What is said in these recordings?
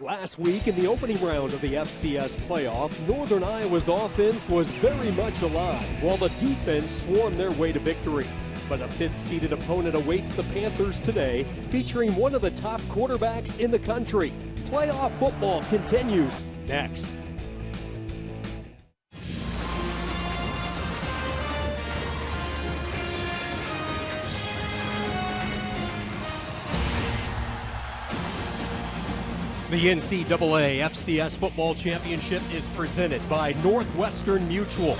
Last week in the opening round of the FCS playoff, Northern Iowa's offense was very much alive, while the defense swarmed their way to victory. But a fifth-seeded opponent awaits the Panthers today, featuring one of the top quarterbacks in the country. Playoff football continues next. The NCAA FCS Football Championship is presented by Northwestern Mutual.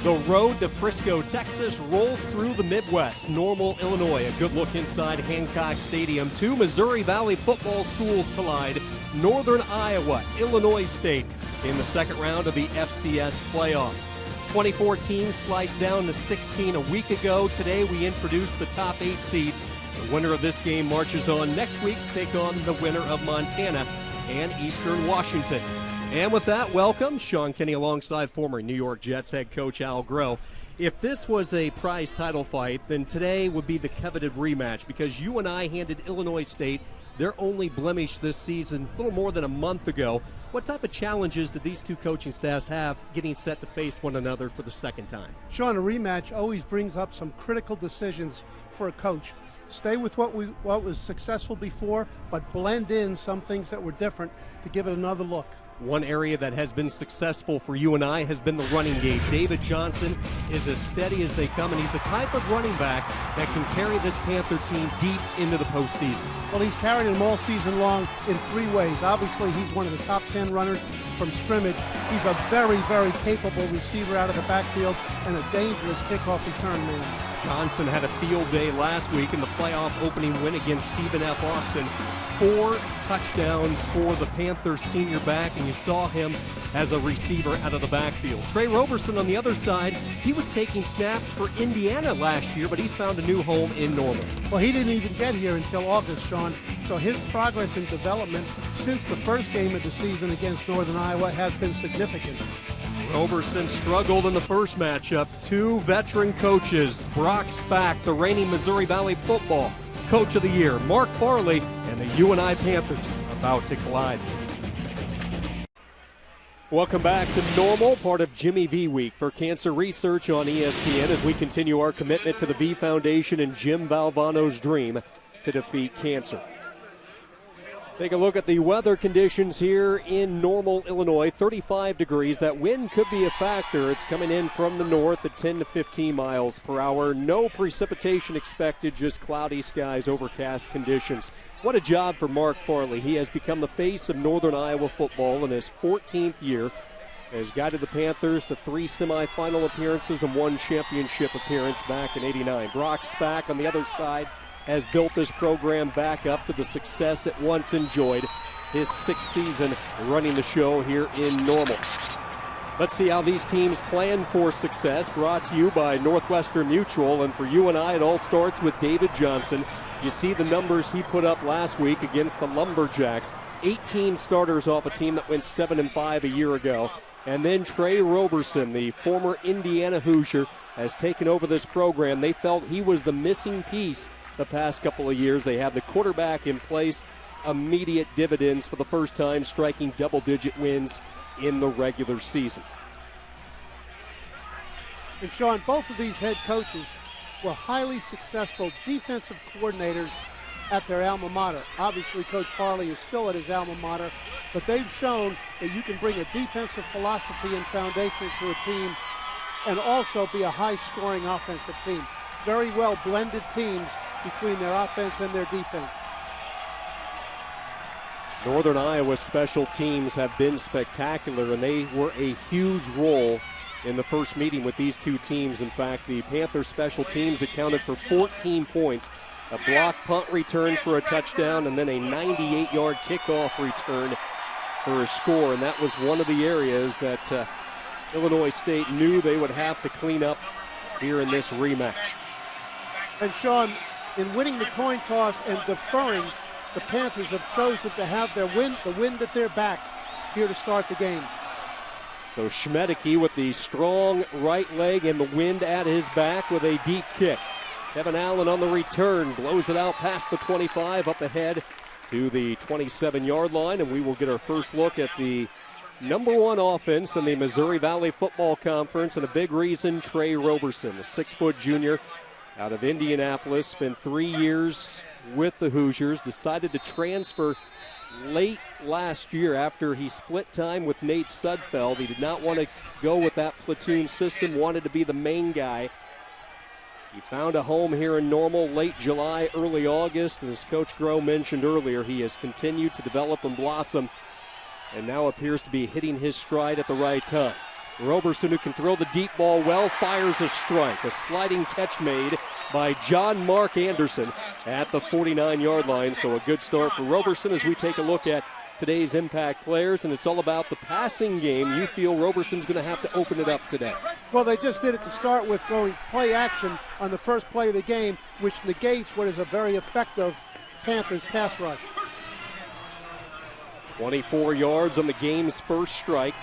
The road to Frisco, Texas rolls through the Midwest. Normal, Illinois, a good look inside Hancock Stadium. Two Missouri Valley football schools collide. Northern Iowa, Illinois State in the second round of the FCS playoffs. 24 teams sliced down to 16 a week ago. Today we introduce the top 8 seeds. The winner of this game marches on next week to take on the winner of Montana and Eastern Washington. And with that, welcome Sean Kenny alongside former New York Jets head coach Al Groh. If this was a prize title fight, then today would be the coveted rematch because you and I handed Illinois State their only blemish this season a little more than a month ago. What type of challenges did these two coaching staffs have getting set to face one another for the second time? Sean, a rematch always brings up some critical decisions for a coach. Stay with what was successful before, but blend in some things that were different to give it another look. One area that has been successful for you and I has been the running game. David Johnson is as steady as they come, and he's the type of running back that can carry this Panther team deep into the postseason. Well, he's carried him all season long in 3 ways. Obviously, he's one of the top 10 runners from scrimmage. He's a very, very capable receiver out of the backfield and a dangerous kickoff return man. Johnson had a field day last week in the playoff opening win against Stephen F. Austin. 4 touchdowns for the Panthers senior back, and you saw him as a receiver out of the backfield. Trey Roberson on the other side, he was taking snaps for Indiana last year, but he's found a new home in Normal. Well, he didn't even get here until August, Sean, so his progress and development since the first game of the season against Northern Iowa has been significant. Roberson struggled in the first matchup. 2 veteran coaches, Brock Spack, the reigning Missouri Valley football Coach of the Year, Mark Farley, and the UNI Panthers about to collide. Welcome back to Normal, part of Jimmy V Week for Cancer Research on ESPN as we continue our commitment to the V Foundation and Jim Valvano's dream to defeat cancer. Take a look at the weather conditions here in Normal, Illinois. 35 degrees. That wind could be a factor. It's coming in from the north at 10 to 15 miles per hour. No precipitation expected, just cloudy skies, overcast conditions. What a job for Mark Farley. He has become the face of Northern Iowa football in his 14th year. Has guided the Panthers to 3 semifinal appearances and 1 championship appearance back in '89. Brock Spack on the other side has built this program back up to the success it once enjoyed. His 6th season running the show here in Normal. Let's see how these teams plan for success. Brought to you by Northwestern Mutual. And for you and I, it all starts with David Johnson. You see the numbers he put up last week against the Lumberjacks. 18 starters off a team that went 7-5 a year ago. And then Trey Roberson, the former Indiana Hoosier, has taken over this program. They felt he was the missing piece the past couple of years. They have the quarterback in place. Immediate dividends for the first time, striking double-digit wins in the regular season. And Sean, both of these head coaches were highly successful defensive coordinators at their alma mater. Obviously, Coach Farley is still at his alma mater, but they've shown that you can bring a defensive philosophy and foundation to a team and also be a high-scoring offensive team. Very well blended teams between their offense and their defense. Northern Iowa's special teams have been spectacular, and they were a huge role in the first meeting with these two teams. In fact, the Panther special teams accounted for 14 points, a block punt return for a touchdown, and then a 98-yard kickoff return for a score. And that was one of the areas that Illinois State knew they would have to clean up here in this rematch. And Sean, in winning the coin toss and deferring, the Panthers have chosen to have the wind at their back here to start the game. So Schmedeke with the strong right leg and the wind at his back with a deep kick. Kevin Allen on the return, blows it out past the 25, up ahead to the 27-yard line, and we will get our first look at the number one offense in the Missouri Valley Football Conference, and a big reason, Trey Roberson, a 6-foot junior out of Indianapolis, spent 3 years with the Hoosiers, decided to transfer late last year after he split time with Nate Sudfeld. He did not want to go with that platoon system, wanted to be the main guy. He found a home here in Normal late July, early August, and as Coach Groh mentioned earlier, he has continued to develop and blossom and now appears to be hitting his stride at the right time. Roberson, who can throw the deep ball well, fires a strike. A sliding catch made by John Mark Anderson at the 49-yard line. So a good start for Roberson as we take a look at today's impact players, and it's all about the passing game. You feel Roberson's going to have to open it up today. Well, they just did it to start with, going play action on the first play of the game, which negates what is a very effective Panthers pass rush. 24 yards on the game's first strike.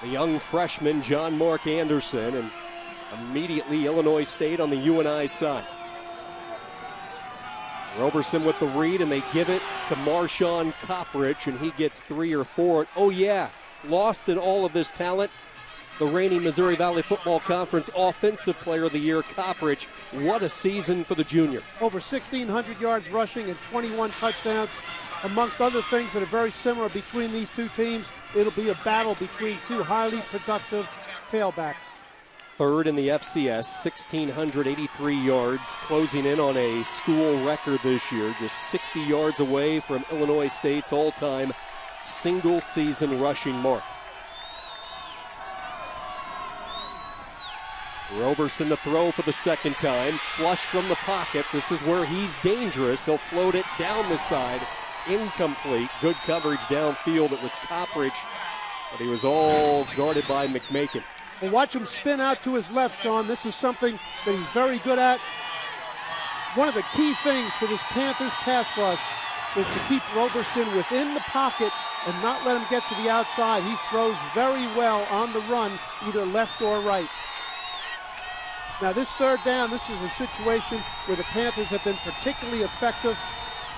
The young freshman, John Mark Anderson, and immediately Illinois State on the UNI side. Roberson with the read, and they give it to Marshawn Copperidge, and he gets 3 or 4. Oh, yeah, lost in all of this talent, the reigning Missouri Valley Football Conference Offensive Player of the Year, Copperidge. What a season for the junior. Over 1,600 yards rushing and 21 touchdowns. Amongst other things that are very similar between these two teams, it'll be a battle between two highly productive tailbacks. Third in the FCS, 1,683 yards, closing in on a school record this year, just 60 yards away from Illinois State's all-time single-season rushing mark. Roberson to throw for the second time, flush from the pocket. This is where he's dangerous. He'll float it down the side, incomplete. Good coverage downfield. It was Copperidge, but he was all guarded by McMakin. Well, watch him spin out to his left, Sean. This is something that he's very good at. One of the key things for this Panthers pass rush is to keep Roberson within the pocket and not let him get to the outside. He throws very well on the run, either left or right. Now, this third down, this is a situation where the Panthers have been particularly effective.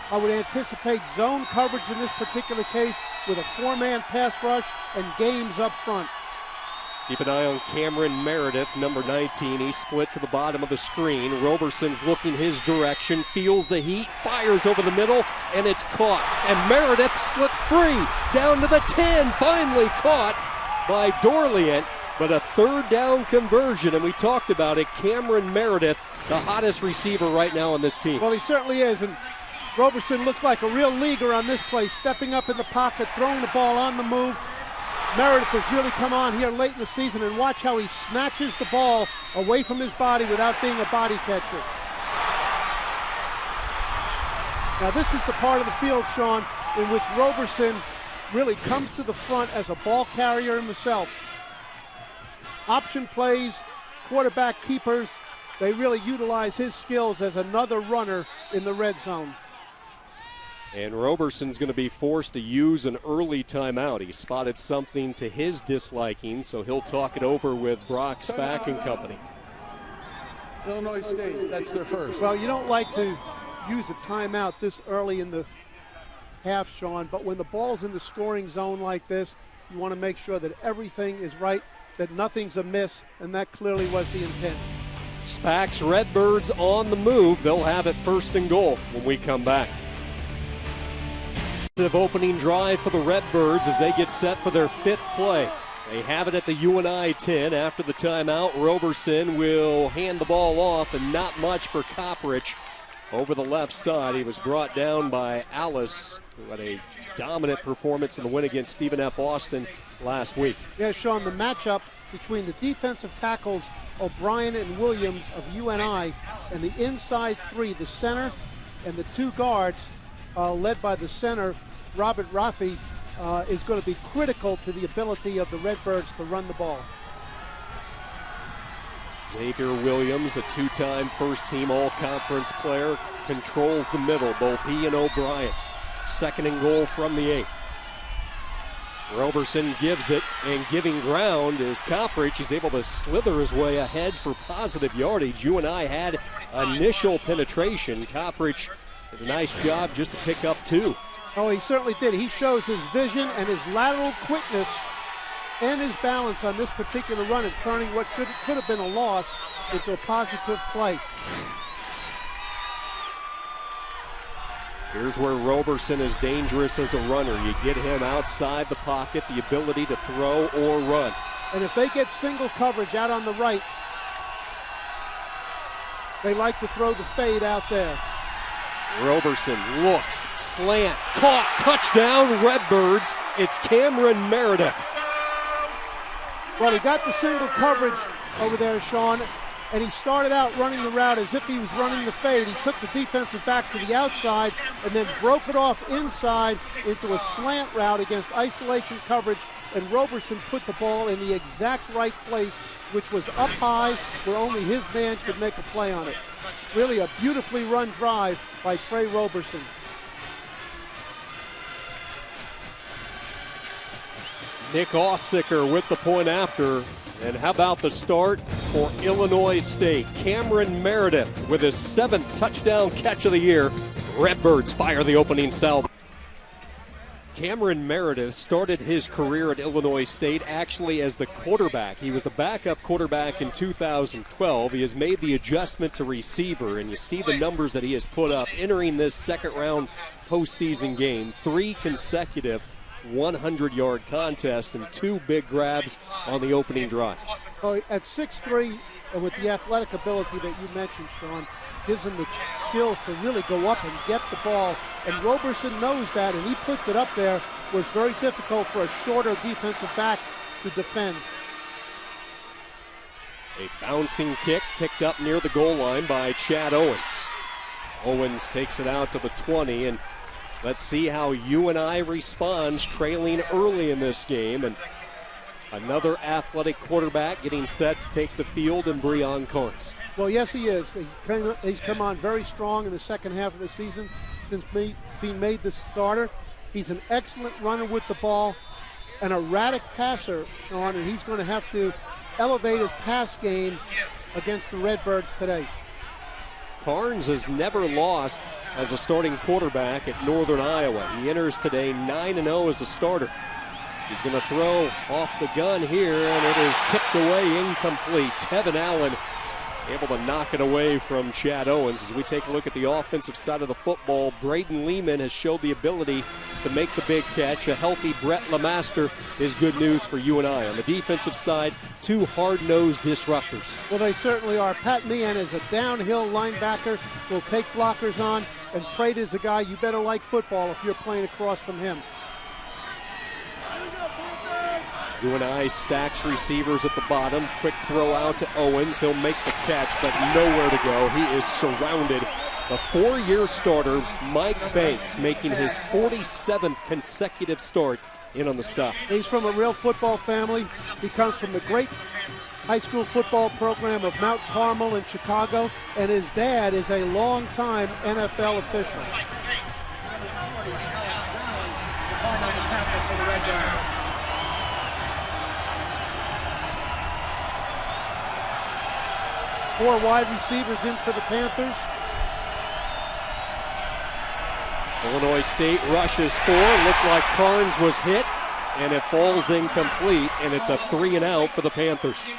I would anticipate zone coverage in this particular case with a 4-man pass rush and games up front. Keep an eye on Cameron Meredith, number 19. He split to the bottom of the screen. Roberson's looking his direction, feels the heat, fires over the middle, and it's caught. And Meredith slips free, down to the 10, finally caught by Dorleant. But a third down conversion, and we talked about it. Cameron Meredith, the hottest receiver right now on this team. Well, he certainly is, and Roberson looks like a real leaguer on this play, stepping up in the pocket, throwing the ball on the move. Meredith has really come on here late in the season, and watch how he snatches the ball away from his body without being a body catcher. Now, this is the part of the field, Sean, in which Roberson really comes to the front as a ball carrier himself. Option plays, quarterback keepers, they really utilize his skills as another runner in the red zone. And Roberson's going to be forced to use an early timeout. He spotted something to his disliking, so he'll talk it over with Brock Spack and company. Illinois State, that's their first. Well, you don't like to use a timeout this early in the half, Sean, but when the ball's in the scoring zone like this, you want to make sure that everything is right, that nothing's amiss, and that clearly was the intent. Spack's Redbirds on the move. They'll have it first and goal when we come back. Opening drive for the Redbirds as they get set for their fifth play. They have it at the UNI 10. After the timeout, Roberson will hand the ball off, and not much for Copperidge over the left side. He was brought down by Alice, who had a dominant performance in the win against Stephen F. Austin last week. Yeah, Sean, the matchup between the defensive tackles O'Brien and Williams of UNI and the inside three, the center and the two guards, led by the center, Robert Rothie, is going to be critical to the ability of the Redbirds to run the ball. Xavier Williams, a two-time first-team all-conference player, controls the middle, both he and O'Brien. Second and goal from the 8. Roberson gives it, and giving ground is Copperidge. He's able to slither his way ahead for positive yardage. UNI had initial penetration. Copperidge Did a nice job just to pick up 2. Oh, he certainly did. He shows his vision and his lateral quickness and his balance on this particular run and turning what could have been a loss into a positive play. Here's where Roberson is dangerous as a runner. You get him outside the pocket, the ability to throw or run. And if they get single coverage out on the right, they like to throw the fade out there. Roberson looks, slant, caught, touchdown, Redbirds. It's Cameron Meredith. Well, he got the single coverage over there, Sean, and he started out running the route as if he was running the fade. He took the defensive back to the outside and then broke it off inside into a slant route against isolation coverage, and Roberson put the ball in the exact right place, which was up high where only his man could make a play on it. Really a beautifully run drive by Trey Roberson. Nick Ausicker with the point after. And how about the start for Illinois State? Cameron Meredith with his 7th touchdown catch of the year. Redbirds fire the opening salvo. Cameron Meredith started his career at Illinois State actually as the quarterback. He was the backup quarterback in 2012. He has made the adjustment to receiver, and you see the numbers that he has put up entering this second-round postseason game. 3 consecutive 100-yard contests and 2 big grabs on the opening drive. Well, at 6'3", and with the athletic ability that you mentioned, Sean, gives him the skills to really go up and get the ball. And Roberson knows that, and he puts it up there where it's very difficult for a shorter defensive back to defend. A bouncing kick picked up near the goal line by Chad Owens. Owens takes it out to the 20, and let's see how UNI responds, trailing early in this game. And another athletic quarterback getting set to take the field in Breon Carnes. Well, yes, he is. He's come on very strong in the second half of the season since being made the starter. He's an excellent runner with the ball, an erratic passer, Sean, and he's going to have to elevate his pass game against the Redbirds today. Carnes has never lost as a starting quarterback at Northern Iowa. He enters today 9-0 as a starter. He's going to throw off the gun here, and it is tipped away, incomplete. Tevin Allen able to knock it away from Chad Owens. As we take a look at the offensive side of the football, Braden Lehman has showed the ability to make the big catch. A healthy Brett LeMaster is good news for UNI. On the defensive side, 2 hard-nosed disruptors. Well, they certainly are. Pat Meehan is a downhill linebacker, will take blockers on, and Prate is a guy you better like football if you're playing across from him. UNI stacks receivers at the bottom. Quick throw out to Owens. He'll make the catch, but nowhere to go. He is surrounded. The 4-year starter, Mike Banks, making his 47th consecutive start in on the stop. He's from a real football family. He comes from the great high school football program of Mount Carmel in Chicago, and his dad is a longtime NFL official. Four wide receivers in for the Panthers. Illinois State rushes 4. Looked like Carnes was hit, and it falls incomplete, and it's a 3-and-out for the Panthers.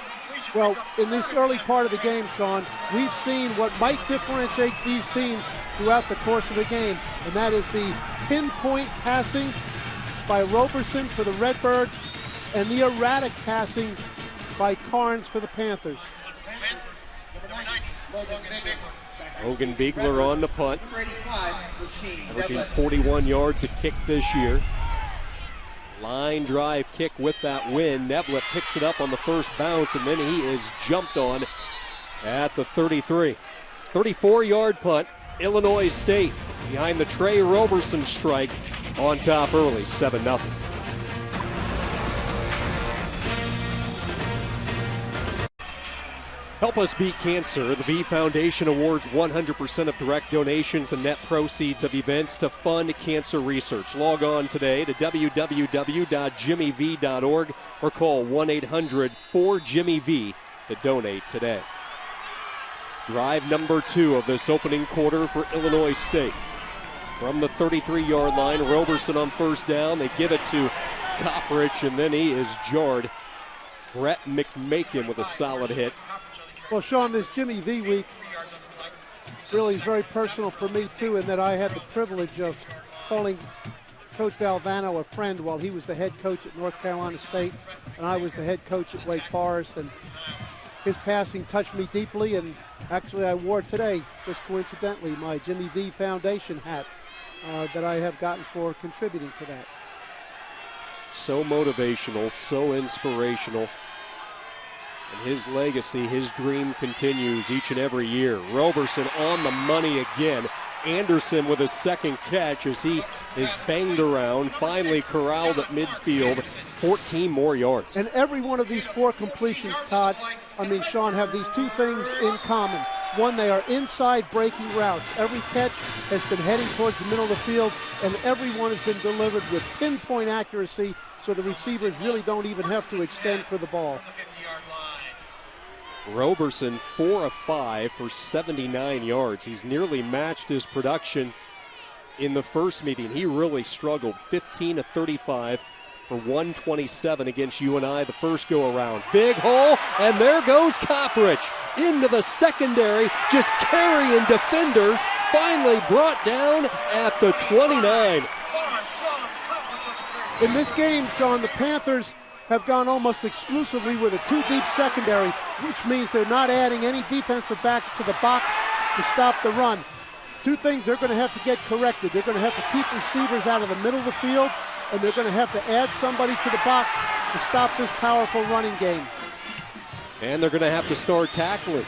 Well, in this early part of the game, Sean, we've seen what might differentiate these teams throughout the course of the game, and that is the pinpoint passing by Roberson for the Redbirds and the erratic passing by Carnes for the Panthers. Logan Biegler on the punt, averaging 41 yards a kick this year. Line drive kick with that win. Neblett picks it up on the first bounce, and then he is jumped on at the 33. 34-yard punt. Illinois State behind the Trey Roberson strike on top early, 7-0. Help us beat cancer. The V Foundation awards 100% of direct donations and net proceeds of events to fund cancer research. Log on today to www.jimmyv.org or call 1-800-4JIMMY-V to donate today. Drive number 2 of this opening quarter for Illinois State. from the 33-yard line. Roberson on first down. They give it to Koprich, and then he is jarred. Brett McMakin with a solid hit. Well, Sean, this Jimmy V week really is very personal for me, too, in that I had the privilege of calling Coach Valvano a friend while he was the head coach at North Carolina State, and I was the head coach at Wake Forest. And his passing touched me deeply, and actually I wore today, just coincidentally, my Jimmy V Foundation hat that I have gotten for contributing to that. So motivational, so inspirational. And his legacy, his dream continues each and every year. Roberson on the money again. Anderson with his second catch as he is banged around, finally corralled at midfield. 14 more yards. And every one of these 4 completions, Todd, Sean, have these 2 things in common. One, they are inside breaking routes. Every catch has been heading towards the middle of the field, and every one has been delivered with pinpoint accuracy, so the receivers really don't even have to extend for the ball. Roberson 4 of 5 for 79 yards. He's nearly matched his production in the first meeting. He really struggled. 15 of 35 for 127 against UNI the first go around. Big hole, and there goes Koprich into the secondary, just carrying defenders. Finally brought down at the 29. In this game, Sean, the Panthers have gone almost exclusively with a 2-deep secondary, which means they're not adding any defensive backs to the box to stop the run. 2 things they're going to have to get corrected. They're going to have to keep receivers out of the middle of the field, and they're going to have to add somebody to the box to stop this powerful running game. And they're going to have to start tackling.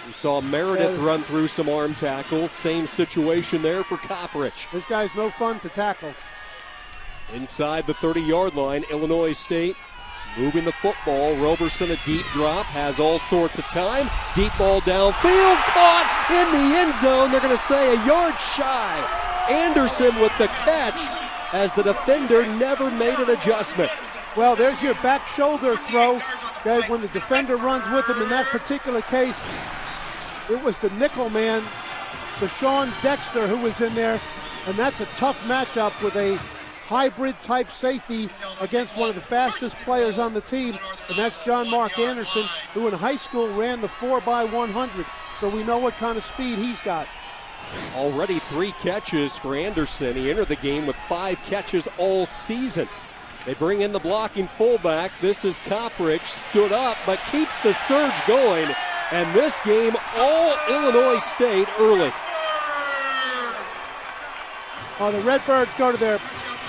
We saw Meredith run through some arm tackles. Same situation there for Koprich. This guy's no fun to tackle. Inside the 30-yard line, Illinois State moving the football. Roberson, a deep drop, has all sorts of time. Deep ball downfield, caught in the end zone. They're going to say a yard shy. Anderson with the catch as the defender never made an adjustment. Well, there's your back shoulder throw. When the defender runs with him, in that particular case, it was the nickel man, Deshaun Dexter, who was in there, and that's a tough matchup with a hybrid type safety against one of the fastest players on the team, and that's John Mark Anderson, who in high school ran the 4x100, so we know what kind of speed he's got. Already 3 catches for Anderson. He entered the game with 5 catches all season. They bring in the blocking fullback. This is Koprich, stood up but keeps the surge going, and this game all Illinois State early. The Redbirds go to their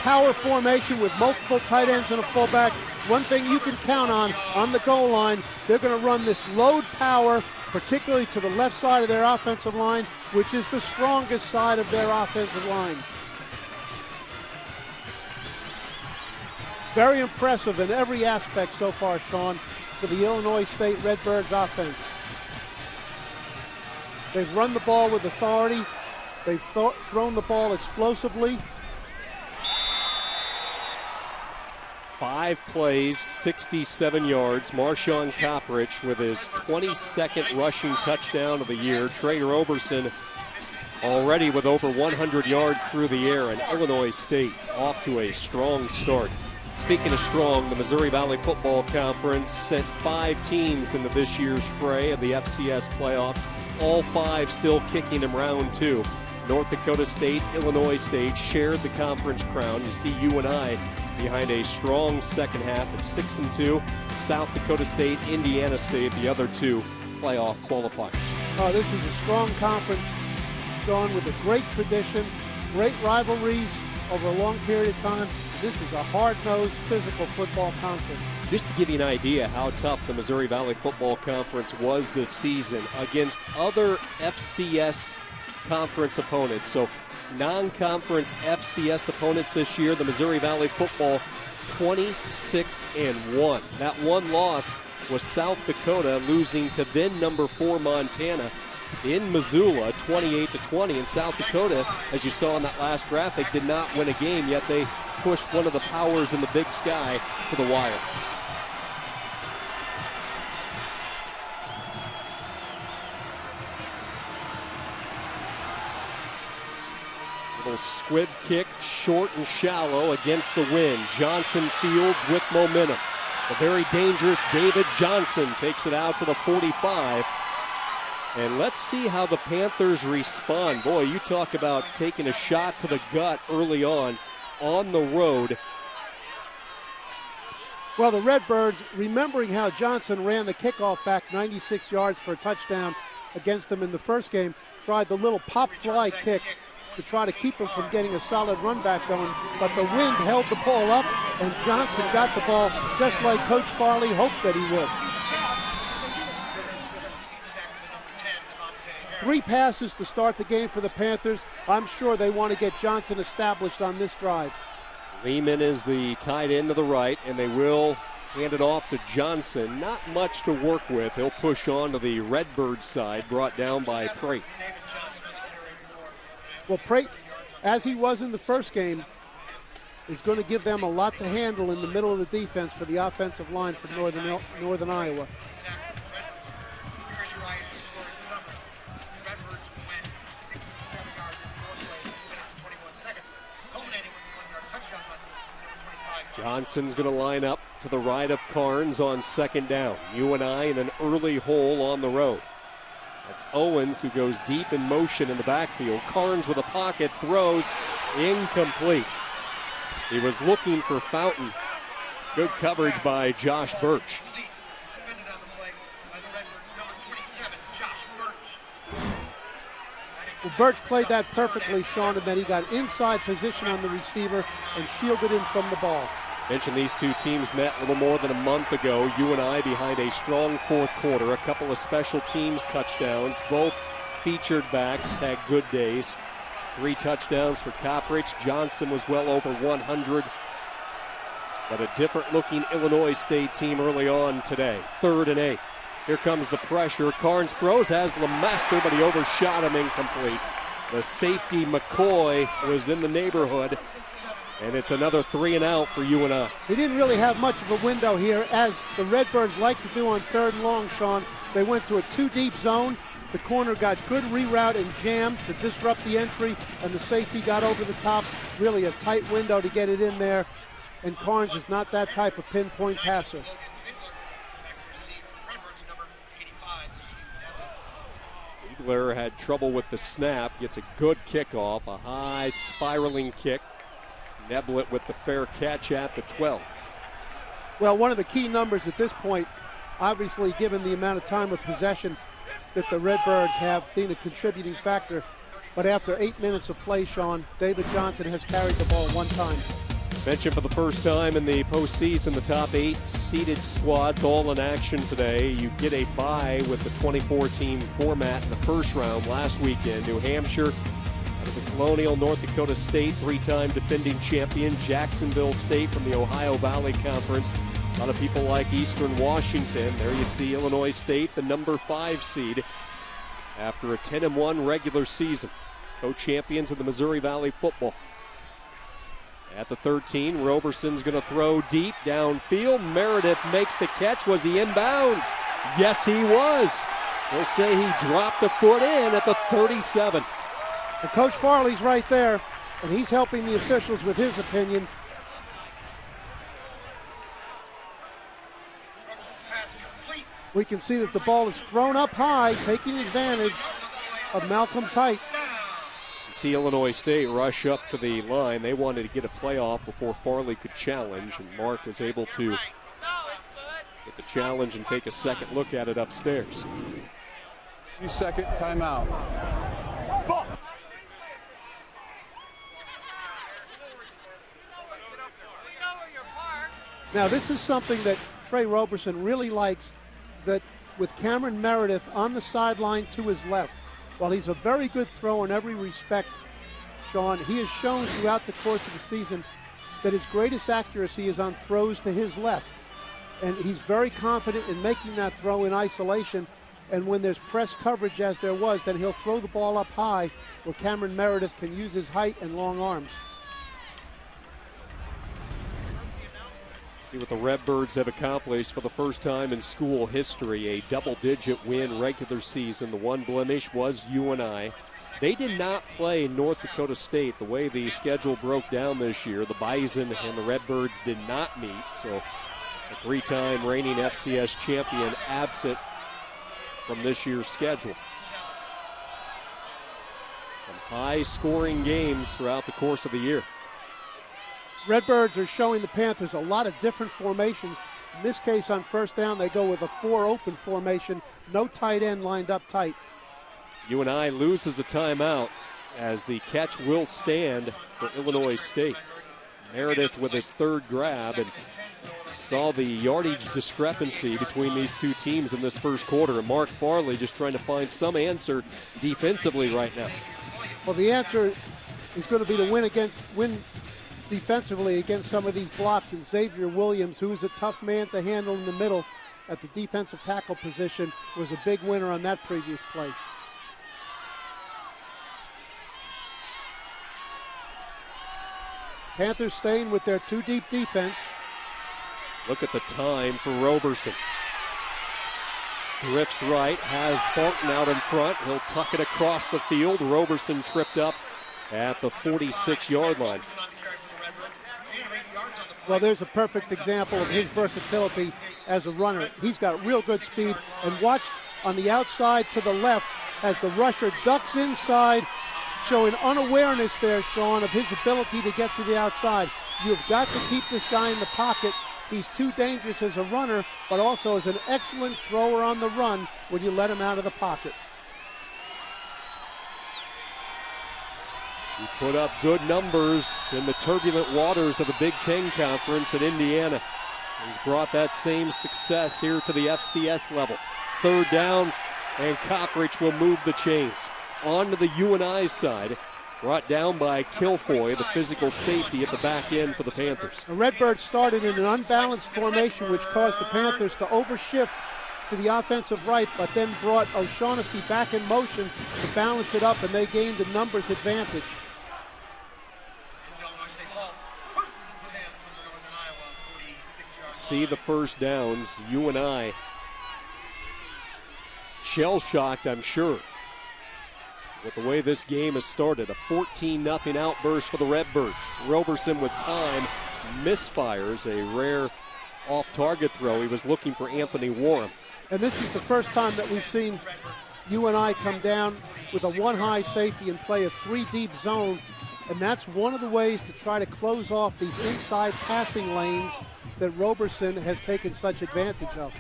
power formation with multiple tight ends and a fullback. One thing you can count on the goal line, they're going to run this load power, particularly to the left side of their offensive line, which is the strongest side of their offensive line. Very impressive in every aspect so far, Sean, for the Illinois State Redbirds offense. They've run the ball with authority. They've thrown the ball explosively. 5 plays, 67 yards. Marshawn Koprich with his 22nd rushing touchdown of the year. Trey Roberson already with over 100 yards through the air, and Illinois State off to a strong start. Speaking of strong, the Missouri Valley Football Conference sent 5 teams into this year's fray of the FCS playoffs. All 5 still kicking in round 2. North Dakota State, Illinois State shared the conference crown. You see UNI behind a strong second half at 6-2. South Dakota State, Indiana State, the other 2 playoff qualifiers. This is a strong conference, John, with a great tradition, great rivalries over a long period of time. This is a hard-nosed, physical football conference. Just to give you an idea how tough the Missouri Valley Football Conference was this season against other FCS conference opponents. So non-conference FCS opponents this year, the Missouri Valley Football 26-1. That one loss was South Dakota losing to then number 4 Montana in Missoula 28-20. And South Dakota, as you saw in that last graphic, did not win a game, yet they pushed one of the powers in the Big Sky to the wire. Little squib kick, short and shallow against the wind. Johnson fields with momentum. The very dangerous David Johnson takes it out to the 45. And let's see how the Panthers respond. Boy, you talk about taking a shot to the gut early on the road. Well, the Redbirds, remembering how Johnson ran the kickoff back 96 yards for a touchdown against them in the first game, tried the little pop fly kick to try to keep him from getting a solid run back going, but the wind held the ball up, and Johnson got the ball just like Coach Farley hoped that he would. 3 passes to start the game for the Panthers. I'm sure they want to get Johnson established on this drive. Lehman is the tight end to the right, and they will hand it off to Johnson. Not much to work with. He'll push on to the Redbird side, brought down by Prate. Well, Prate, as he was in the first game, is going to give them a lot to handle in the middle of the defense for the offensive line for Northern Iowa. Johnson's going to line up to the right of Carnes on second down. UNI in an early hole on the road. That's Owens who goes deep in motion in the backfield. Carnes with a pocket, throws incomplete. He was looking for Fountain. Good coverage by Josh Birch. Well, Birch played that perfectly, Sean, and then he got inside position on the receiver and shielded him from the ball. Mentioned these two teams met a little more than a month ago. UNI behind a strong fourth quarter. A couple of special teams touchdowns. Both featured backs had good days. 3 touchdowns for Copprich. Johnson was well over 100. But a different looking Illinois State team early on today. 3rd and 8. Here comes the pressure. Carnes throws, has Lemaster, but he overshot him, incomplete. The safety McCoy was in the neighborhood. And it's another 3 and out for UNI. He didn't really have much of a window here, as the Redbirds like to do on 3rd and long, Sean. They went to a 2-deep zone. The corner got good reroute and jammed to disrupt the entry, and the safety got over the top. Really a tight window to get it in there, and Carnes is not that type of pinpoint passer. Igler had trouble with the snap, gets a good kickoff, a high spiraling kick. Neblett with the fair catch at the 12. Well, one of the key numbers at this point, obviously given the amount of time of possession that the Redbirds have been a contributing factor, but after 8 minutes of play, Sean, David Johnson has carried the ball 1 time. Mentioned for the first time in the postseason, the top 8 seeded squads all in action today. You get a bye with the 24-team format in the first round last weekend. New Hampshire, out of the Colonial, North Dakota State, 3-time defending champion, Jacksonville State from the Ohio Valley Conference. A lot of people like Eastern Washington. There you see Illinois State, the number 5 seed, after a 10-1 regular season. Co-champions of the Missouri Valley football. At the 13, Roberson's going to throw deep downfield. Meredith makes the catch. Was he inbounds? Yes, he was. We'll say he dropped a foot in at the 37. And Coach Farley's right there, and he's helping the officials with his opinion. We can see that the ball is thrown up high, taking advantage of Malcolm's height. See Illinois State rush up to the line. They wanted to get a playoff before Farley could challenge, and Mark was able to get the challenge and take a second look at it upstairs. 2-second timeout. Ball. Now this is something that Trey Roberson really likes, that with Cameron Meredith on the sideline to his left, while he's a very good thrower in every respect, Sean, he has shown throughout the course of the season that his greatest accuracy is on throws to his left. And he's very confident in making that throw in isolation. And when there's press coverage, as there was, then he'll throw the ball up high where Cameron Meredith can use his height and long arms. See what the Redbirds have accomplished for the first time in school history. A double-digit win regular season. The one blemish was UNI. They did not play North Dakota State the way the schedule broke down this year. The Bison and the Redbirds did not meet, so a three-time reigning FCS champion absent from this year's schedule. Some high-scoring games throughout the course of the year. Redbirds are showing the Panthers a lot of different formations. In this case, on first down, they go with a 4-open formation, no tight end lined up tight. UNI loses a timeout as the catch will stand for Illinois State. Meredith with his third grab, and saw the yardage discrepancy between these two teams in this first quarter. And Mark Farley just trying to find some answer defensively right now. Well, the answer is going to be to win defensively against some of these blocks. And Xavier Williams, who's a tough man to handle in the middle at the defensive tackle position, was a big winner on that previous play. Panthers staying with their two-deep defense. Look at the time for Roberson. Drifts right, has Barton out in front. He'll tuck it across the field. Roberson tripped up at the 46-yard line. Well, there's a perfect example of his versatility as a runner. He's got real good speed. And watch on the outside to the left as the rusher ducks inside, showing unawareness there, Sean, of his ability to get to the outside. You've got to keep this guy in the pocket. He's too dangerous as a runner, but also as an excellent thrower on the run when you let him out of the pocket. He put up good numbers in the turbulent waters of the Big Ten Conference in Indiana. He's brought that same success here to the FCS level. Third down, and Coppridge will move the chains. On to the UNI side, brought down by Kilfoy, the physical safety at the back end for the Panthers. The Redbirds started in an unbalanced formation, which caused the Panthers to overshift to the offensive right, but then brought O'Shaughnessy back in motion to balance it up, and they gained a numbers advantage. See the first downs. UNI shell-shocked, I'm sure, with the way this game has started. A 14-0 outburst for the Redbirds. Roberson with time misfires a rare off-target throw. He was looking for Anthony Warren. And this is the first time that we've seen UNI come down with a one-high safety and play a three-deep zone. And that's one of the ways to try to close off these inside passing lanes that Roberson has taken such advantage of.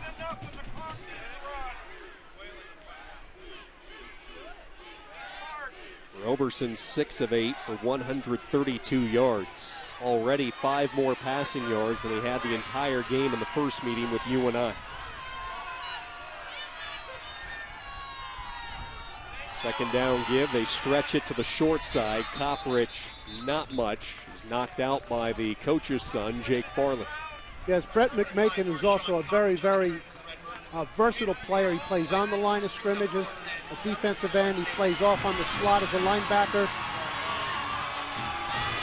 Roberson 6 of 8 for 132 yards. Already 5 more passing yards than he had the entire game in the first meeting with UNI. Second down give, they stretch it to the short side. Coppridge, not much. He's knocked out by the coach's son, Jake Farley. Yes, Brett McMakin is also a very, very versatile player. He plays on the line of scrimmages, a defensive end. He plays off on the slot as a linebacker.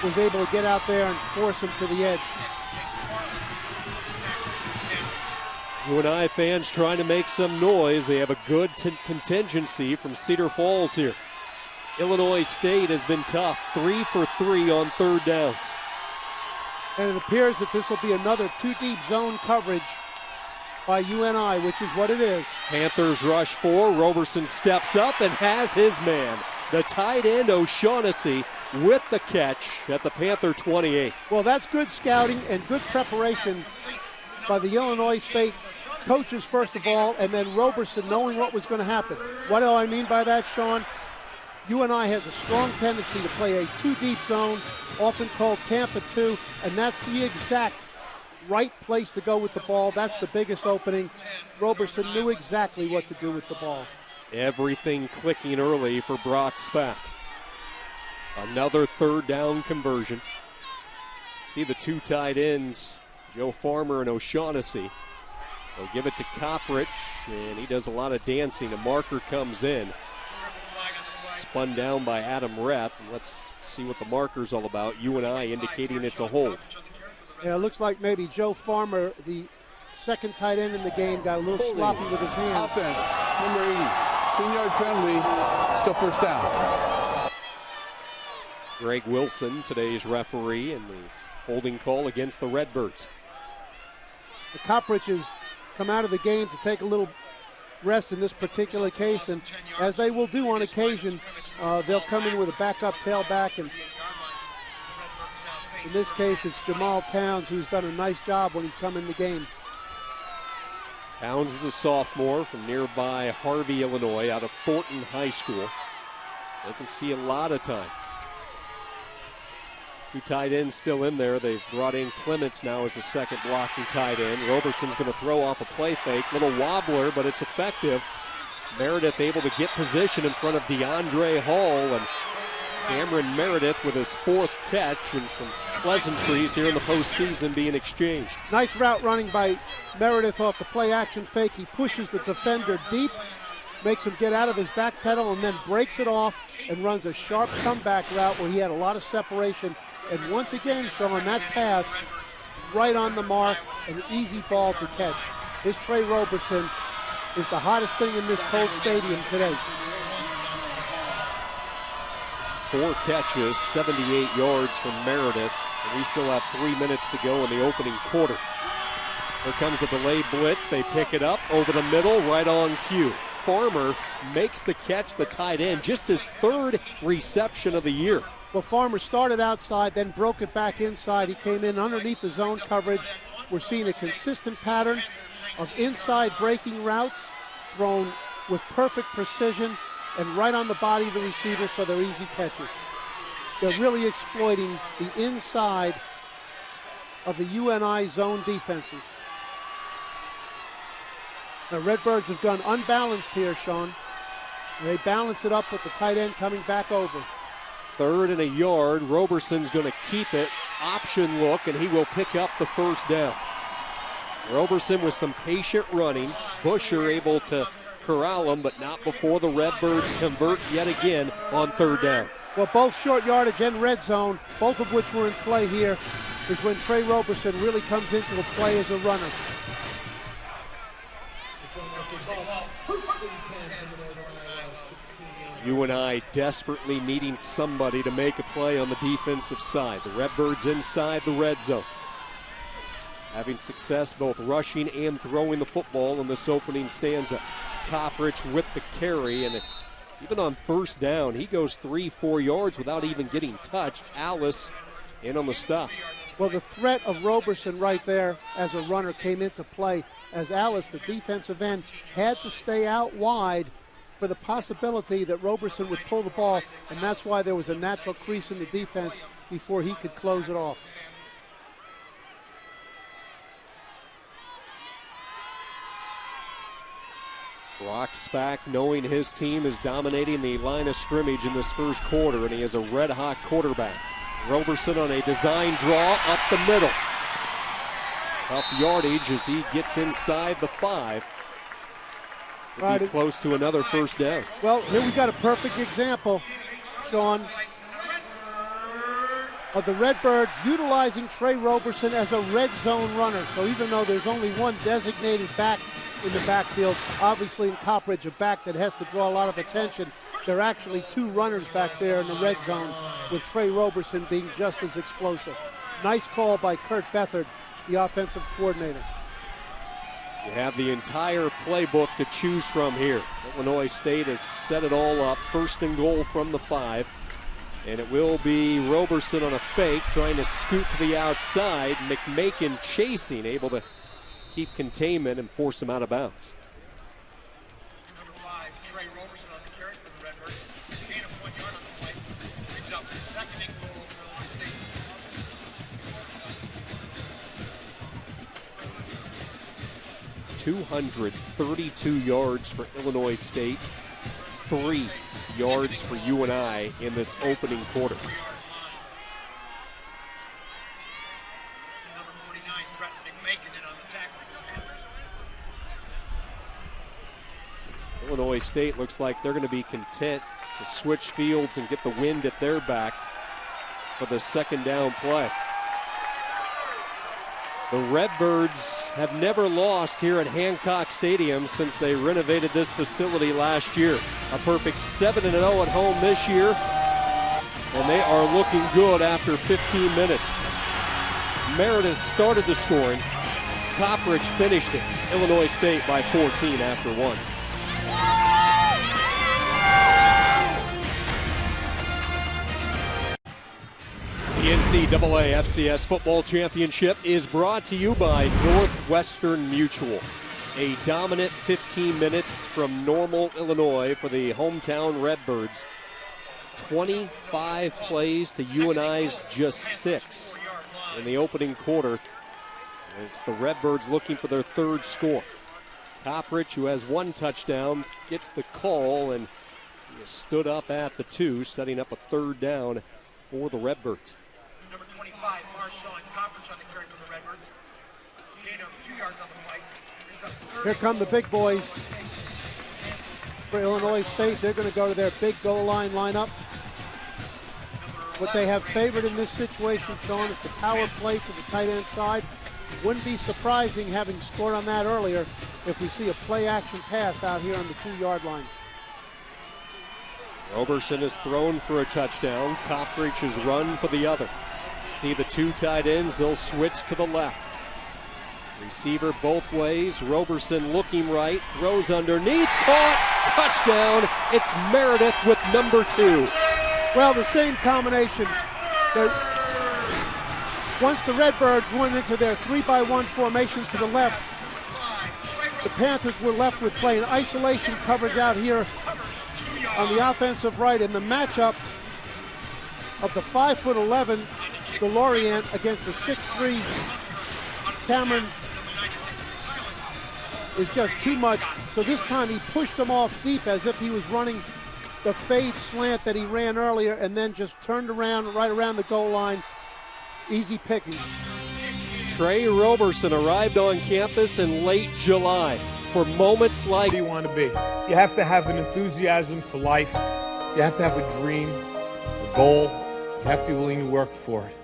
Was able to get out there and force him to the edge. UNI fans trying to make some noise. They have a good contingency from Cedar Falls here. Illinois State has been tough, 3 for 3 on third downs. And it appears that this will be another two-deep zone coverage by UNI, which is what it is. Panthers rush 4. Roberson steps up and has his man. The tight end O'Shaughnessy with the catch at the Panther 28. Well, that's good scouting and good preparation by the Illinois State coaches, first of all, and then Roberson knowing what was going to happen. What do I mean by that, Sean? UNI has a strong tendency to play a two-deep zone, often called Tampa 2, and that's the exact right place to go with the ball. That's the biggest opening. Roberson knew exactly what to do with the ball. Everything clicking early for Brock Spack. Another third down conversion. See the two tight ends, Joe Farmer and O'Shaughnessy. They'll give it to Coppridge, and he does a lot of dancing. A marker comes in. Spun down by Adam Reth. Let's see what the marker's all about. UNI indicating it's a hold. Yeah, it looks like maybe Joe Farmer, the second tight end in the game, got a little sloppy with his hands. Offense, number 80. 10-yard penalty, still first down. Greg Wilson, today's referee, and the holding call against the Redbirds. The Copperiches come out of the game to take a little rest in this particular case, and as they will do on occasion, they'll come in with a backup tailback, and in this case it's Jamal Towns who's done a nice job when he's come in the game. Towns is a sophomore from nearby Harvey, Illinois, out of Thornton High School. Doesn't see a lot of time. Two tight ends still in there. They've brought in Clements now as a second blocking tight end. Roberson's going to throw off a play fake. Little wobbler, but it's effective. Meredith able to get position in front of DeAndre Hall, and Cameron Meredith with his fourth catch, and some pleasantries here in the postseason being exchanged. Nice route running by Meredith off the play action fake. He pushes the defender deep, makes him get out of his back pedal, and then breaks it off and runs a sharp comeback route where he had a lot of separation. And once again, Sean, that pass right on the mark, an easy ball to catch. His Trey Roberson is the hottest thing in this cold stadium today. 4 catches, 78 yards from Meredith, and we still have 3 minutes to go in the opening quarter. Here comes the delayed blitz. They pick it up over the middle, right on cue. Farmer makes the catch, the tight end, just his 3rd reception of the year. Well, Farmer started outside, then broke it back inside. He came in underneath the zone coverage. We're seeing a consistent pattern of inside breaking routes thrown with perfect precision and right on the body of the receiver, so they're easy catches. They're really exploiting the inside of the UNI zone defenses. The Redbirds have gone unbalanced here, Sean. They balance it up with the tight end coming back over. 3rd and a yard. Roberson's going to keep it. Option look, and he will pick up the first down. Roberson with some patient running. Busher able to corral him, but not before the Redbirds convert yet again on 3rd down. Well, both short yardage and red zone, both of which were in play here, is when Trey Roberson really comes into a play as a runner. UNI desperately needing somebody to make a play on the defensive side. The Redbirds inside the red zone, having success both rushing and throwing the football in this opening stanza. Copperich with the carry, and even on 1st down, he goes 3-4 yards without even getting touched. Alice in on the stop. Well, the threat of Roberson right there as a runner came into play, as Alice, the defensive end, had to stay out wide for the possibility that Roberson would pull the ball, and that's why there was a natural crease in the defense before he could close it off. Brock Spack, knowing his team is dominating the line of scrimmage in this first quarter, and he has a red-hot quarterback. Roberson on a design draw up the middle. Tough yardage as he gets inside the 5. Could be close to another first down. Well, here we got a perfect example, Sean, of the Redbirds utilizing Trey Roberson as a red zone runner. So even though there's only one designated back in the backfield, obviously in Copperidge, a back that has to draw a lot of attention, there are actually 2 runners back there in the red zone, with Trey Roberson being just as explosive. Nice call by Kurt Bethard, the offensive coordinator. You have the entire playbook to choose from here. Illinois State has set it all up. 1st and goal from the 5. And it will be Roberson on a fake, trying to scoot to the outside. McMakin chasing, able to keep containment and force him out of bounds. Number 5, Trey Roberson on the carry for the Redbirds. Gain of 1 yard on the play. Brings up 2nd and goal for Illinois State. 232 yards for Illinois State, 3 yards for UNI in this opening quarter. Number 49, Brett McMakin in on the tackle. Illinois State looks like they're going to be content to switch fields and get the wind at their back for the 2nd down play. The Redbirds have never lost here at Hancock Stadium since they renovated this facility last year. A perfect 7-0 at home this year. and they are looking good after 15 minutes. Meredith started the scoring. Coppridge finished it. Illinois State by 14 after 1. The NCAA FCS Football Championship is brought to you by Northwestern Mutual. A dominant 15 minutes from Normal, Illinois for the hometown Redbirds. 25 plays to UNI's just 6 in the opening quarter. It's the Redbirds looking for their third score. Coppridge, who has 1 touchdown, gets the call and stood up at the 2, setting up a third down for the Redbirds. Number 25, Marshawn Coppridge on the carry for the Redbirds. Gain of 2 yards on the play. Here come the big boys for Illinois State. They're going to go to their big goal line lineup. What they have favored in this situation, Sean, is the power play to the tight end side. Wouldn't be surprising, having scored on that earlier, if we see a play-action pass out here on the 2-yard line. Roberson is thrown for a touchdown. Coppridge has run for the other. See the 2 tight ends, they'll switch to the left. Receiver both ways. Roberson looking right, throws underneath, caught, touchdown. It's Meredith with number 2. Well, the same combination. Once the Redbirds went into their 3-by-1 formation to the left, the Panthers were left with playing isolation coverage out here on the offensive right, in the matchup of the 5'11" DeLorient against the 6'3" Cameron is just too much. So this time he pushed him off deep as if he was running the fade slant that he ran earlier, and then just turned around right around the goal line. Easy pickings. Trey Roberson arrived on campus in late July for moments like... Who do you want to be? You have to have an enthusiasm for life. You have to have a dream, a goal. You have to be willing to work for it.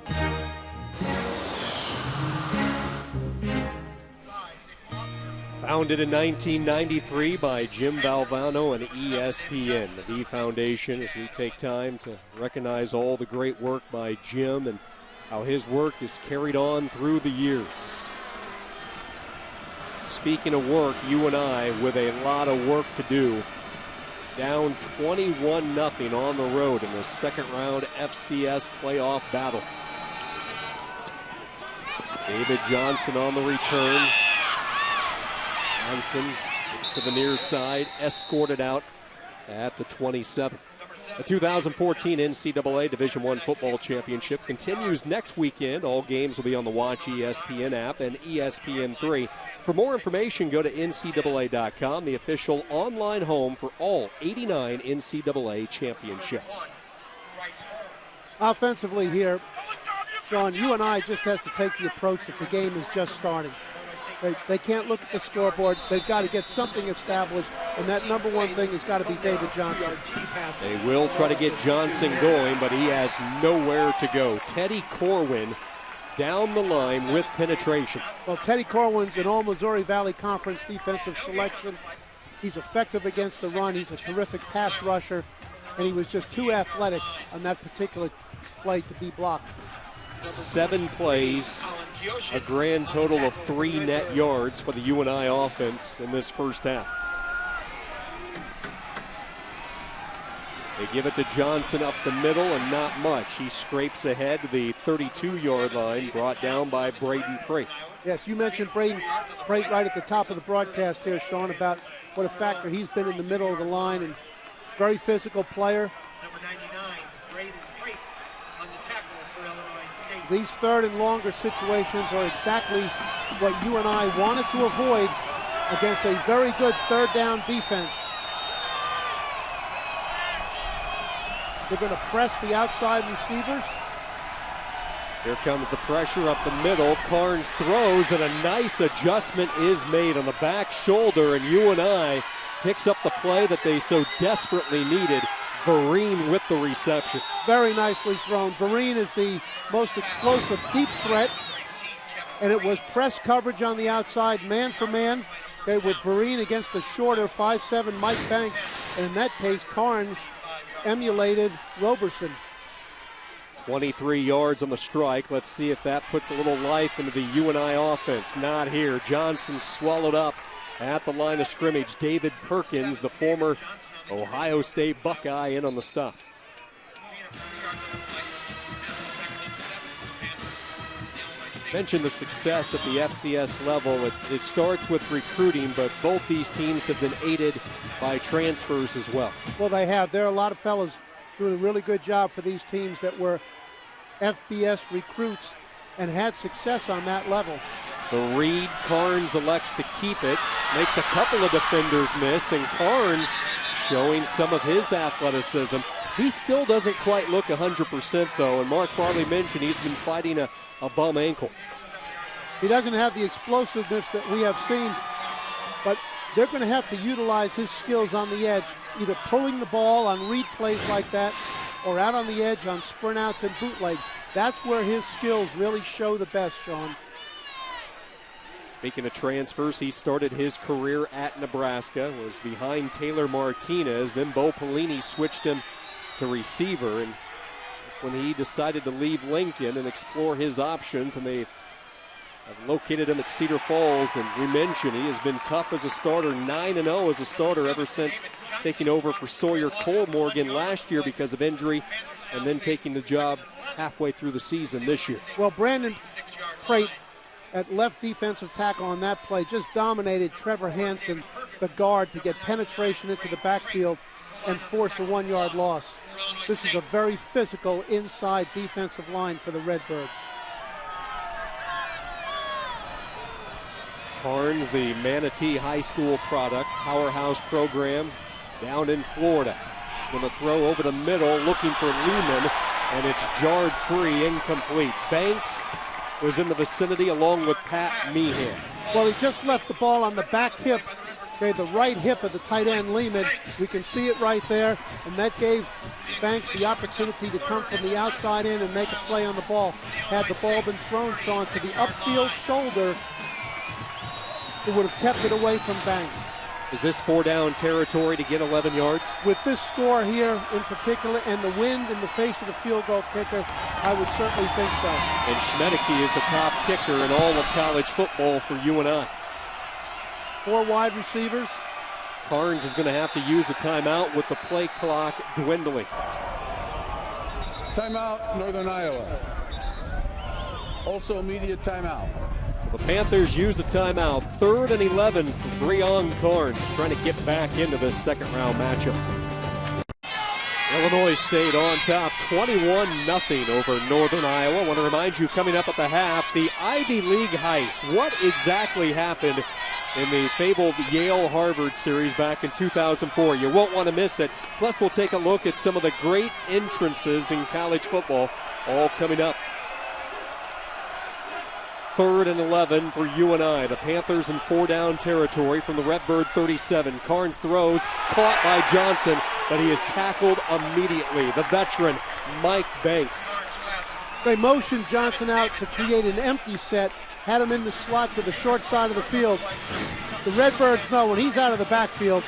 Founded in 1993 by Jim Valvano and ESPN, the V Foundation, as we take time to recognize all the great work by Jim and how his work is carried on through the years. Speaking of work, UNI with a lot of work to do. Down 21-0 on the road in the second round FCS playoff battle. David Johnson on the return. Johnson gets to the near side, escorted out at the 27. The 2014 NCAA Division I Football Championship continues next weekend. All games will be on the Watch ESPN app and ESPN3. For more information, go to NCAA.com, the official online home for all 89 NCAA championships. Offensively here, Sean, UNI just has to take the approach that the game is just starting. They can't look at the scoreboard. They've got to get something established, and that number one thing has got to be David Johnson. They will try to get Johnson going, but he has nowhere to go. Teddy Corwin down the line with penetration. Well, Teddy Corwin's an All-Missouri Valley Conference defensive selection. He's effective against the run. He's a terrific pass rusher, and he was just too athletic on that particular play to be blocked. 7 plays, a grand total of 3 net yards for the UNI offense in this first half. They give it to Johnson up the middle, and not much. He scrapes ahead to the 32-yard line, brought down by Braden Prate. Yes, you mentioned Prate right at the top of the broadcast here, Sean, about what a factor he's been in the middle of the line, and very physical player. Number 99, Braden Prate on the tackle for Illinois State. These third and longer situations are exactly what UNI wanted to avoid against a very good third down defense. They're going to press the outside receivers. Here comes the pressure up the middle. Carnes throws, and a nice adjustment is made on the back shoulder, and UNI picks up the play that they so desperately needed. Vereen with the reception. Very nicely thrown. Vereen is the most explosive deep threat, and it was press coverage on the outside, man for man, okay, with Vereen against the shorter 5'7" Mike Banks, and in that case, Carnes emulated Roberson. 23 yards on the strike. Let's see if that puts a little life into the UNI offense. Not here. Johnson swallowed up at the line of scrimmage. David Perkins, the former Ohio State Buckeye, in on the stop. Mentioned the success at the FCS level. It starts with recruiting, but both these teams have been aided by transfers as well. Well, they have. There are a lot of fellas doing a really good job for these teams that were FBS recruits and had success on that level. The read, Carnes elects to keep it, makes a couple of defenders miss, and Carnes showing some of his athleticism. He still doesn't quite look 100% though, and Mark Farley mentioned he's been fighting a bum ankle. He doesn't have the explosiveness that we have seen, but they're going to have to utilize his skills on the edge, either pulling the ball on read plays like that or out on the edge on sprint outs and bootlegs. That's where his skills really show the best, Sean. Speaking of transfers, he started his career at Nebraska, was behind Taylor Martinez, then Bo Pelini switched him to receiver, and that's when he decided to leave Lincoln and explore his options, and they have located him at Cedar Falls. And we mentioned he has been tough as a starter, 9-0 as a starter ever since taking over for Sawyer Cole-Morgan last year because of injury, and then taking the job halfway through the season this year. Well, Brandon Prate at left defensive tackle on that play just dominated Trevor Hansen, the guard, to get penetration into the backfield and force a 1-yard loss. This is a very physical inside defensive line for the Redbirds. Carnes, the Manatee High School product, powerhouse program down in Florida. He's going to throw over the middle, looking for Lehman, and it's jarred free, incomplete. Banks was in the vicinity along with Pat Meehan. Well, he just left the ball on the back hip, okay, the right hip of the tight end Lehman. We can see it right there, and that gave Banks the opportunity to come from the outside in and make a play on the ball. Had the ball been thrown, Sean, to the upfield shoulder, it would have kept it away from Banks. Is this 4-down territory to get 11 yards? With this score here in particular and the wind in the face of the field goal kicker, I would certainly think so. And Schmedeke is the top kicker in all of college football for UNI. 4 wide receivers. Carnes is going to have to use a timeout with the play clock dwindling. Timeout, Northern Iowa. Also immediate timeout. So the Panthers use a timeout. 3rd and 11 for Breon Carnes, trying to get back into this second-round matchup. Illinois State on top, 21-0 over Northern Iowa. I want to remind you, coming up at the half, the Ivy League heist. What exactly happened in the fabled Yale-Harvard series back in 2004? You won't want to miss it. Plus, we'll take a look at some of the great entrances in college football, all coming up. 3rd and 11 for UNI. The Panthers in 4-down territory from the Redbird 37. Carnes throws, caught by Johnson, but he is tackled immediately. The veteran, Mike Banks. They motioned Johnson out to create an empty set, had him in the slot to the short side of the field. The Redbirds know when he's out of the backfield,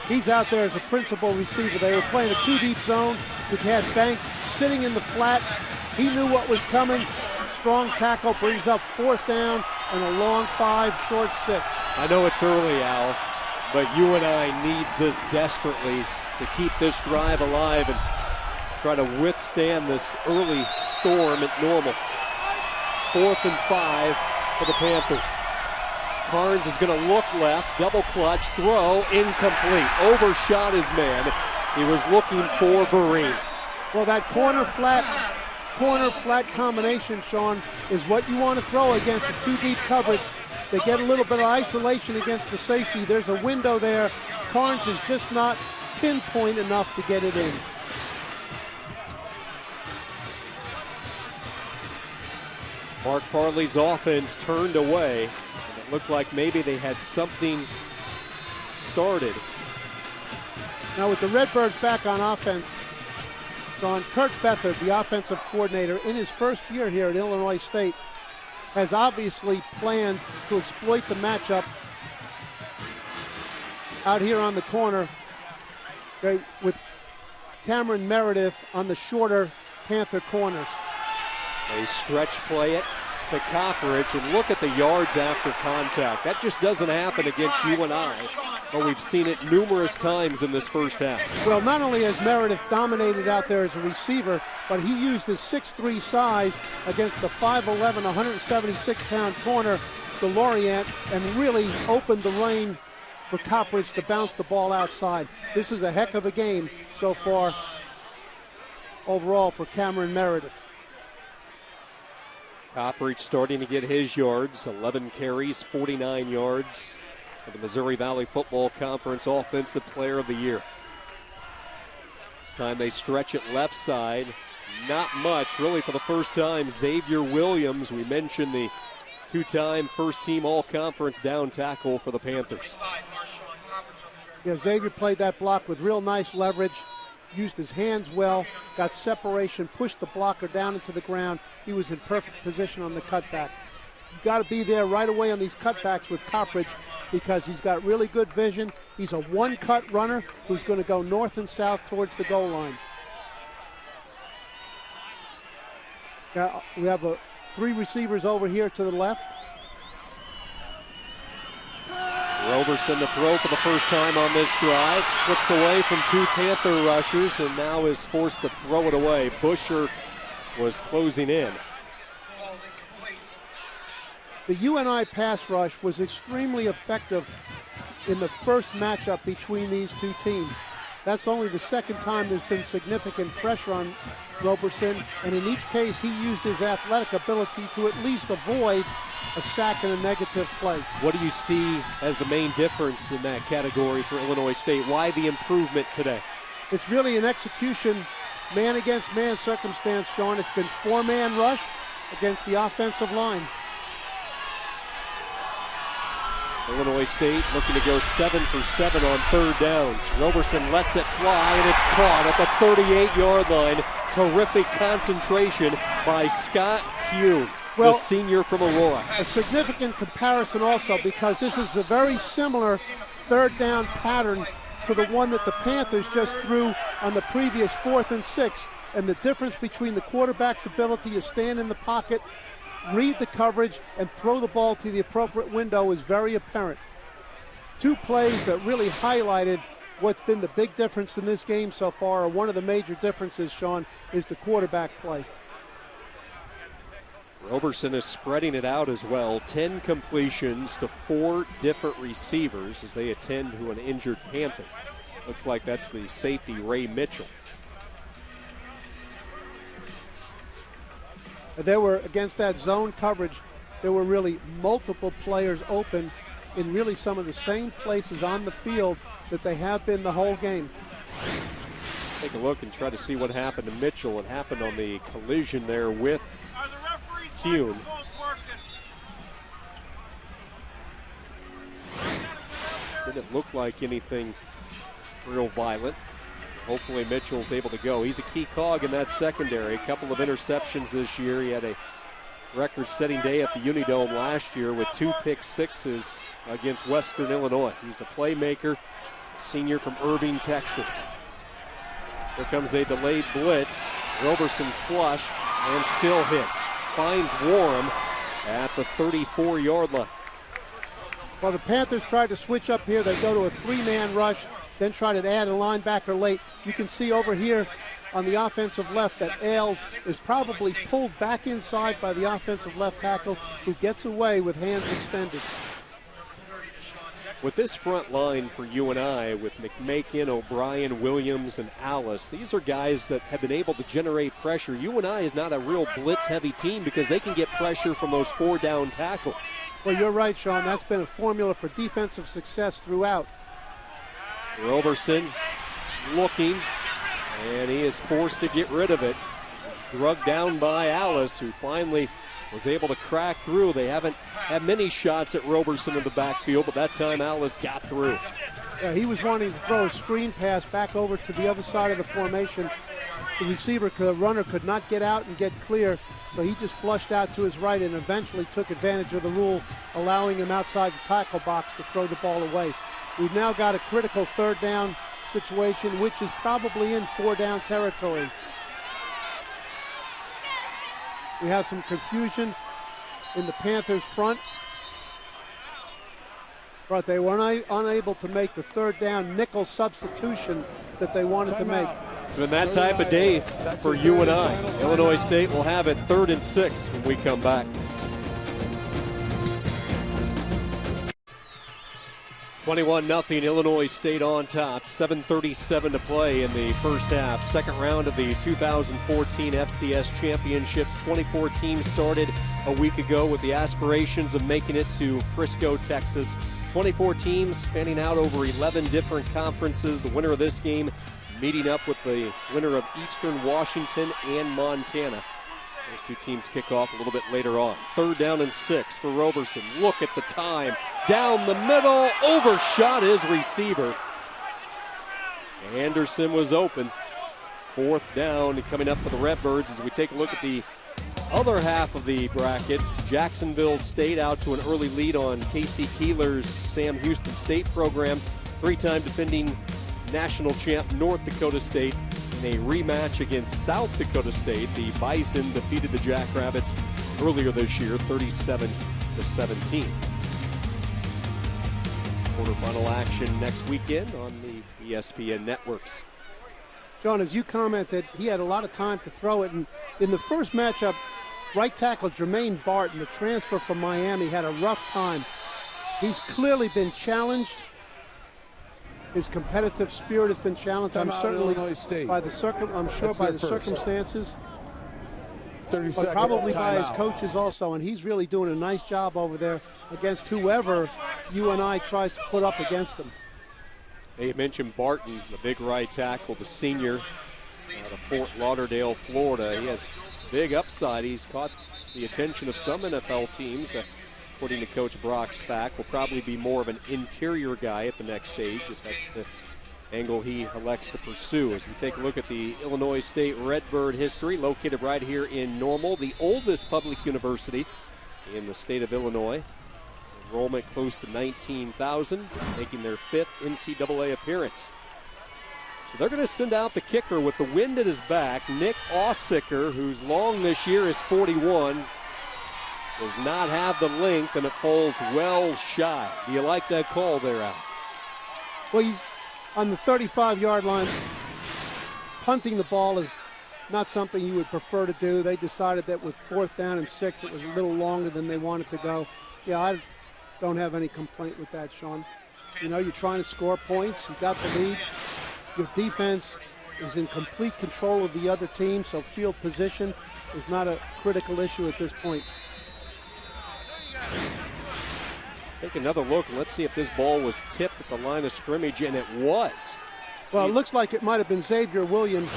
he's out there as a principal receiver. They were playing a 2-deep zone, which had Banks sitting in the flat. He knew what was coming. Strong tackle brings up 4th down and a long 5, short 6. I know it's early, Al, but UNI needs this desperately to keep this drive alive and try to withstand this early storm at Normal. 4th and 5 for the Panthers. Carnes is going to look left, double clutch, throw, incomplete. Overshot his man. He was looking for Vereen. Well, that corner flat combination, Sean, is what you want to throw against a 2-deep coverage. They get a little bit of isolation against the safety. There's a window there. Carnes is just not pinpoint enough to get it in. Mark Farley's offense turned away, and it looked like maybe they had something started. Now with the Redbirds back on offense, Sean, Kurt Beathard, the offensive coordinator, in his first year here at Illinois State, has obviously planned to exploit the matchup out here on the corner with Cameron Meredith on the shorter Panther corners. They stretch play it to Copperidge, and look at the yards after contact. That just doesn't happen against UNI, but we've seen it numerous times in this first half. Well, not only has Meredith dominated out there as a receiver, but he used his 6'3" size against the 5'11", 176-pound corner, DeLorient, and really opened the lane for Copperidge to bounce the ball outside. This is a heck of a game so far overall for Cameron Meredith. Copperidge starting to get his yards, 11 carries, 49 yards for the Missouri Valley Football Conference Offensive Player of the Year. This time they stretch it left side. Not much, really, for the first time. Xavier Williams, we mentioned the two-time first-team all-conference down tackle for the Panthers. Yeah, Xavier played that block with real nice leverage, used his hands well, got separation, pushed the blocker down into the ground. He was in perfect position on the cutback. You got to be there right away on these cutbacks with Copperidge because he's got really good vision. He's a one-cut runner who's going to go north and south towards the goal line. Now we have three receivers over here to the left. Roberson to throw for the first time on this drive. Slips away from two Panther rushers and now is forced to throw it away. Busher was closing in. The UNI pass rush was extremely effective in the first matchup between these two teams. That's only the second time there's been significant pressure on Roberson, and in each case he used his athletic ability to at least avoid a sack and a negative play. What do you see as the main difference in that category for Illinois State? Why the improvement today? It's really an execution man against man circumstance, Sean. It's been four-man rush against the offensive line. Illinois State looking to go 7 for 7 on third downs. Roberson lets it fly, and it's caught at the 38-yard line. Terrific concentration by Scott Kuhn, the senior from Aurora. A significant comparison also because this is a very similar third down pattern to the one that the Panthers just threw on the previous 4th and 6. And the difference between the quarterback's ability to stand in the pocket, read the coverage, and throw the ball to the appropriate window is very apparent. Two plays that really highlighted what's been the big difference in this game so far, or one of the major differences, Sean, is the quarterback play. Roberson is spreading it out as well. 10 completions to 4 different receivers as they attend to an injured Panther. Looks like that's the safety, Ray Mitchell. There were, against that zone coverage, there were really multiple players open in really some of the same places on the field that they have been the whole game. Take a look and try to see what happened to Mitchell. It happened on the collision there with Kuhn. Didn't look like anything real violent. Hopefully Mitchell's able to go. He's a key cog in that secondary. A couple of interceptions this year. He had a record-setting day at the Unidome last year with 2 pick-sixes against Western Illinois. He's a playmaker, senior from Irving, Texas. Here comes a delayed blitz. Roberson flush and still hits. Finds Warham at the 34-yard line. Well, the Panthers tried to switch up here. They go to a 3-man rush, then try to add a linebacker late. You can see over here on the offensive left that Ailes is probably pulled back inside by the offensive left tackle, who gets away with hands extended. With this front line for UNI, with McMakin, O'Brien, Williams, and Alice, these are guys that have been able to generate pressure. UNI is not a real blitz-heavy team because they can get pressure from those 4-down tackles. Well, you're right, Sean. That's been a formula for defensive success throughout. Roberson looking, and he is forced to get rid of it. Drugged down by Alice, who finally was able to crack through. They haven't had many shots at Roberson in the backfield, but that time Alice got through. Yeah, he was wanting to throw a screen pass back over to the other side of the formation. The runner could not get out and get clear, so he just flushed out to his right and eventually took advantage of the rule, allowing him outside the tackle box to throw the ball away. We've now got a critical 3rd down situation, which is probably in 4-down territory. We have some confusion in the Panthers front, but they were unable to make the third down nickel substitution that they wanted to make. It's been that type of day for UNI. Illinois State will have it 3rd and 6 when we come back. 21-0 Illinois State on top. 7:37 to play in the first half. Second round of the 2014 FCS Championships. 24 teams started a week ago with the aspirations of making it to Frisco, Texas. 24 teams spanning out over 11 different conferences. The winner of this game meeting up with the winner of Eastern Washington and Montana. Those two teams kick off a little bit later on. 3rd down and 6 for Roberson. Look at the time. Down the middle, overshot his receiver. Anderson was open. 4th down coming up for the Redbirds as we take a look at the other half of the brackets. Jacksonville State out to an early lead on Casey Keeler's Sam Houston State program. 3-time defending national champ North Dakota State in a rematch against South Dakota State. The Bison defeated the Jackrabbits earlier this year, 37-17. Quarterfinal action next weekend on the ESPN networks. John, as you commented, he had a lot of time to throw it. And in the first matchup, right tackle Jermaine Barton, the transfer from Miami, had a rough time. He's clearly been challenged. His competitive spirit has been challenged. I'm certainly by the circumstances, but probably by his coaches also. And he's really doing a nice job over there against whoever UNI tries to put up against him. They mentioned Barton, the big right tackle, the senior out of Fort Lauderdale, Florida. He has big upside. He's caught the attention of some NFL teams. According to Coach Brock Spack, will probably be more of an interior guy at the next stage if that's the angle he elects to pursue. As we take a look at the Illinois State Redbird history, located right here in Normal, the oldest public university in the state of Illinois. Enrollment close to 19,000, making their 5th NCAA appearance. So they're going to send out the kicker with the wind at his back. Nick Ausicker, who's long this year, is 41. Does not have the length, and it falls well shy. Do you like that call there, Al? Well, he's on the 35-yard line. Punting the ball is not something you would prefer to do. They decided that with 4th down and 6, it was a little longer than they wanted to go. Yeah, I don't have any complaint with that, Sean. You know, you're trying to score points. You got the lead. Your defense is in complete control of the other team, so field position is not a critical issue at this point. Take another look, and let's see if this ball was tipped at the line of scrimmage, and it was. Well, it looks like it might have been Xavier Williams.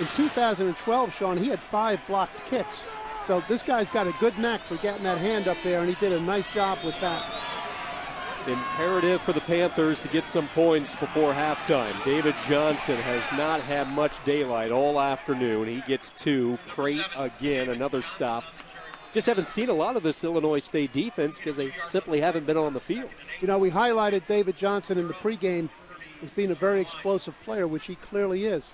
In 2012, Sean, he had 5 blocked kicks. So this guy's got a good knack for getting that hand up there, and he did a nice job with that. Imperative for the Panthers to get some points before halftime. David Johnson has not had much daylight all afternoon. He gets 2. Crate again, another stop. Just haven't seen a lot of this Illinois State defense because they simply haven't been on the field. You know, we highlighted David Johnson in the pregame as being a very explosive player, which he clearly is.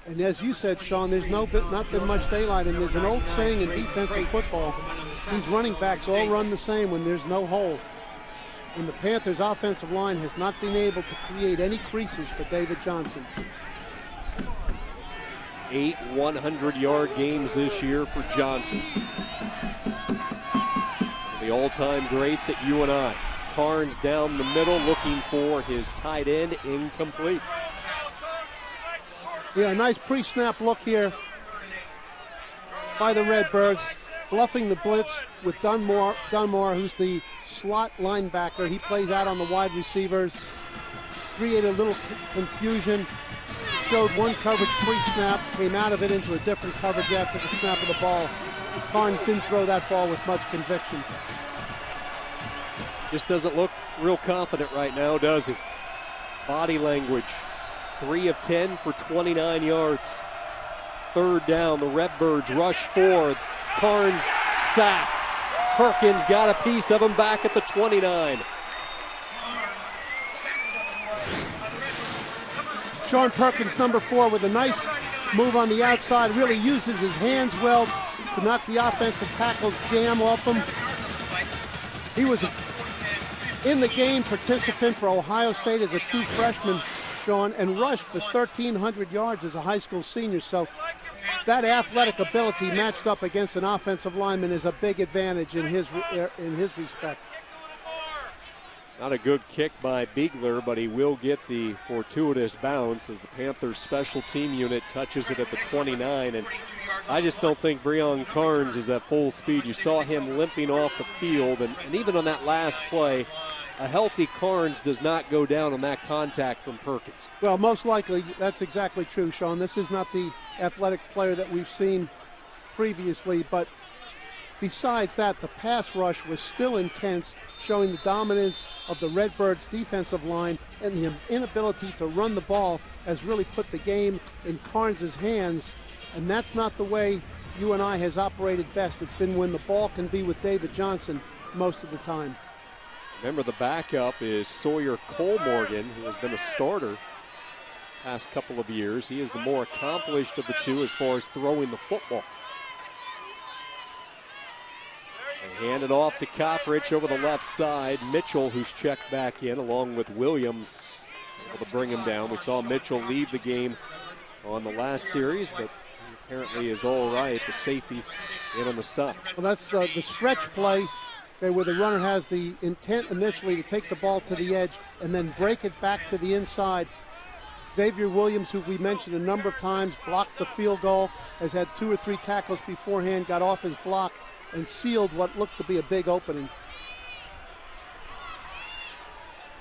And as you said, Sean, there's not been much daylight, and there's an old saying in defensive football, these running backs all run the same when there's no hole. And the Panthers' offensive line has not been able to create any creases for David Johnson. 8 100-yard games this year for Johnson. The all-time greats at UNI. Carnes down the middle looking for his tight end, incomplete. Yeah, a nice pre-snap look here by the Redbirds, bluffing the blitz with Dunmore, who's the slot linebacker. He plays out on the wide receivers, created a little confusion, showed one coverage pre-snap, came out of it into a different coverage after the snap of the ball. Carnes didn't throw that ball with much conviction. Just doesn't look real confident right now, does he? Body language. 3 of 10 for 29 yards. 3rd down, the Redbirds rush forward. Carnes sack. Perkins got a piece of him back at the 29. Sean Perkins, number 4, with a nice move on the outside, really uses his hands well to knock the offensive tackle's jam off him. He was in the game participant for Ohio State as a true freshman, Sean, and rushed for 1,300 yards as a high school senior. So that athletic ability matched up against an offensive lineman is a big advantage in his respect. Not a good kick by Beegler, but he will get the fortuitous bounce as the Panthers special team unit touches it at the 29. And I just don't think Breon Carnes is at full speed. You saw him limping off the field, and even on that last play, a healthy Carnes does not go down on that contact from Perkins. Well, most likely that's exactly true, Sean. This is not the athletic player that we've seen previously, but besides that, the pass rush was still intense, showing the dominance of the Redbirds' defensive line, and the inability to run the ball has really put the game in Carnes' hands, and that's not the way UNI has operated best. It's been when the ball can be with David Johnson most of the time. Remember, the backup is Sawyer Cole-Morgan, who has been a starter past couple of years. He is the more accomplished of the two as far as throwing the football. They hand it off to Coppridge over the left side. Mitchell, who's checked back in, along with Williams, able to bring him down. We saw Mitchell leave the game on the last series, but he apparently is all right. The safety in on the stop. Well, that's the stretch play, okay, where the runner has the intent initially to take the ball to the edge and then break it back to the inside. Xavier Williams, who we mentioned a number of times, blocked the field goal, has had 2 or 3 tackles beforehand, got off his block, and sealed what looked to be a big opening.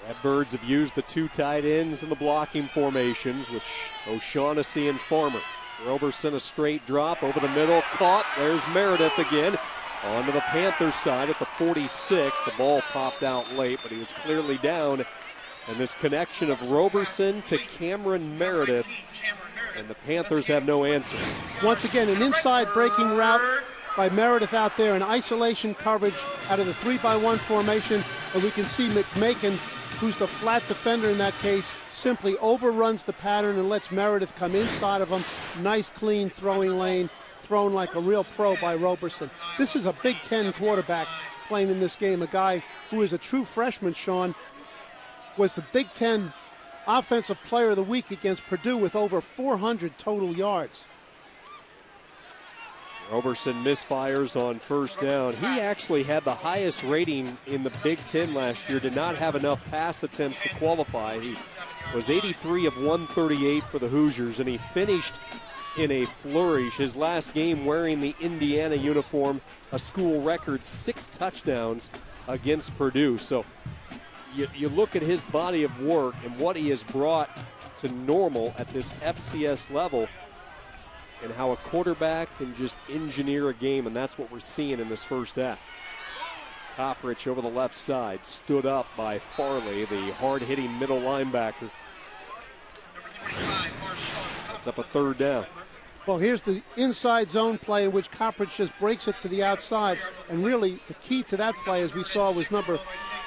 Redbirds have used the 2 tight ends in the blocking formations with O'Shaughnessy and Farmer. Roberson, a straight drop over the middle, caught. There's Meredith again. Onto the Panthers side at the 46. The ball popped out late, but he was clearly down. And this connection of Roberson to Cameron Meredith, and the Panthers have no answer. Once again, an inside breaking route by Meredith out there, in isolation coverage out of the 3-by-1 formation, and we can see McMakin, who's the flat defender in that case, simply overruns the pattern and lets Meredith come inside of him. Nice, clean throwing lane, thrown like a real pro by Roberson. This is a Big Ten quarterback playing in this game, a guy who is a true freshman, Sean, was the Big Ten Offensive Player of the Week against Purdue with over 400 total yards. Roberson misfires on first down. He actually had the highest rating in the Big Ten last year, did not have enough pass attempts to qualify. He was 83 of 138 for the Hoosiers, and he finished in a flourish. His last game wearing the Indiana uniform, a school record 6 touchdowns against Purdue. So you look at his body of work and what he has brought to Normal at this FCS level, and how a quarterback can just engineer a game, and that's what we're seeing in this first half. Coppridge over the left side, stood up by Farley, the hard-hitting middle linebacker. It's up a 3rd down. Well, here's the inside zone play in which Coppridge just breaks it to the outside, and really the key to that play, as we saw, was number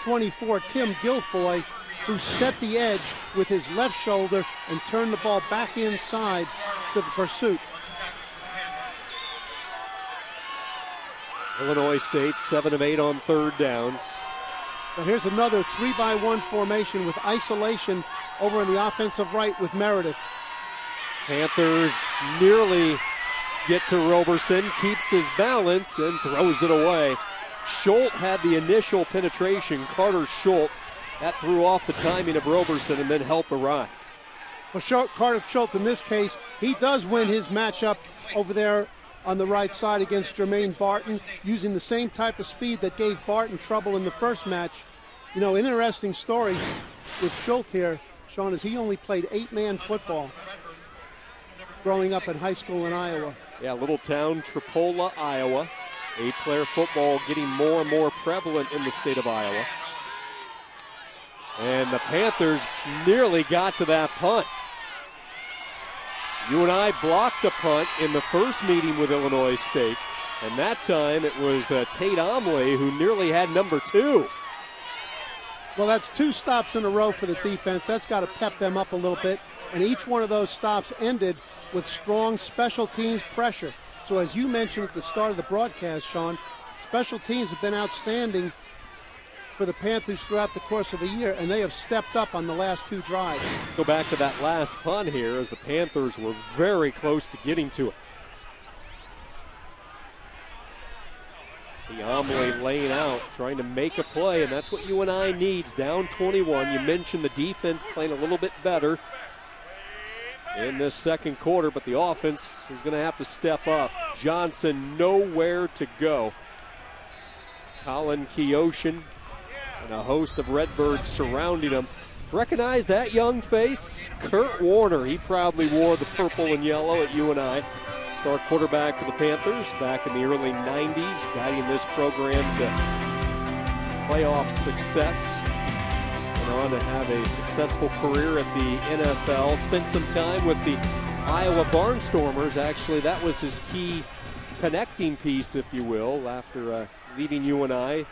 24, Tim Guilfoy, who set the edge with his left shoulder and turned the ball back inside to the pursuit. Illinois State 7 of 8 on 3rd downs. But here's another 3-by-1 formation with isolation over on the offensive right with Meredith. Panthers nearly get to Roberson, keeps his balance and throws it away. Schultz had the initial penetration. Carter Schultz, that threw off the timing of Roberson and then helped arrive. Well, Carter Schultz, in this case, he does win his matchup over there on the right side against Jermaine Barton, using the same type of speed that gave Barton trouble in the first match. You know, an interesting story with Schultz here, Sean, is he only played 8-man football growing up in high school in Iowa. Yeah, little town, Tripola, Iowa. 8-player football getting more and more prevalent in the state of Iowa. And the Panthers nearly got to that punt. UNI blocked a punt in the first meeting with Illinois State, and that time it was Tate Omley who nearly had number 2. Well, that's 2 stops in a row for the defense. That's got to pep them up a little bit, and each one of those stops ended with strong special teams pressure. So as you mentioned at the start of the broadcast, Sean, special teams have been outstanding for the Panthers throughout the course of the year, and they have stepped up on the last 2 drives. Go back to that last punt here as the Panthers were very close to getting to it. See Amelie laying out, trying to make a play, and that's what UNI needs. Down 21. You mentioned the defense playing a little bit better in this second quarter, but the offense is going to have to step up. Johnson nowhere to go. Colin Keoshin and a host of Redbirds surrounding him. Recognize that young face? Kurt Warner. He proudly wore the purple and yellow at UNI. Star quarterback for the Panthers back in the early 90s, guiding this program to playoff success. Went on to have a successful career at the NFL. Spent some time with the Iowa Barnstormers. Actually, that was his key connecting piece, if you will, after leading UNI.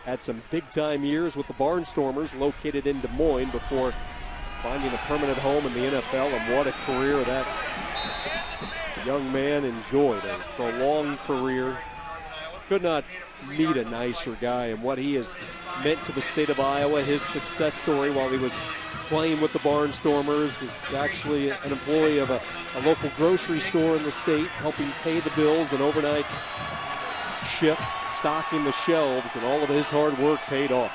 Had some big-time years with the Barnstormers, located in Des Moines, before finding a permanent home in the NFL. And what a career that young man enjoyed. A prolonged career. Could not meet a nicer guy, and what he has meant to the state of Iowa. His success story while he was playing with the Barnstormers, was actually an employee of a local grocery store in the state, helping pay the bills, an overnight shift, stocking the shelves, and all of his hard work paid off.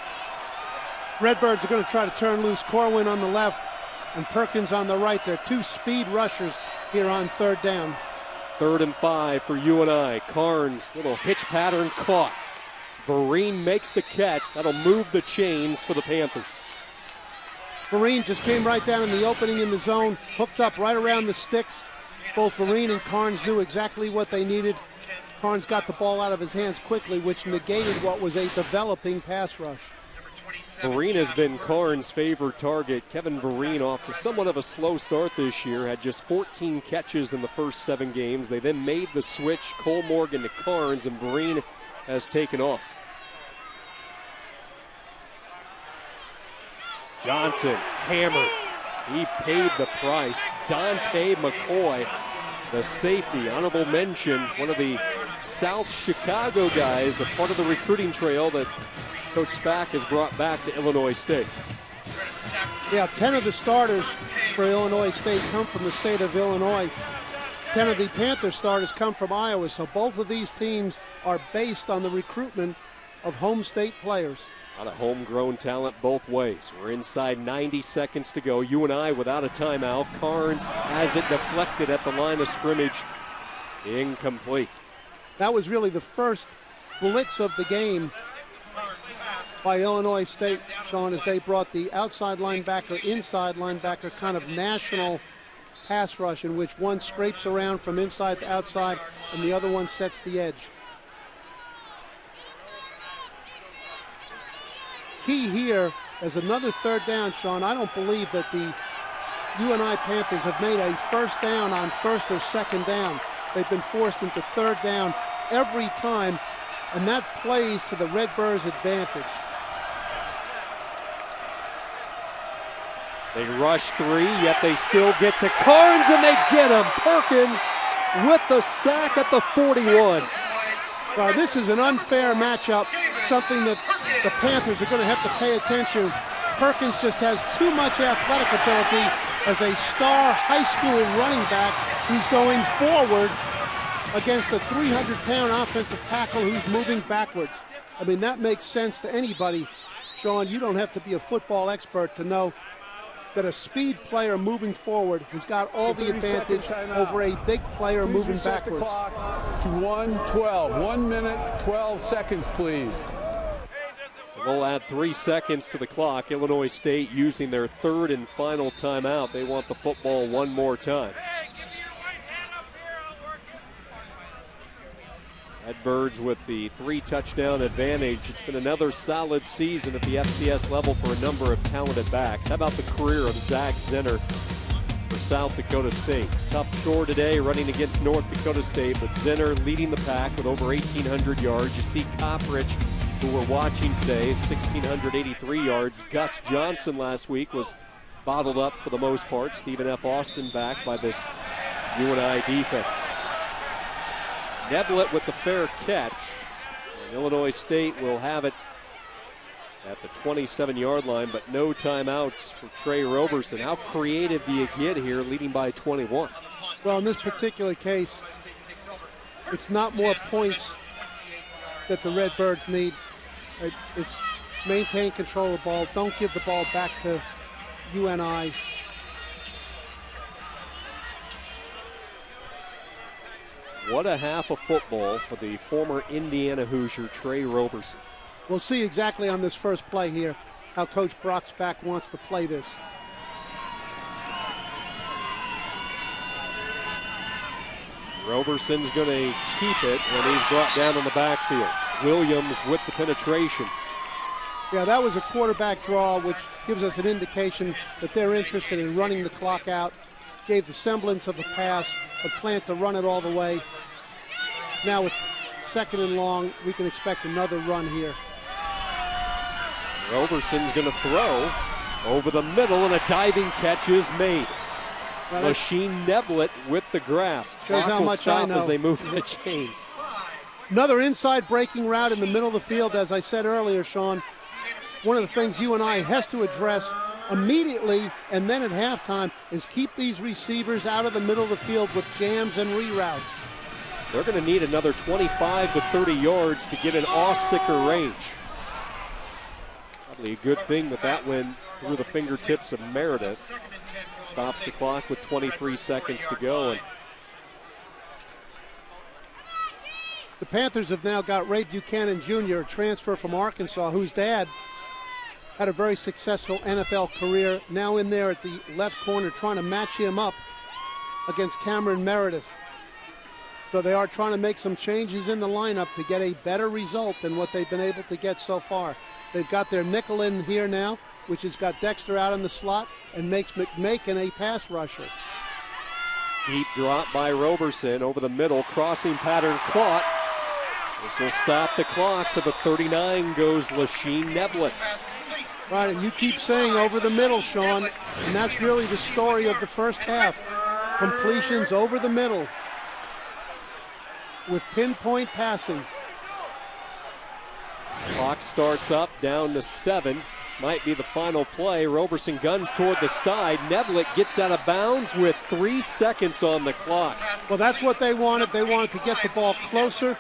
Redbirds are going to try to turn loose Corwin on the left and Perkins on the right. They're 2 speed rushers here on 3rd down. 3rd and 5 for UNI. Carnes, little hitch pattern caught. Vereen makes the catch. That'll move the chains for the Panthers. Vereen just came right down in the opening in the zone, hooked up right around the sticks. Both Vereen and Carnes knew exactly what they needed. Carnes got the ball out of his hands quickly, which negated what was a developing pass rush. Vereen has been Carnes' favorite target. Kevin Vereen off to somewhat of a slow start this year. Had just 14 catches in the first 7 games. They then made the switch, Cole Morgan to Carnes, and Vereen has taken off. Johnson hammered. He paid the price. Dante McCoy, the safety, honorable mention, one of the South Chicago guys, a part of the recruiting trail that Coach Spack has brought back to Illinois State. Yeah, 10 of the starters for Illinois State come from the state of Illinois. 10 of the Panther starters come from Iowa, so both of these teams are based on the recruitment of home state players. A lot of homegrown talent both ways. We're inside 90 seconds to go. UNI without a timeout. Carnes has it deflected at the line of scrimmage. Incomplete. That was really the first blitz of the game by Illinois State, Sean, as they brought the outside linebacker, inside linebacker kind of national pass rush in which one scrapes around from inside to outside and the other one sets the edge. Key here is another 3rd down, Sean. I don't believe that the UNI Panthers have made a first down on 1st or 2nd down. They've been forced into 3rd down every time, and that plays to the Redbirds' advantage. They rush 3, yet they still get to Carnes, and they get him. Perkins with the sack at the 41. Well, this is an unfair matchup, something that the Panthers are going to have to pay attention. Perkins just has too much athletic ability as a star high school running back who's going forward against a 300-pound offensive tackle who's moving backwards. I mean, that makes sense to anybody. Sean, you don't have to be a football expert to know that a speed player moving forward has got all the advantage over a big player moving backwards. The clock to 1:12. 1 minute, 12 seconds, please. So we'll add 3 seconds to the clock. Illinois State using their 3rd and final timeout. They want the football one more time. Redbirds with the 3-touchdown advantage. It's been another solid season at the FCS level for a number of talented backs. How about the career of Zach Zinner for South Dakota State? Tough chore today running against North Dakota State, but Zinner leading the pack with over 1,800 yards. You see Coppridge, who we're watching today, 1,683 yards. Gus Johnson last week was bottled up for the most part. Stephen F. Austin back by this UNI defense. Neblett with the fair catch. And Illinois State will have it at the 27-yard line, but no timeouts for Trey Roberson. How creative do you get here, leading by 21? Well, in this particular case, it's not more points that the Redbirds need. It's maintain control of the ball. Don't give the ball back to UNI. What a half of football for the former Indiana Hoosier, Trey Roberson. We'll see exactly on this first play here how Coach Brocksback wants to play this. Roberson's going to keep it when he's brought down in the backfield. Williams with the penetration. Yeah, that was a quarterback draw, which gives us an indication that they're interested in running the clock out. Gave the semblance of a pass, but plan to run it all the way. Now with 2nd and long, we can expect another run here. Roberson's going to throw over the middle, and a diving catch is made. Lachine Neblett with the grab. Shows how much I know. As they move the chains. Another inside breaking route in the middle of the field, as I said earlier, Sean. One of the things UNI has to address immediately and then at halftime is keep these receivers out of the middle of the field with jams and reroutes. They're going to need another 25 to 30 yards to get an Aussicker range. Probably a good thing that went through the fingertips of Meredith. Stops the clock with 23 seconds to go. And the Panthers have now got Ray Buchanan Jr., a transfer from Arkansas, whose dad had a very successful NFL career, now in there at the left corner trying to match him up against Cameron Meredith. So they are trying to make some changes in the lineup to get a better result than what they've been able to get so far. They've got their nickel in here now, which has got Dexter out in the slot and makes McMakin a pass rusher. Deep drop by Roberson over the middle, crossing pattern caught. This will stop the clock. To the 39 goes Lachine Neblett. Right, and you keep saying over the middle, Sean, and that's really the story of the first half. Completions over the middle with pinpoint passing. Clock starts up, down to 7. Might be the final play. Roberson guns toward the side. Neblett gets out of bounds with 3 seconds on the clock. Well, that's what they wanted. They wanted to get the ball closer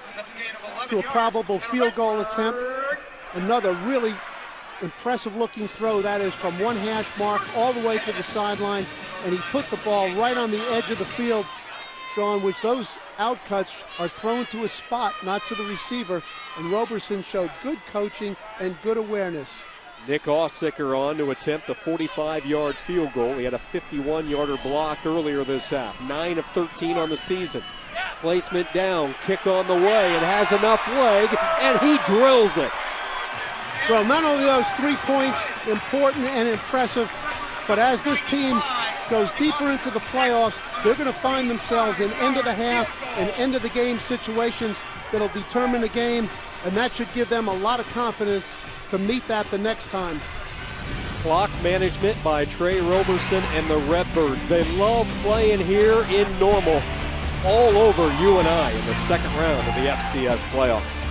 to a probable field goal attempt. Another really impressive-looking throw, that is, from one hash mark all the way to the sideline, and he put the ball right on the edge of the field, Sean, which those outcuts are thrown to a spot, not to the receiver, and Roberson showed good coaching and good awareness. Nick Aussicker on to attempt a 45-yard field goal. He had a 51-yarder blocked earlier this half. 9 of 13 on the season. Placement down, kick on the way, and has enough leg, and he drills it. Well, not only those 3 points important and impressive, but as this team goes deeper into the playoffs, they're going to find themselves in end of the half and end of the game situations that'll determine the game, and that should give them a lot of confidence to meet that the next time. Clock management by Trey Roberson and the Redbirds. They love playing here in Normal, all over UNI in the second round of the FCS playoffs.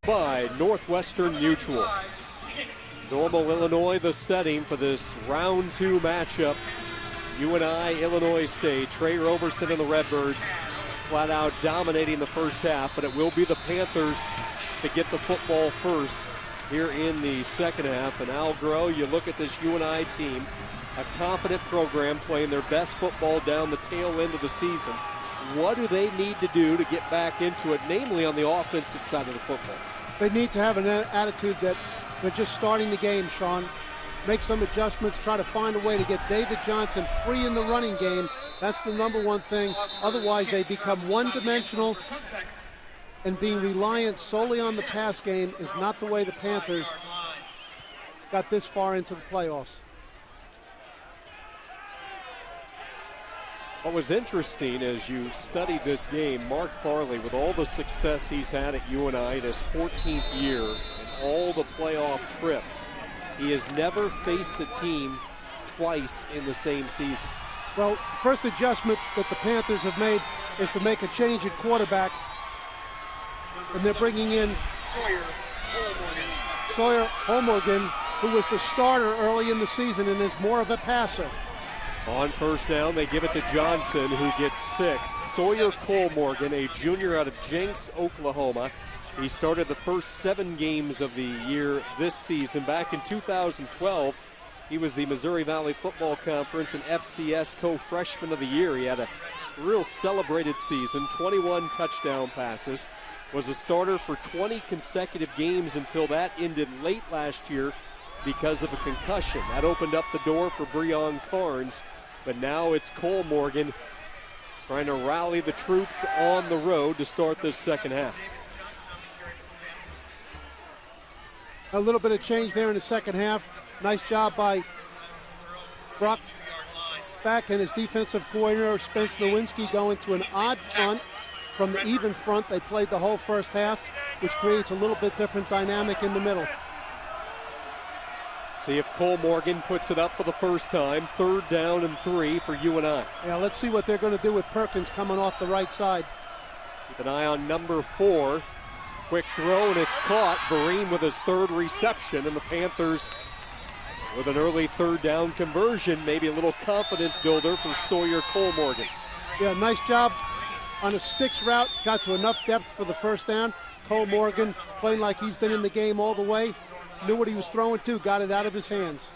By Northwestern Mutual. Normal, Illinois, the setting for this round 2 matchup. UNI, Illinois State. Trey Roberson and the Redbirds flat out dominating the first half, but it will be the Panthers to get the football first here in the second half. And Al Groh, you look at this UNI team, a confident program playing their best football down the tail end of the season. What do they need to do to get back into it, namely on the offensive side of the football? They need to have an attitude that they're just starting the game, Sean. Make some adjustments, try to find a way to get David Johnson free in the running game. That's the number one thing. Otherwise, they become one-dimensional, and being reliant solely on the pass game is not the way the Panthers got this far into the playoffs. What was interesting as you studied this game, Mark Farley, with all the success he's had at UNI in his 14th year and all the playoff trips, He has never faced a team twice in the same season. Well, first adjustment that the Panthers have made is to make a change at quarterback. And they're bringing in Sawyer Holmorgan, who was the starter early in the season and is more of a passer. On first down, they give it to Johnson, who gets 6. Sawyer Colmorgan, a junior out of Jenks, Oklahoma. He started the first 7 games of the year this season. Back in 2012, he was the Missouri Valley Football Conference and FCS Co-Freshman of the Year. He had a real celebrated season, 21 touchdown passes, was a starter for 20 consecutive games until that ended late last year because of a concussion. That opened up the door for Breon Carnes, but now it's Colmorgan trying to rally the troops on the road to start this second half. A little bit of change there in the second half. Nice job by Brock Spack and his defensive coordinator, Spence Nowinski, going to an odd front from the even front. They played the whole first half, which creates a little bit different dynamic in the middle. See if Colmorgan puts it up for the first time. 3rd down and 3 for UNI. Yeah, let's see what they're going to do with Perkins coming off the right side. Keep an eye on number 4. Quick throw, and it's caught. Vereen with his 3rd reception, and the Panthers with an early 3rd down conversion. Maybe a little confidence builder for Sawyer Colmorgan. Yeah, nice job on a sticks route. Got to enough depth for the first down. Colmorgan playing like he's been in the game all the way. Knew what he was throwing to, got it out of his hands.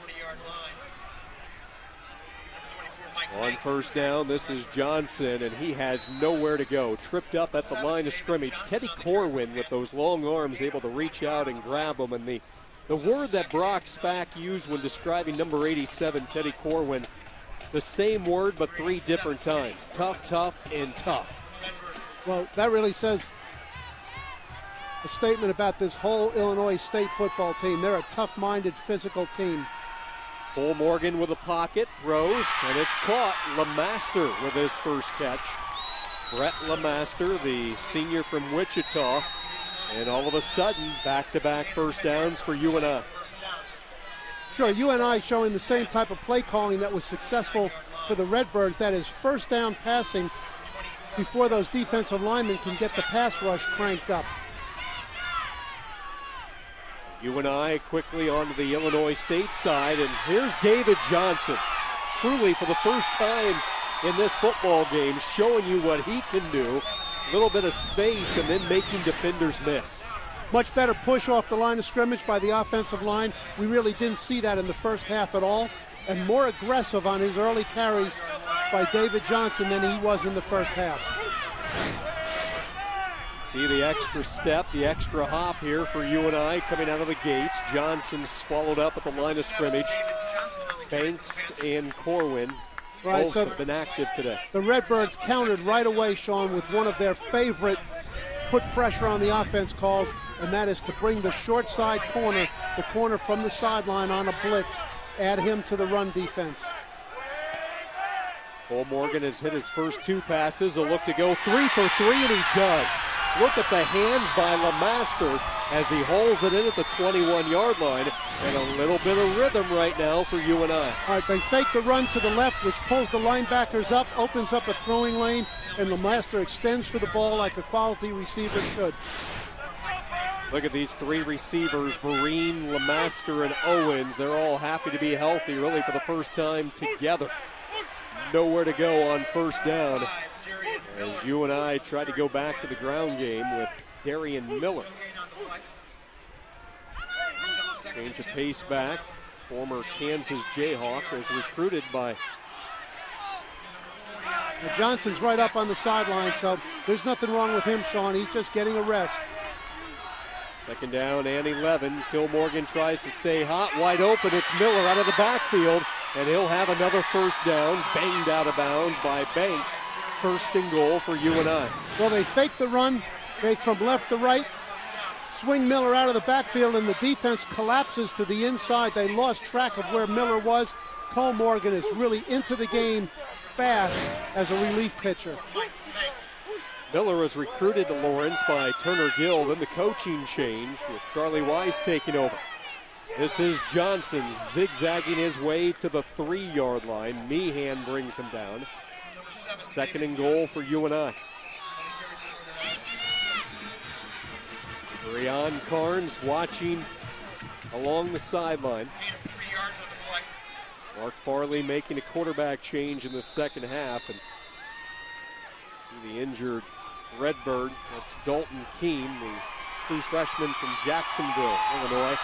On first down, this is Johnson, and he has nowhere to go. Tripped up at the line of scrimmage. Teddy Corwin with those long arms able to reach out and grab him. And the word that Brock Spack used when describing number 87, Teddy Corwin, the same word but 3 different times. Tough, tough, and tough. Well, that really says a statement about this whole Illinois State football team. They're a tough-minded, physical team. Colmorgan with a pocket, throws, and it's caught. LeMaster with his first catch. Brett LeMaster, the senior from Wichita. And all of a sudden, back-to-back first downs for UNI. Sure, UNI showing the same type of play calling that was successful for the Redbirds. That is first down passing before those defensive linemen can get the pass rush cranked up. UNI quickly onto the Illinois State side, and here's David Johnson. Truly, for the first time in this football game, showing you what he can do. A little bit of space and then making defenders miss. Much better push off the line of scrimmage by the offensive line. We really didn't see that in the first half at all. And more aggressive on his early carries by David Johnson than he was in the first half. See the extra step, the extra hop here for UNI coming out of the gates. Johnson swallowed up at the line of scrimmage. Banks and Corwin both have been active today. The Redbirds countered right away, Sean, with one of their favorite put pressure on the offense calls, and that is to bring the short side corner, the corner from the sideline on a blitz, add him to the run defense. Colmorgan has hit his first 2 passes. A look to go 3 for 3, and he does. Look at the hands by LeMaster as he holds it in at the 21-yard line, and a little bit of rhythm right now for UNI. All right, they fake the run to the left, which pulls the linebackers up, opens up a throwing lane, and LeMaster extends for the ball like a quality receiver should. Look at these 3 receivers, Vereen, LeMaster, and Owens. They're all happy to be healthy, really, for the first time together. Nowhere to go on first down as UNI tried to go back to the ground game with Darian Miller. Change of pace back. Former Kansas Jayhawk is recruited by... Now Johnson's right up on the sideline, so there's nothing wrong with him, Sean. He's just getting a rest. Second down and 11. Colmorgan tries to stay hot, wide open. It's Miller out of the backfield, and he'll have another first down, banged out of bounds by Banks. First and goal for UNI. Well, they fake the run, fake from left to right, swing Miller out of the backfield, and the defense collapses to the inside. They lost track of where Miller was. Colmorgan is really into the game fast as a relief pitcher. Miller was recruited to Lawrence by Turner Gill, then the coaching change with Charlie Wise taking over. This is Johnson zigzagging his way to the 3-yard line. Meehan brings him down. 2nd and goal for UNI. Rion Carnes watching along the sideline. Mark Farley making a quarterback change in the second half. And see the injured Redbird. That's Dalton Keene, the true freshman from Jacksonville, Illinois.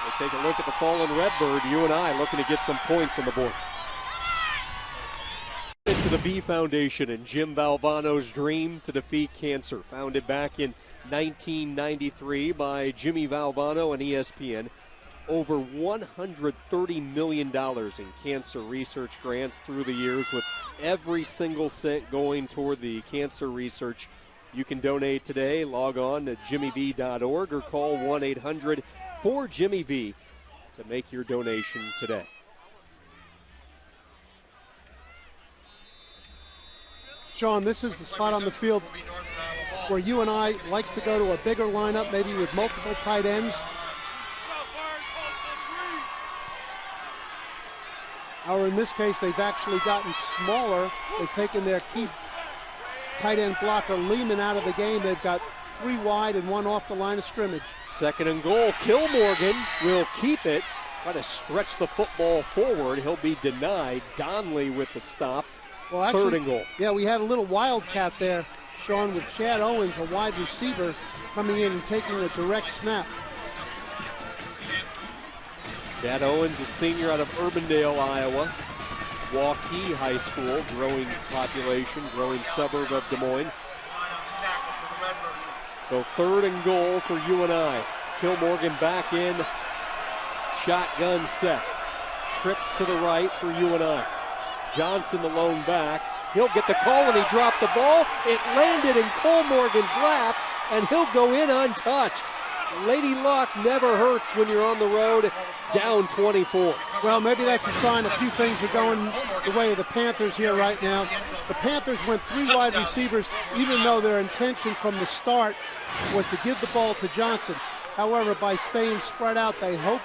We'll take a look at the fallen Redbird. UNI looking to get some points on the board. Into the V Foundation and Jim Valvano's dream to defeat cancer. Founded back in 1993 by Jimmy Valvano and ESPN. Over $130 million in cancer research grants through the years, with every single cent going toward the cancer research. You can donate today. Log on to jimmyv.org or call 1-800-4JIMMY-V to make your donation today. Sean, this is the spot on the field where UNI likes to go to a bigger lineup, maybe with multiple tight ends. Or in this case, they've actually gotten smaller. They've taken their key tight end blocker, Lehman, out of the game. They've got 3 wide and 1 off the line of scrimmage. 2nd and goal. Kilmorgan will keep it. Try to stretch the football forward. He'll be denied. Donnelly with the stop. Well, actually, 3rd and goal. Yeah, we had a little wildcat there, Sean, with Chad Owens, a wide receiver, coming in and taking a direct snap. Chad Owens, a senior out of Urbandale, Iowa. Waukee High School, growing population, growing suburb of Des Moines. So 3rd and goal for UNI. Kilmorgan back in, shotgun set. Trips to the right for UNI. Johnson, the lone back. He'll get the call, and he dropped the ball. It landed in Kilmorgan's lap, and he'll go in untouched. Lady Luck never hurts when you're on the road, down 24. Well, maybe that's a sign a few things are going the way of the Panthers here right now. The Panthers went 3 wide receivers, even though their intention from the start was to give the ball to Johnson. However, by staying spread out, they hoped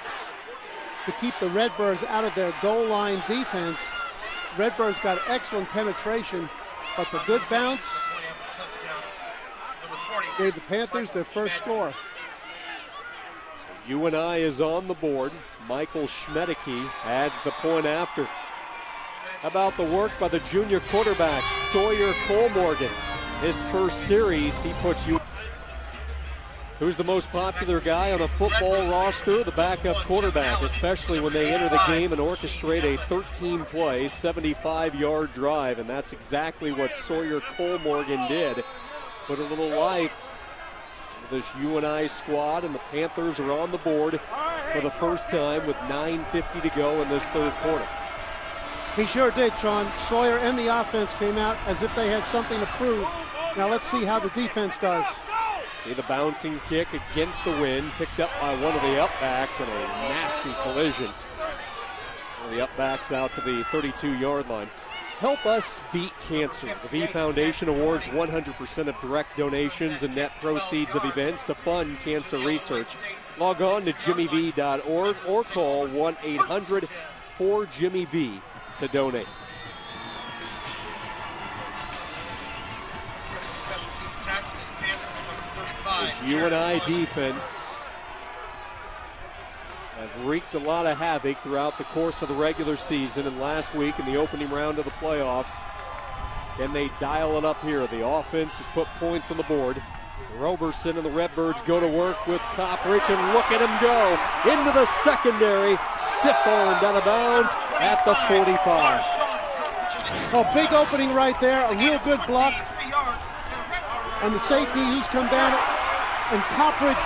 to keep the Redbirds out of their goal line defense. Redbirds got excellent penetration, but the good bounce gave the Panthers their first score. UNI is on the board. Michael Schmedeke adds the point after. How about the work by the junior quarterback, Sawyer Kilmorgan? His first series, he puts you. Who's the most popular guy on a football roster? The backup quarterback, especially when they enter the game and orchestrate a 13-play, 75-yard drive, and that's exactly what Sawyer Kilmorgan did. Put a little life into this UNI squad, and the Panthers are on the board for the first time with 9:50 to go in this 3rd quarter. He sure did, Sean. Sawyer and the offense came out as if they had something to prove. Now let's see how the defense does. See the bouncing kick against the wind, picked up by one of the upbacks in a nasty collision. One of the upbacks out to the 32-yard line. Help us beat cancer. The V Foundation awards 100% of direct donations and net proceeds of events to fund cancer research. Log on to jimmyv.org or call 1-800-4JIMMY-V to donate. This UNI defense have wreaked a lot of havoc throughout the course of the regular season, and last week in the opening round of the playoffs. Can they dial it up here? The offense has put points on the board. Roberson and the Redbirds go to work with Copprich, and look at him go into the secondary. Stiff armed out of bounds at the 45. Oh, big opening right there. A real good block on the safety who's come down. And Copprich,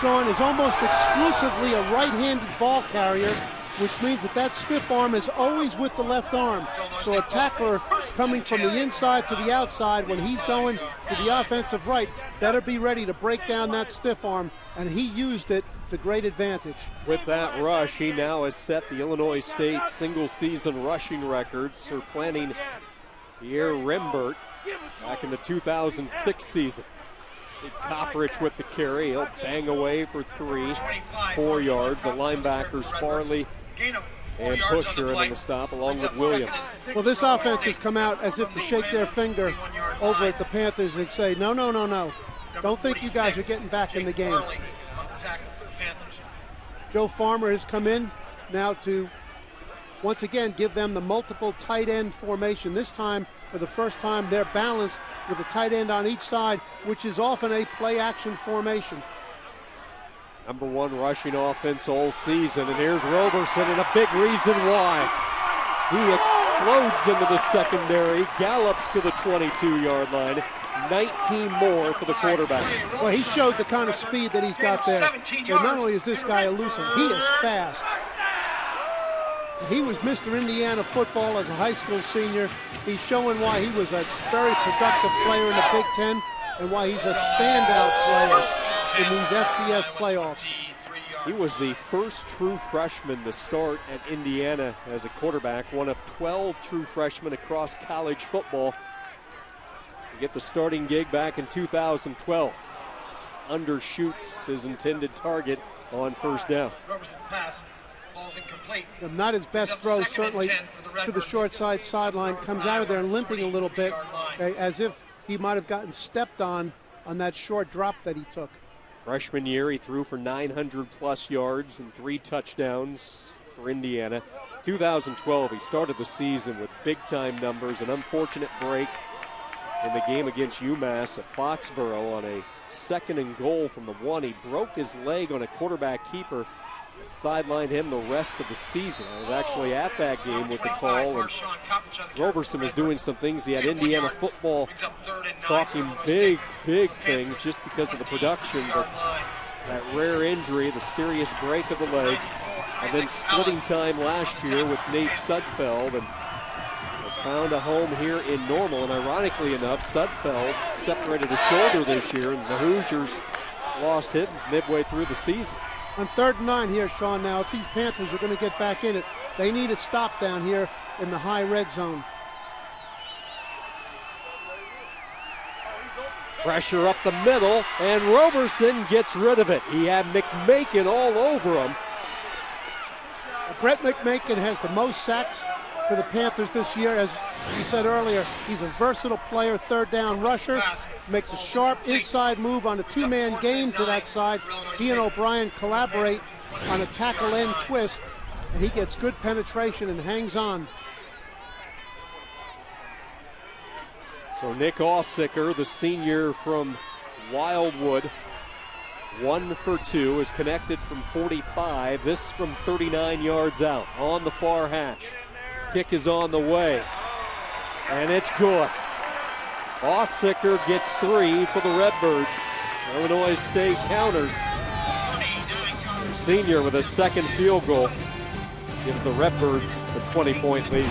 Sean, is almost exclusively a right-handed ball carrier, which means that stiff arm is always with the left arm. So a tackler coming from the inside to the outside, when he's going to the offensive right, better be ready to break down that stiff arm, and he used it to great advantage. With that rush, he now has set the Illinois State single-season rushing records, surplanting Pierre Rembert back in the 2006 season. Sid Copperich with the carry. He'll bang away for 4 yards. The linebackers Farley and Pusher in the stop, along with Williams. Well, this offense has come out as if to shake their finger over at the Panthers and say, no, no, no, no. Don't think you guys are getting back in the game. Joe Farmer has come in now to once again give them the multiple tight end formation. This time, for the first time, they're balanced with a tight end on each side, which is often a play-action formation. Number 1 rushing offense all season, and here's Roberson, and a big reason why. He explodes into the secondary, gallops to the 22-yard line. 19 more for the quarterback. Well, he showed the kind of speed that he's got there. And not only is this guy elusive, he is fast. He was Mr. Indiana football as a high school senior. He's showing why he was a very productive player in the Big Ten and why he's a standout player in these FCS playoffs. He was the first true freshman to start at Indiana as a quarterback, one of 12 true freshmen across college football. To get the starting gig back in 2012. Undershoots his intended target on first down. Not his best throw, certainly to the short side sideline. Comes out of there limping a little bit, as if he might have gotten stepped on that short drop that he took. Freshman year, he threw for 900-plus yards and 3 touchdowns for Indiana. 2012, he started the season with big-time numbers, an unfortunate break in the game against UMass at Foxborough on a 2nd and goal from the 1. He broke his leg on a quarterback keeper. Sidelined him the rest of the season. I was actually at that game with the call, and Roberson was doing some things. He had Indiana football talking big things just because of the production, but that rare injury, the serious break of the leg, and then splitting time last year with Nate Sudfeld, and has found a home here in Normal. And ironically enough, Sudfeld separated his shoulder this year, and the Hoosiers lost him midway through the season. On 3rd and 9 here, Sean, now, if these Panthers are going to get back in it, they need a stop down here in the high red zone. Pressure up the middle, and Roberson gets rid of it. He had McMakin all over him. Brett McMakin has the most sacks for the Panthers this year. As you said earlier, he's a versatile player, 3rd down rusher. Makes a sharp inside move on a 2-man game to that side. He and O'Brien collaborate on a tackle end twist, and he gets good penetration and hangs on. So Nick Ausicker, the senior from Wildwood, 1 for 2, is connected from 45. This from 39 yards out on the far hash. Kick is on the way, and it's good. Ausicker gets 3 for the Redbirds. Illinois State counters. The senior with a 2nd field goal gives the Redbirds the 20-point lead.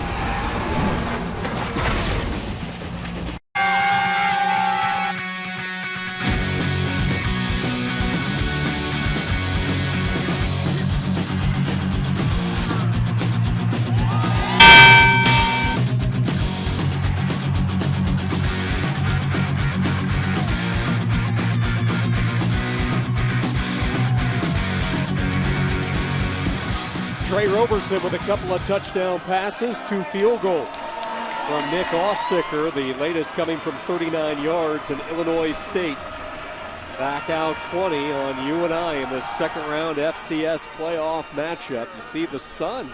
Trey Roberson with a couple of touchdown passes, 2 field goals from Nick Ausicker, the latest coming from 39 yards, and Illinois State back out 20 on UNI in this 2nd round FCS playoff matchup. You see the sun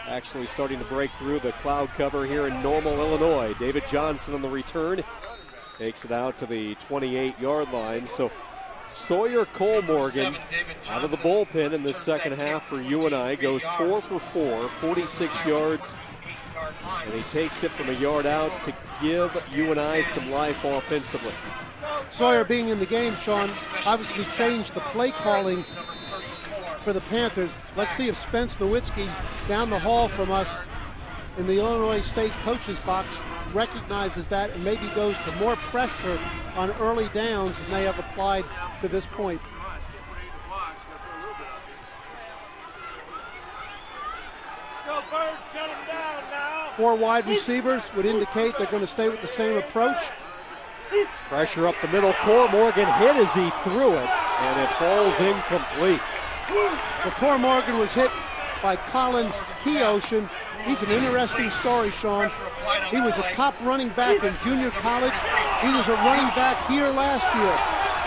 actually starting to break through the cloud cover here in Normal, Illinois. David Johnson on the return takes it out to the 28-yard line. So Sawyer Cole-Morgan out of the bullpen in the 2nd half for UNI, goes 4 for 4, 46 yards, and he takes it from a yard out to give UNI some life offensively. Sawyer being in the game, Sean, obviously changed the play calling for the Panthers. Let's see if Spence Nowitzki down the hall from us in the Illinois State coach's box recognizes that and maybe goes to more pressure on early downs than they have applied to this point. Four wide receivers would indicate they're going to stay with the same approach. Pressure up the middle. Cor Morgan hit as he threw it, and it falls incomplete. Well, Cor Morgan was hit by Colin Keoshin. He's an interesting story, Sean. He was a top running back in junior college. He was a running back here last year.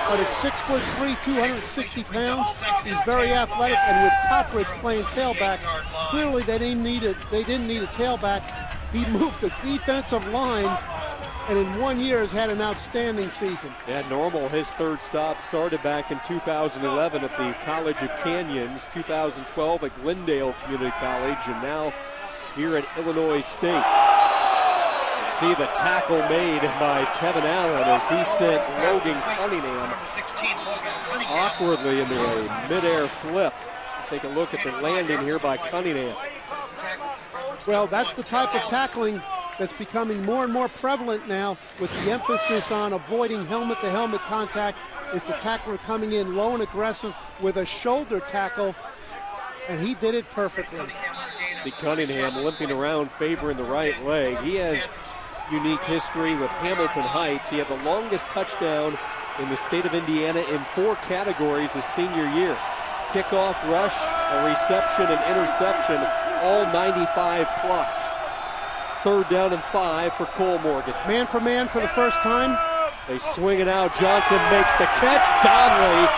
But at 6'3", 260 pounds, he's very athletic, and with Coppridge playing tailback, clearly they didn't need a tailback. He moved the defensive line, and in 1 year has had an outstanding season. Yeah, Normal, his third stop started back in 2011 at the College of Canyons, 2012 at Glendale Community College, and now here at Illinois State. You see the tackle made by Tevin Allen as he sent Logan Cunningham awkwardly into a midair flip. Take a look at the landing here by Cunningham. Well, that's the type of tackling that's becoming more and more prevalent now, with the emphasis on avoiding helmet-to-helmet contact. Is the tackler coming in low and aggressive with a shoulder tackle, and he did it perfectly. See Cunningham limping around, favoring the right leg. He has unique history with Hamilton Heights. He had the longest touchdown in the state of Indiana in 4 categories his senior year. Kickoff, rush, a reception, and interception, all 95 plus. 3rd down and 5 for Cole Morgan. Man for man for the first time. They swing it out. Johnson makes the catch. Donnelly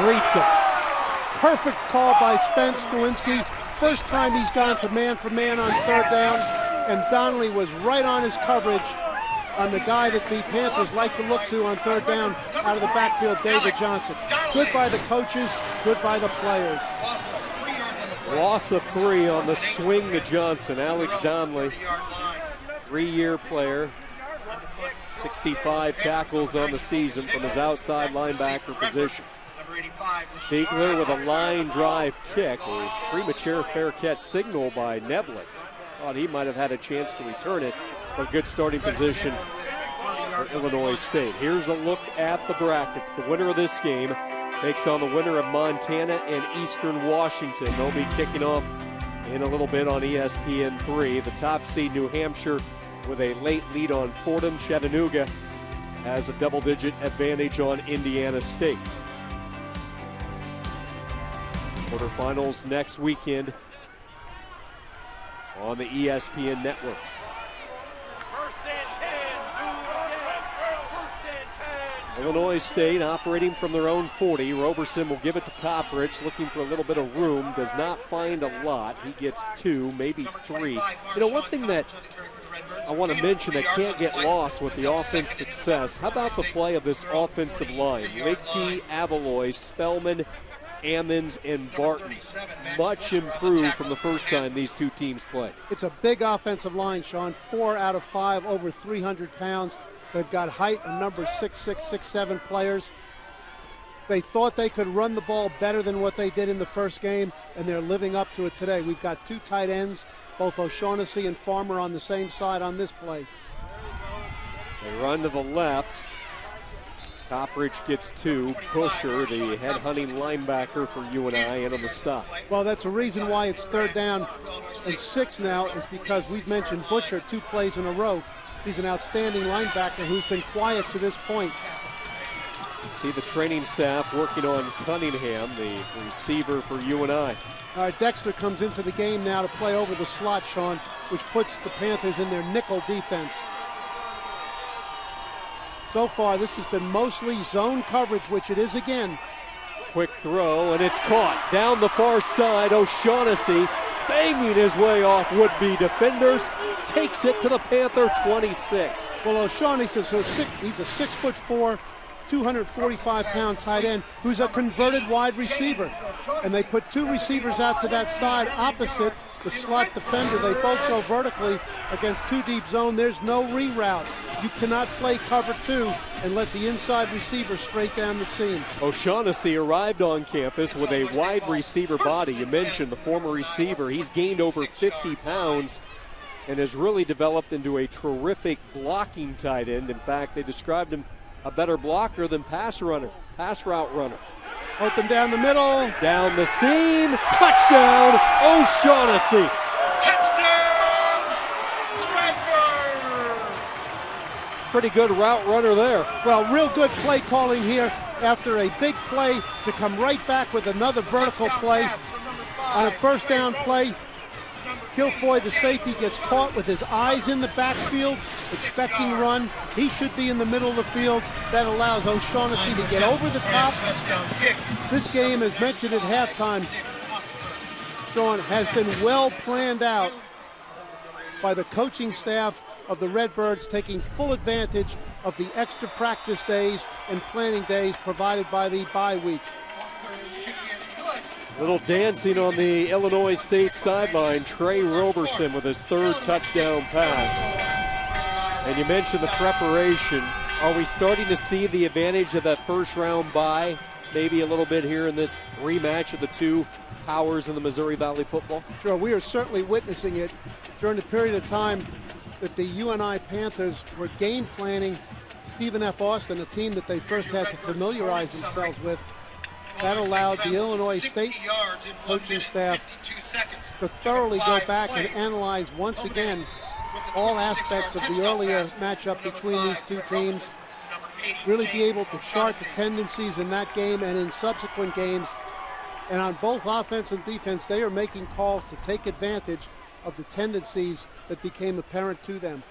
greets him. Perfect call by Spence Nowinski. First time he's gone to man for man on 3rd down, and Donnelly was right on his coverage on the guy that the Panthers like to look to on 3rd down out of the backfield, David Johnson. Good by the coaches, good by the players. Loss of 3 on the swing to Johnson. Alex Donnelly, 3-year player, 65 tackles on the season from his outside linebacker position. Biegler with a line drive kick, a premature fair catch signal by Neblett. Thought he might have had a chance to return it, but good starting position for Illinois State. Here's a look at the brackets. The winner of this game takes on the winner of Montana and Eastern Washington. They'll be kicking off in a little bit on ESPN3. The top seed New Hampshire with a late lead on Fordham. Chattanooga has a double-digit advantage on Indiana State. Quarterfinals next weekend on the ESPN networks. Illinois State operating from their own 40. Roberson will give it to Coppridge, looking for a little bit of room. Does not find a lot. He gets 2, maybe 3. You know, one thing that I want to mention that can't get lost with the offense success, how about the play of this offensive line? Lidkey, Avaloy, Spellman, Ammons, and Barton. Much improved from the first time these two teams play. It's a big offensive line, Sean. 4 out of 5 over 300 pounds. They've got height, a number 6'6", 6'7" players. They thought they could run the ball better than what they did in the first game, and they're living up to it today. We've got 2 tight ends, both O'Shaughnessy and Farmer on the same side on this play. They run to the left. Coppridge gets 2. Pusher, the head-hunting linebacker for UNI, in on the stop. Well, that's a reason why it's 3rd down and 6 now, is because we've mentioned Butcher 2 plays in a row. He's an outstanding linebacker who's been quiet to this point. See the training staff working on Cunningham, the receiver for UNI. Dexter comes into the game now to play over the slot, Sean, which puts the Panthers in their nickel defense. So far, this has been mostly zone coverage, which it is again. Quick throw, and it's caught. Down the far side, O'Shaughnessy banging his way off would-be defenders. Takes it to the Panther 26. Well, O'Shaughnessy, he's a 6'4", 245-pound tight end who's a converted wide receiver. And they put 2 receivers out to that side opposite the slot defender. They both go vertically against 2 deep zone. There's no reroute. You cannot play cover 2 and let the inside receiver straight down the seam. O'Shaughnessy arrived on campus with a wide receiver body. You mentioned the former receiver. He's gained over 50 pounds and has really developed into a terrific blocking tight end. In fact, they described him a better blocker than pass route runner. Open down the middle. Down the seam. Touchdown, O'Shaughnessy. pretty good route runner there. Well, real good play calling here after a big play to come right back with another vertical play. On a first down play, Kilfoy, the safety, gets caught with his eyes in the backfield, expecting run. He should be in the middle of the field. That allows O'Shaughnessy to get over the top. This game, as mentioned at halftime, Sean, has been well planned out by the coaching staff of the Redbirds, taking full advantage of the extra practice days and planning days provided by the bye week. Little dancing on the Illinois State sideline. Trey Roberson with his third touchdown pass. And you mentioned the preparation. Are we starting to see the advantage of that first round bye maybe a little bit here in this rematch of the two powers in the Missouri Valley football? Sure, we are certainly witnessing it during the period of time that the UNI Panthers were game planning Stephen F. Austin, a team that they first had to familiarize themselves with. That allowed the Illinois State coaching staff to thoroughly go back and analyze once again all aspects of the earlier matchup between these two teams, really be able to chart the tendencies in that game and in subsequent games. And on both offense and defense, they are making calls to take advantage of the tendencies that became apparent to them.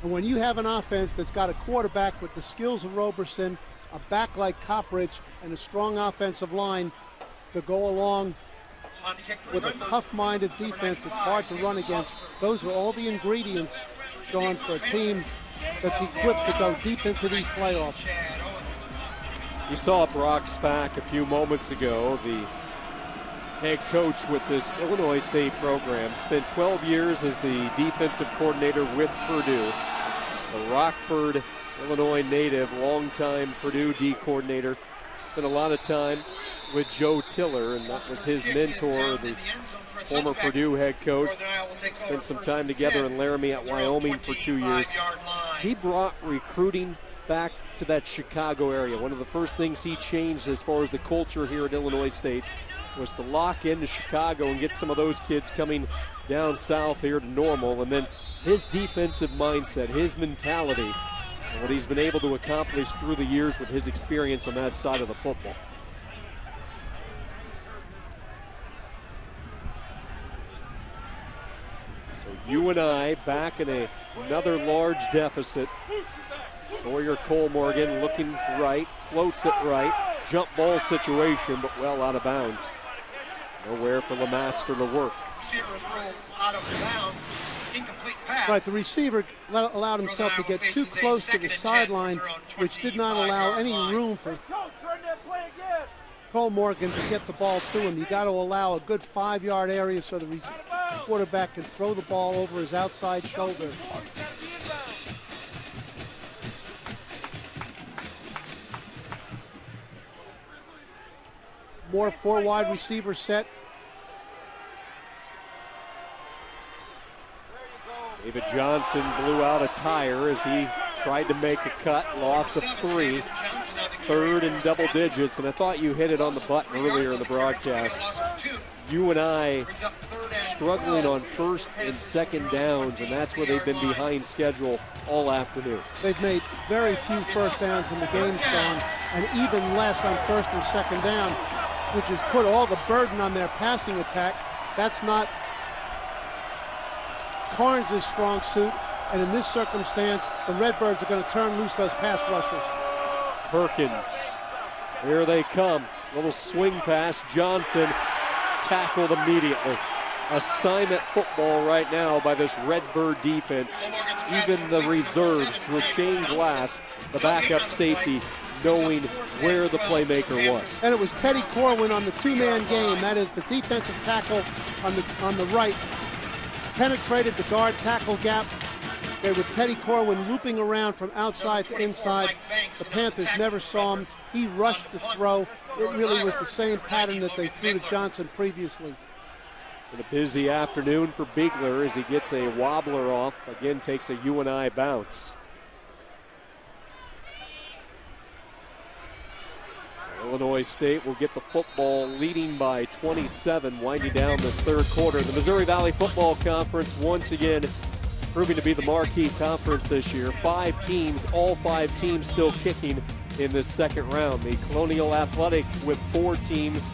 And when you have an offense that's got a quarterback with the skills of Roberson, a back like Coppridge, and a strong offensive line to go along with a tough-minded defense that's hard to run against, those are all the ingredients, Sean, for a team that's equipped to go deep into these playoffs. You saw Brock Spack a few moments ago, the head coach with this Illinois State program, spent 12 years as the defensive coordinator with Purdue. A Rockford, Illinois native, longtime Purdue D coordinator. Spent a lot of time with Joe Tiller, and that was his mentor, the former Purdue head coach. Spent some time together in Laramie at Wyoming for 2 years. He brought recruiting back to that Chicago area. One of the first things he changed as far as the culture here at Illinois State was to lock into Chicago and get some of those kids coming down south here to Normal. And then his defensive mindset, his mentality, and what he's been able to accomplish through the years with his experience on that side of the football. So UNI back in another large deficit. Sawyer Cole Morgan looking right, floats it right, jump ball situation, but well out of bounds. Nowhere for LeMaster to work. Right, the receiver allowed himself to get too close to the sideline, which did not allow any room for Cole Morgan to get the ball to him. You got to allow a good 5-yard area so the quarterback can throw the ball over his outside shoulder. More 4-wide receiver set. David Johnson blew out a tire as he tried to make a cut. Loss of 3. Third and double digits. And I thought you hit it on the button earlier in the broadcast. UNI struggling on first and second downs, and that's where they've been behind schedule all afternoon. They've made very few first downs in the game, Sean, and even less on first and second down, which has put all the burden on their passing attack. That's not Carnes' strong suit, and in this circumstance, the Redbirds are going to turn loose those pass rushers. Perkins, here they come. Little swing pass, Johnson tackled immediately. Assignment football right now by this Redbird defense. Even the reserves, Drashane Glass, the backup safety, knowing where the playmaker was. And it was Teddy Corwin on the two-man game. That is the defensive tackle on the right. Penetrated the guard tackle gap there with Teddy Corwin looping around from outside to inside. The Panthers never saw him. He rushed the throw. It really was the same pattern that they threw to Johnson previously. And a busy afternoon for Bigler as he gets a wobbler off. Again, takes a UNI bounce. Illinois State will get the football, leading by 27, winding down this third quarter. The Missouri Valley Football Conference once again proving to be the marquee conference this year. 5 teams, all 5 teams still kicking in this second round. The Colonial Athletic with 4 teams,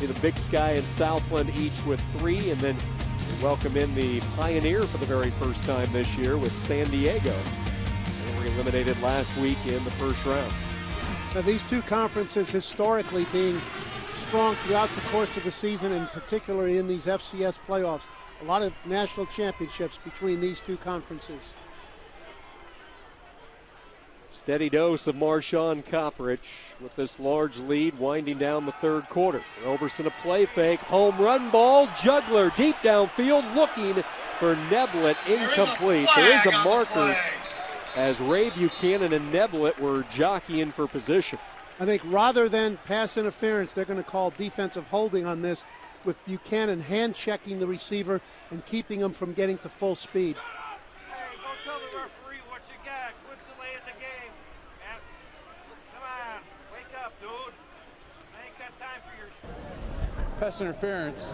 the Big Sky and Southland each with 3, and then we welcome in the Pioneer for the very first time this year with San Diego. They were eliminated last week in the first round. Now, these two conferences historically being strong throughout the course of the season, and particularly in these FCS playoffs. A lot of national championships between these two conferences. Steady dose of Marshawn Copperidge with this large lead winding down the third quarter. Roberson a play fake, home run ball, juggler deep downfield looking for Neblett, incomplete. There is a marker as Ray Buchanan and Neblett were jockeying for position. I think rather than pass interference, they're going to call defensive holding on this, with Buchanan hand-checking the receiver and keeping him from getting to full speed. Hey, go tell the referee what you got. Quick delay in the game. Man, come on, wake up, dude. I ain't got time for your... Pass interference.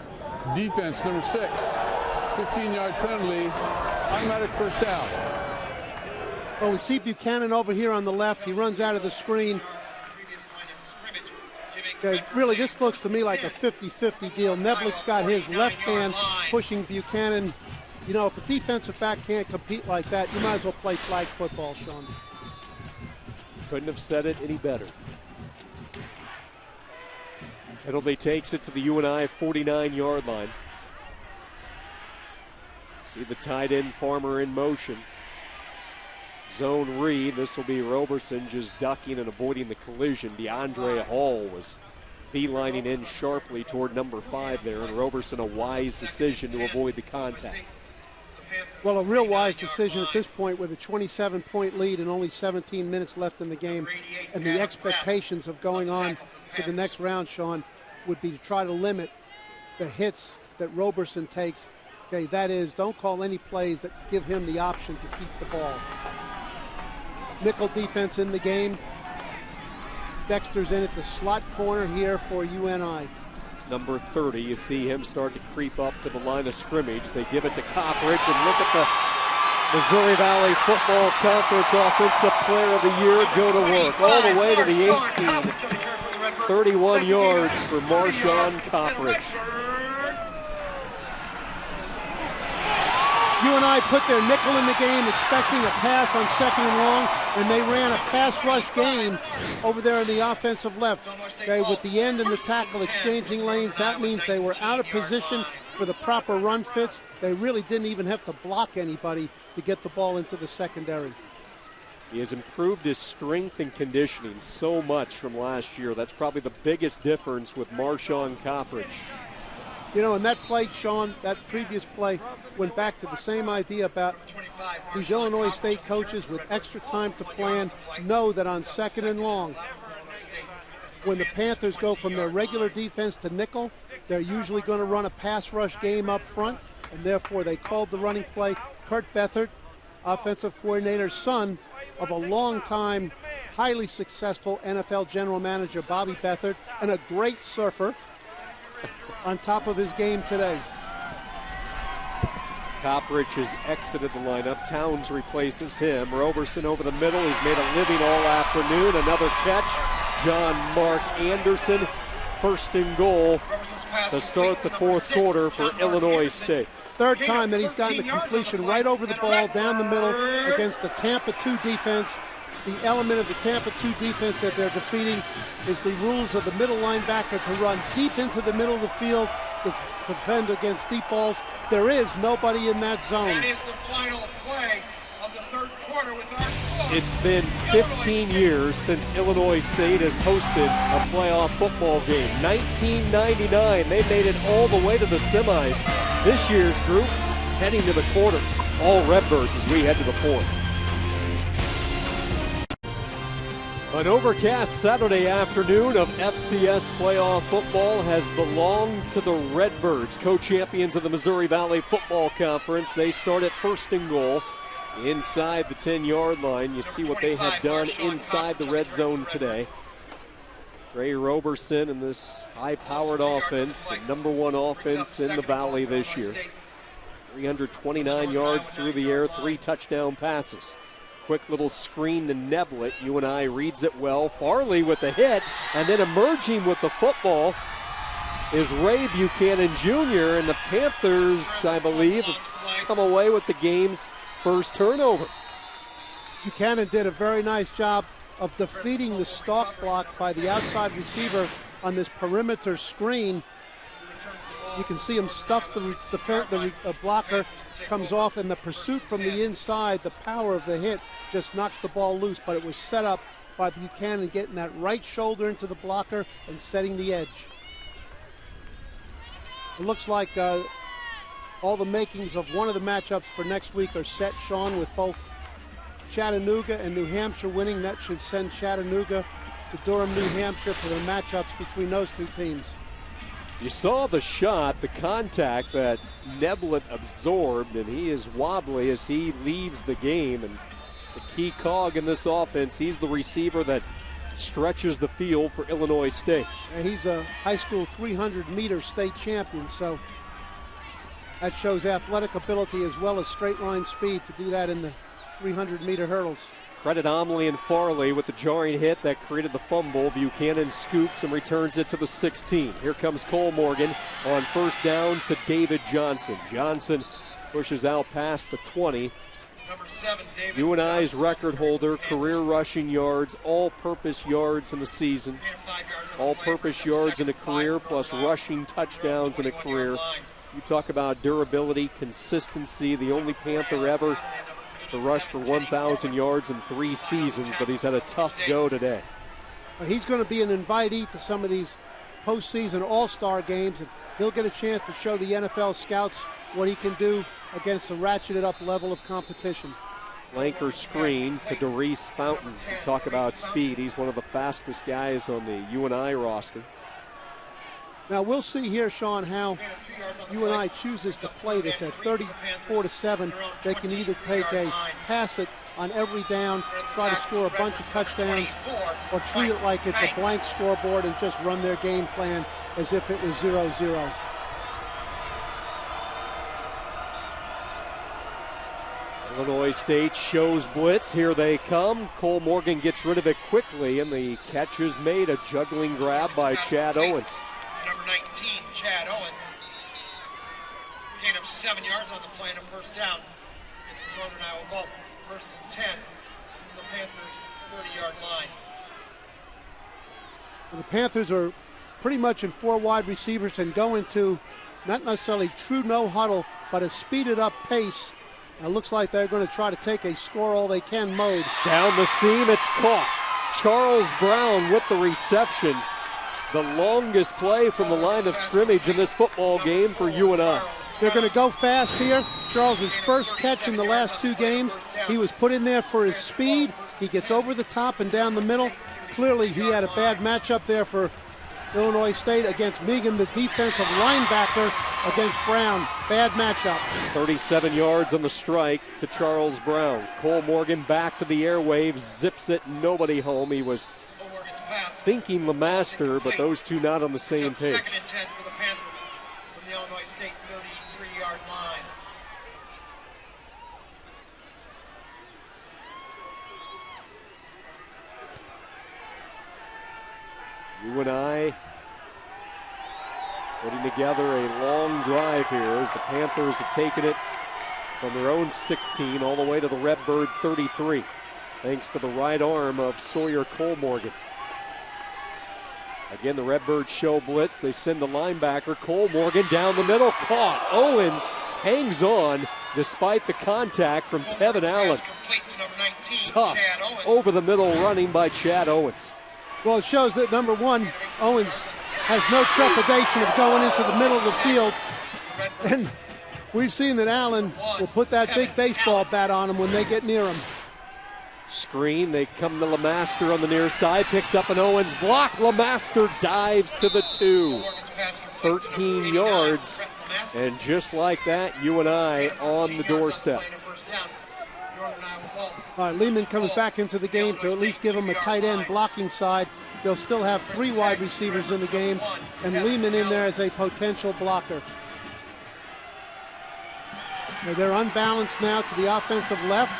Defense, number 6. 15-yard penalty. Automatic first down. Well, we see Buchanan over here on the left. He runs out of the screen. Really, this looks to me like a 50-50 deal. Neblett's got his left hand pushing Buchanan. You know, if a defensive back can't compete like that, you might as well play flag football, Sean. Couldn't have said it any better. Penalty takes it to the UNI 49-yard line. See the tight end Farmer in motion. Zone read. This will be Roberson just ducking and avoiding the collision. DeAndre Hall was beelining in sharply toward number 5 there, and Roberson a wise decision to avoid the contact. Well, a real wise decision at this point with a 27-point lead and only 17 minutes left in the game, and the expectations of going on to the next round, Sean, would be to try to limit the hits that Roberson takes. Okay, that is, don't call any plays that give him the option to keep the ball. Nickel defense in the game. Dexter's in at the slot corner here for UNI. It's number 30. You see him start to creep up to the line of scrimmage. They give it to Copperidge, and look at the Missouri Valley Football Conference Offensive Player of the Year go to work all the way to the 18. 31 yards for Marshawn Copperidge. UNI put their nickel in the game, expecting a pass on 2nd and long, and they ran a pass rush game over there on the offensive left. Okay, with the end and the tackle exchanging lanes, that means they were out of position for the proper run fits. They really didn't even have to block anybody to get the ball into the secondary. He has improved his strength and conditioning so much from last year. That's probably the biggest difference with Marshawn Copperidge. You know, and that play, Sean, that previous play went back to the same idea about these Illinois State coaches with extra time to plan know that on 2nd and long, when the Panthers go from their regular defense to nickel, they're usually going to run a pass rush game up front, and therefore they called the running play. Kurt Beathard, offensive coordinator, son of a long-time, highly successful NFL general manager, Bobby Beathard, and a great surfer, on top of his game today. Copperidge has exited the lineup. Towns replaces him. Roberson over the middle. He's made a living all afternoon. Another catch. John Mark Anderson, 1st and goal to start the 4th quarter for Illinois State. 3rd time that he's gotten the completion right over the ball down the middle against the Tampa 2 defense. The element of the Tampa 2 defense that they're defeating is the rules of the middle linebacker to run deep into the middle of the field to defend against deep balls. There is nobody in that zone. That is the final play of the 3rd quarter with our score. It's been 15 years since Illinois State has hosted a playoff football game. 1999, they made it all the way to the semis. This year's group heading to the quarters. All Redbirds as we head to the 4th. An overcast Saturday afternoon of FCS playoff football has belonged to the Redbirds, co-champions of the Missouri Valley Football Conference. They start at 1st and goal inside the 10-yard line. You see what they have done inside the red zone today. Ray Roberson and this high-powered offense, the #1 offense in the Valley this year. 329 yards through the air, 3 touchdown passes. Quick little screen to Neblett. UNI reads it well. Farley with the hit, and then emerging with the football is Ray Buchanan Jr., and the Panthers, I believe, have come away with the game's first turnover. Buchanan did a very nice job of defeating the stalk block by the outside receiver on this perimeter screen. You can see him stuff the blocker, comes off, and the pursuit from the inside, the power of the hit just knocks the ball loose, but it was set up by Buchanan getting that right shoulder into the blocker and setting the edge. It looks like all the makings of one of the matchups for next week are set, Sean, with both Chattanooga and New Hampshire winning. That should send Chattanooga to Durham, New Hampshire for the matchups between those two teams. You saw the shot, the contact that Neblett absorbed, and he is wobbly as he leaves the game. And it's a key cog in this offense. He's the receiver that stretches the field for Illinois State. And he's a high school 300-meter state champion, so that shows athletic ability as well as straight line speed to do that in the 300-meter hurdles. Credit Omley and Farley with the jarring hit that created the fumble. Buchanan scoops and returns it to the 16. Here comes Cole Morgan on first down to David Johnson. Johnson pushes out past the 20. UNI's record holder, career rushing yards, all-purpose yards in the season, all-purpose yards in a career, plus rushing touchdowns in a career. You talk about durability, consistency, the only Panther ever to rush for 1,000 yards in 3 seasons, but he's had a tough go today. He's going to be an invitee to some of these postseason all-star games, and he'll get a chance to show the NFL scouts what he can do against a ratcheted up level of competition. Flanker screen to Doris Fountain. You talk about speed. He's one of the fastest guys on the UNI roster. Now we'll see here, Sean, how UNI chooses to play this. At 34-7, they can either take a pass it on every down, try to score a bunch of touchdowns, or treat it like it's a blank scoreboard and just run their game plan as if it was 0-0. Illinois State shows blitz. Here they come. Cole Morgan gets rid of it quickly, and the catch is made. A juggling grab by Chad Owens. Number 19, Chad Owens. Gain of 7 yards on the play and a first down. It's the Northern Iowa ball. First and 10 from the Panthers' 30-yard line. The Panthers are pretty much in 4 wide receivers and go into not necessarily true no huddle, but a speeded up pace. It looks like they're going to try to take a score all they can mode. Down the seam, it's caught. Charles Brown with the reception. The longest play from the line of scrimmage in this football game for UNI. They're going to go fast here. Charles' first catch in the last 2 games. He was put in there for his speed. He gets over the top and down the middle. Clearly he had a bad matchup there for Illinois State against Megan, the defensive linebacker, against Brown. Bad matchup. 37 yards on the strike to Charles Brown. Cole Morgan back to the airwaves, zips it, nobody home. He was thinking LeMaster, but those two not on the same page. Second and 10 for the Panthers from the Illinois State 33-yard line. UNI putting together a long drive here as the Panthers have taken it from their own 16 all the way to the Redbird 33, thanks to the right arm of Sawyer Cole Morgan. Again, the Redbirds show blitz. They send the linebacker, Cole Morgan, down the middle, caught. Owens hangs on despite the contact from Tevin Allen. Tough, over the middle running by Chad Owens. Well, it shows that, number one, Owens has no trepidation of going into the middle of the field. And we've seen that Allen will put that big baseball bat on him when they get near him. Screen, they come to LeMaster on the near side, picks up an Owens block. LeMaster dives to the 2. 13 yards, and just like that, UNI on the doorstep. All right, Lehman comes back into the game to at least give him a tight end blocking side. They'll still have 3 wide receivers in the game, and Lehman in there as a potential blocker. They're unbalanced now to the offensive left.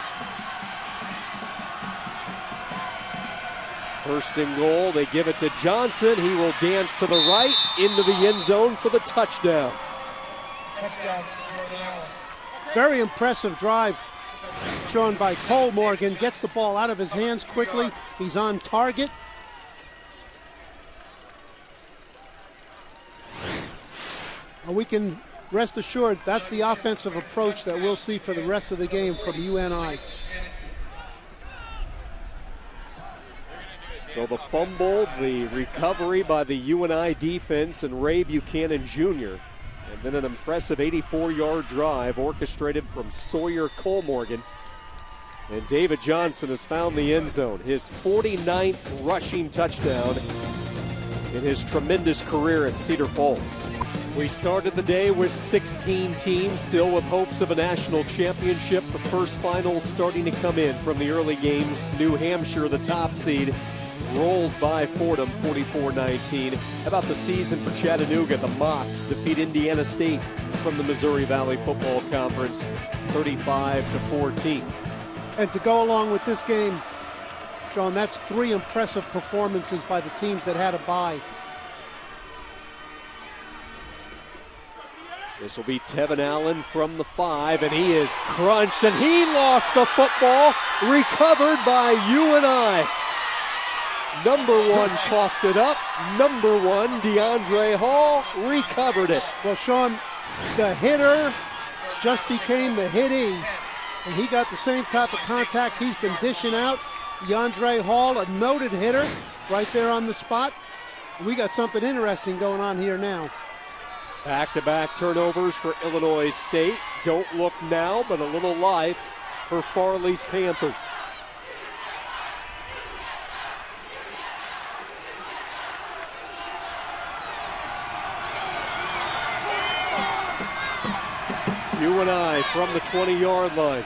First and goal, they give it to Johnson. He will dance to the right into the end zone for the touchdown. Very impressive drive shown by Cole Morgan. Gets the ball out of his hands quickly. He's on target. And we can rest assured that's the offensive approach that we'll see for the rest of the game from UNI. So the fumble, the recovery by the UNI defense and Ray Buchanan Jr. And then an impressive 84-yard drive orchestrated from Sawyer Cole Morgan. And David Johnson has found the end zone. His 49th rushing touchdown in his tremendous career at Cedar Falls. We started the day with 16 teams, still with hopes of a national championship. The first finals starting to come in from the early games. New Hampshire, the top seed, rolls by Fordham 44-19. How about the season for Chattanooga? The Mocs defeat Indiana State from the Missouri Valley Football Conference 35-14. And to go along with this game, Sean, that's 3 impressive performances by the teams that had a bye. This will be Tevin Allen from the 5, and he is crunched, and he lost the football, recovered by UNI. Number 1 coughed it up. Number 1, DeAndre Hall, recovered it. Well, Sean, the hitter just became the hittee, and he got the same type of contact he's been dishing out. DeAndre Hall, a noted hitter, right there on the spot. We got something interesting going on here now. Back-to-back turnovers for Illinois State. Don't look now, but a little life for Farley's Panthers. UNI from the 20-yard line.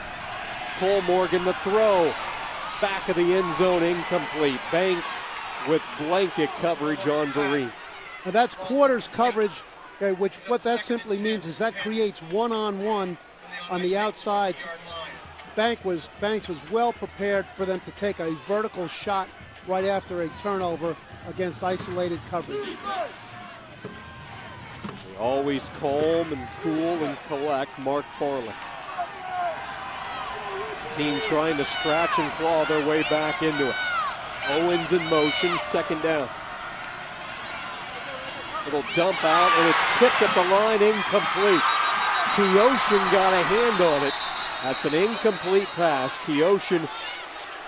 Cole Morgan the throw. Back of the end zone, incomplete. Banks with blanket coverage on Vereen. Now that's quarters coverage, okay, which what that simply means is that creates one-on-one on the outsides. Banks was well prepared for them to take a vertical shot right after a turnover against isolated coverage. Always calm and cool and collect, Mark Farley. His team trying to scratch and claw their way back into it. Owens in motion, second down. Little dump out, and it's tipped at the line, incomplete. Keoshin got a hand on it. That's an incomplete pass. Keoshin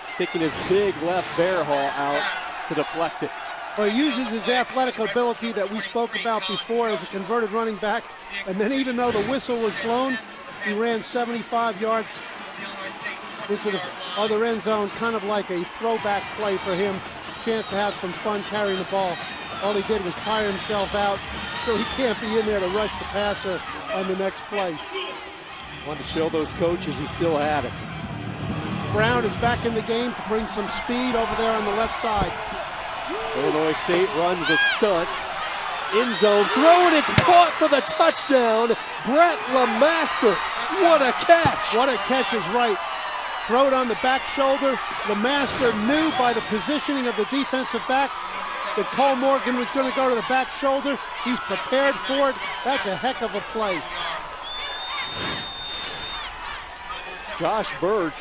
sticking his big left bear haul out to deflect it. Well, he uses his athletic ability that we spoke about before as a converted running back, and then even though the whistle was blown, he ran 75 yards into the other end zone, kind of like a throwback play for him, chance to have some fun carrying the ball. All he did was tire himself out, so he can't be in there to rush the passer on the next play. Wanted to show those coaches he still had it. Brown is back in the game to bring some speed over there on the left side. Illinois State runs a stunt. End zone throw, and it's caught for the touchdown. Brett LeMaster, what a catch. What a catch is right. Throw it on the back shoulder. LeMaster knew by the positioning of the defensive back that Cole Morgan was going to go to the back shoulder. He's prepared for it. That's a heck of a play. Josh Birch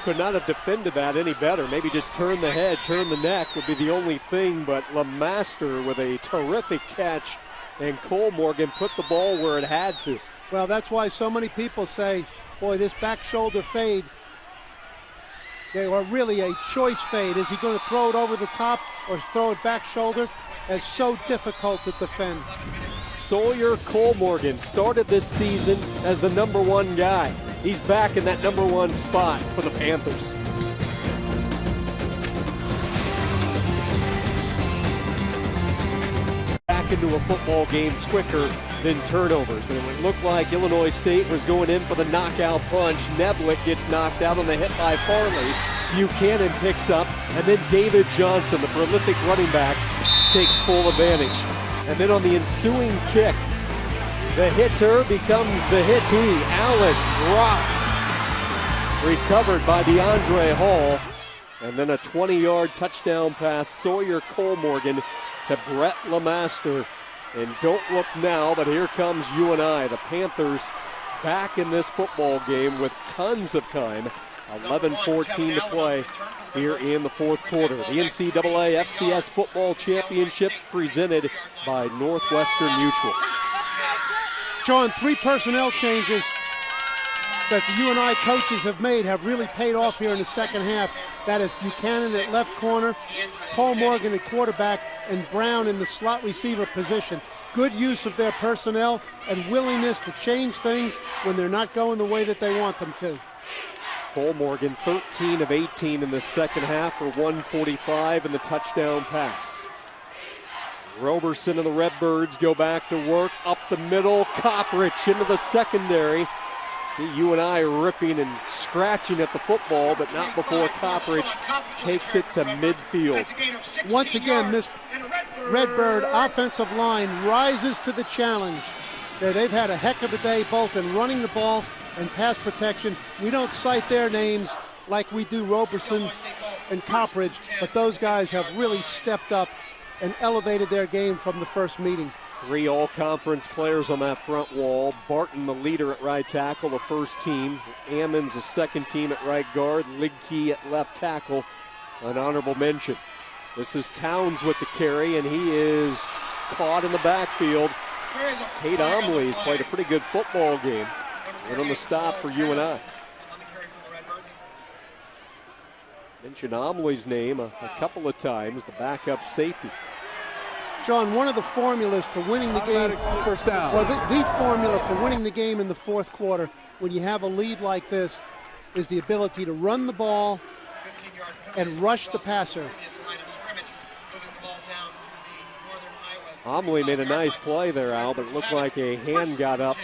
could not have defended that any better. Maybe just turn the head, turn the neck would be the only thing, but LeMaster with a terrific catch, and Cole Morgan put the ball where it had to. Well, that's why so many people say, boy, this back shoulder fade, they are really a choice fade. Is he going to throw it over the top or throw it back shoulder? It's so difficult to defend. Sawyer Cole Morgan started this season as the number 1 guy. He's back in that number 1 spot for the Panthers. Back into a football game quicker than turnovers. And it looked like Illinois State was going in for the knockout punch. Neblick gets knocked out on the hit by Farley. Buchanan picks up, and then David Johnson, the prolific running back, takes full advantage. And then on the ensuing kick, The hitter becomes the hittee. Allen dropped. Recovered by DeAndre Hall. And then a 20-yard touchdown pass, Sawyer Cole-Morgan to Brett LeMaster. And don't look now, but here comes UNI. The Panthers back in this football game with tons of time. 11:14 to play here in the fourth quarter. The NCAA FCS Football Championships presented by Northwestern Mutual. Sean, 3 personnel changes that the UNI coaches have made have really paid off here in the second half. That is Buchanan at left corner, Cole Morgan at quarterback, and Brown in the slot receiver position. Good use of their personnel and willingness to change things when they're not going the way that they want them to. Cole Morgan, 13 of 18 in the second half for 145 and the touchdown pass. Roberson and the Redbirds go back to work up the middle. Copprich into the secondary. See UNI ripping and scratching at the football, but not before Copprich takes it to midfield. Once again, this Redbird offensive line rises to the challenge. They've had a heck of a day both in running the ball and pass protection. We don't cite their names like we do Roberson and Copprich, but those guys have really stepped up and elevated their game from the first meeting. 3 all-conference players on that front wall. Barton, the leader at right tackle, the first team. Ammons, the second team at right guard. Ligkey at left tackle, an honorable mention. This is Towns with the carry, and he is caught in the backfield. Tate Omley's played a pretty good football game. And on the stop for UNI. Mentioned Omley's name a couple of times, the backup safety. Sean, one of the formulas for winning the game, First down. well, the formula for winning the game in the fourth quarter, when you have a lead like this, is the ability to run the ball and rush the passer. Omley made a nice play there, Al, but it looked like a hand got up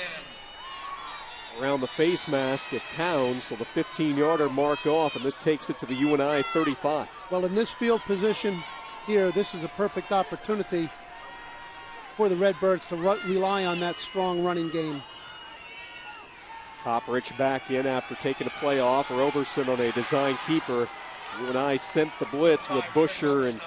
around the face mask of Towns, so the 15-yarder marked off, and this takes it to the UNI 35. Well, in this field position here, this is a perfect opportunity for the Redbirds to rely on that strong running game. Copprich back in after taking a play off. Roberson on a design keeper. UNI sent the blitz with Busher, and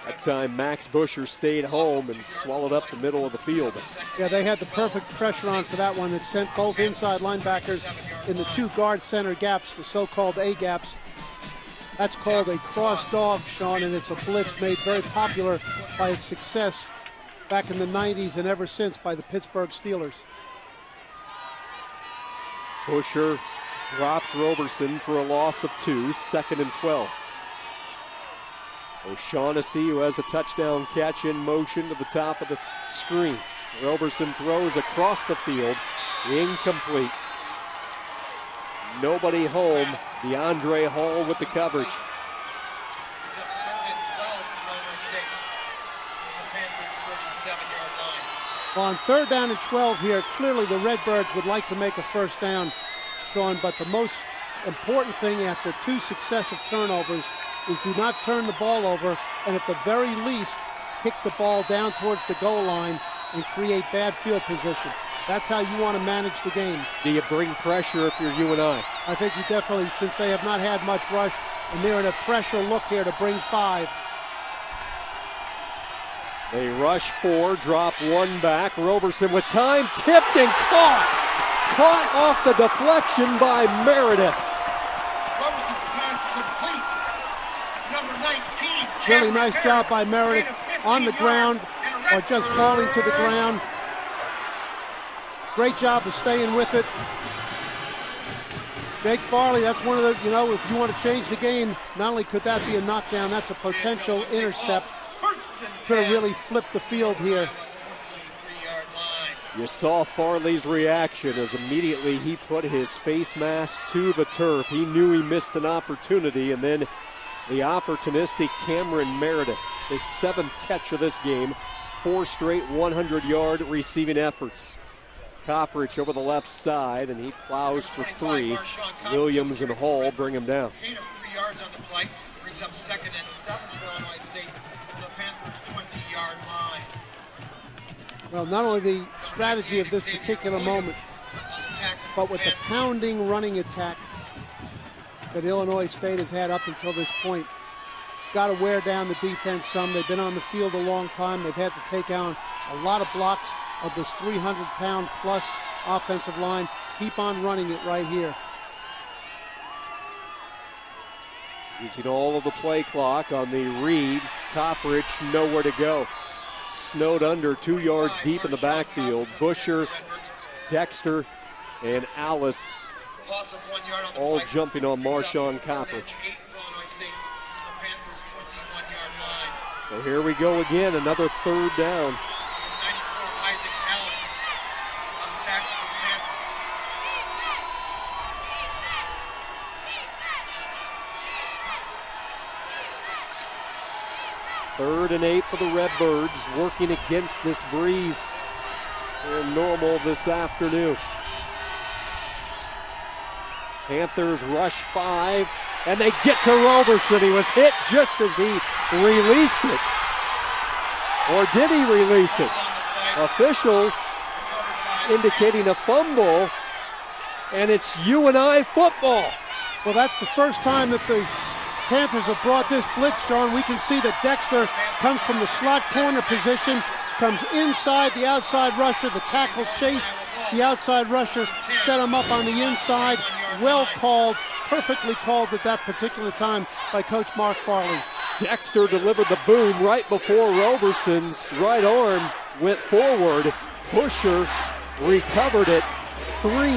that time Max Busher stayed home and swallowed up the middle of the field. Yeah, they had the perfect pressure on for that one. It sent both inside linebackers in the 2 guard center gaps, the so-called A gaps. That's called a cross dog, Sean, and it's a blitz made very popular by its success back in the 90s and ever since by the Pittsburgh Steelers. Busher drops Roberson for a loss of 2, 2nd and 12. O'Shaughnessy, who has a touchdown catch in motion to the top of the screen. Roberson throws across the field, incomplete. Nobody home. DeAndre Hall with the coverage. Well, on 3rd down and 12 here, clearly the Redbirds would like to make a first down, Sean, but the most important thing after 2 successive turnovers is do not turn the ball over, and at the very least, kick the ball down towards the goal line and create bad field position. That's how you want to manage the game. Do you bring pressure if you're UNI? I think you definitely, since they have not had much rush, and they're in a pressure look here to bring 5. They rush 4, drop 1 back. Roberson with time, tipped and caught. Caught off the deflection by Meredith. Really nice job by Meredith on the ground or just falling to the ground. Great job of staying with it. Jake Farley, that's one of the, if you want to change the game, not only could that be a knockdown, that's a potential intercept. Could have really flipped the field here. You saw Farley's reaction as immediately he put his face mask to the turf. He knew he missed an opportunity, and then the opportunistic Cameron Meredith, his 7th catch of this game, 4 straight 100-yard receiving efforts. Copprich over the left side, and he plows for 3. Williams and Hall bring him down. 3 yards on the play, brings up 2nd and 7 for Illinois State from the Panthers' 20-yard line. Well, not only the strategy of this particular moment, but with the pounding running attack that Illinois State has had up until this point. It's got to wear down the defense some. They've been on the field a long time. They've had to take down a lot of blocks of this 300-pound plus offensive line. Keep on running it right here. Using all of the play clock on the read. Coppridge nowhere to go. Snowed under 2 yards deep in the backfield. Busher, Dexter, and Alice all jumping on Marshawn Coppridge. So here we go again, another third down. Third and 8 for the Redbirds, working against this breeze. They're normal this afternoon. Panthers rush 5, and they get to Roberson. He was hit just as he released it. Or did he release it? Officials indicating a fumble, and it's UNI football. Well, that's the first time that the Panthers have brought this blitz, John. We can see that Dexter comes from the slot corner position, comes inside the outside rusher. The tackle chased the outside rusher, set him up on the inside. Well called, perfectly called at that particular time by Coach Mark Farley. Dexter delivered the boom right before Roberson's right arm went forward. Busher recovered it. 3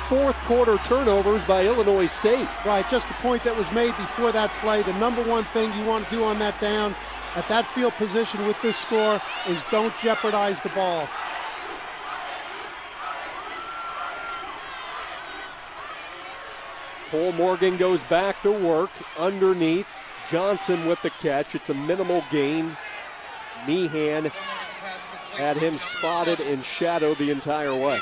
fourth-quarter turnovers by Illinois State. Right, just the point that was made before that play. The number one thing you want to do on that down at that field position with this score is don't jeopardize the ball. Cole Morgan goes back to work underneath. Johnson with the catch. It's a minimal gain. Meehan had him spotted and shadowed the entire way.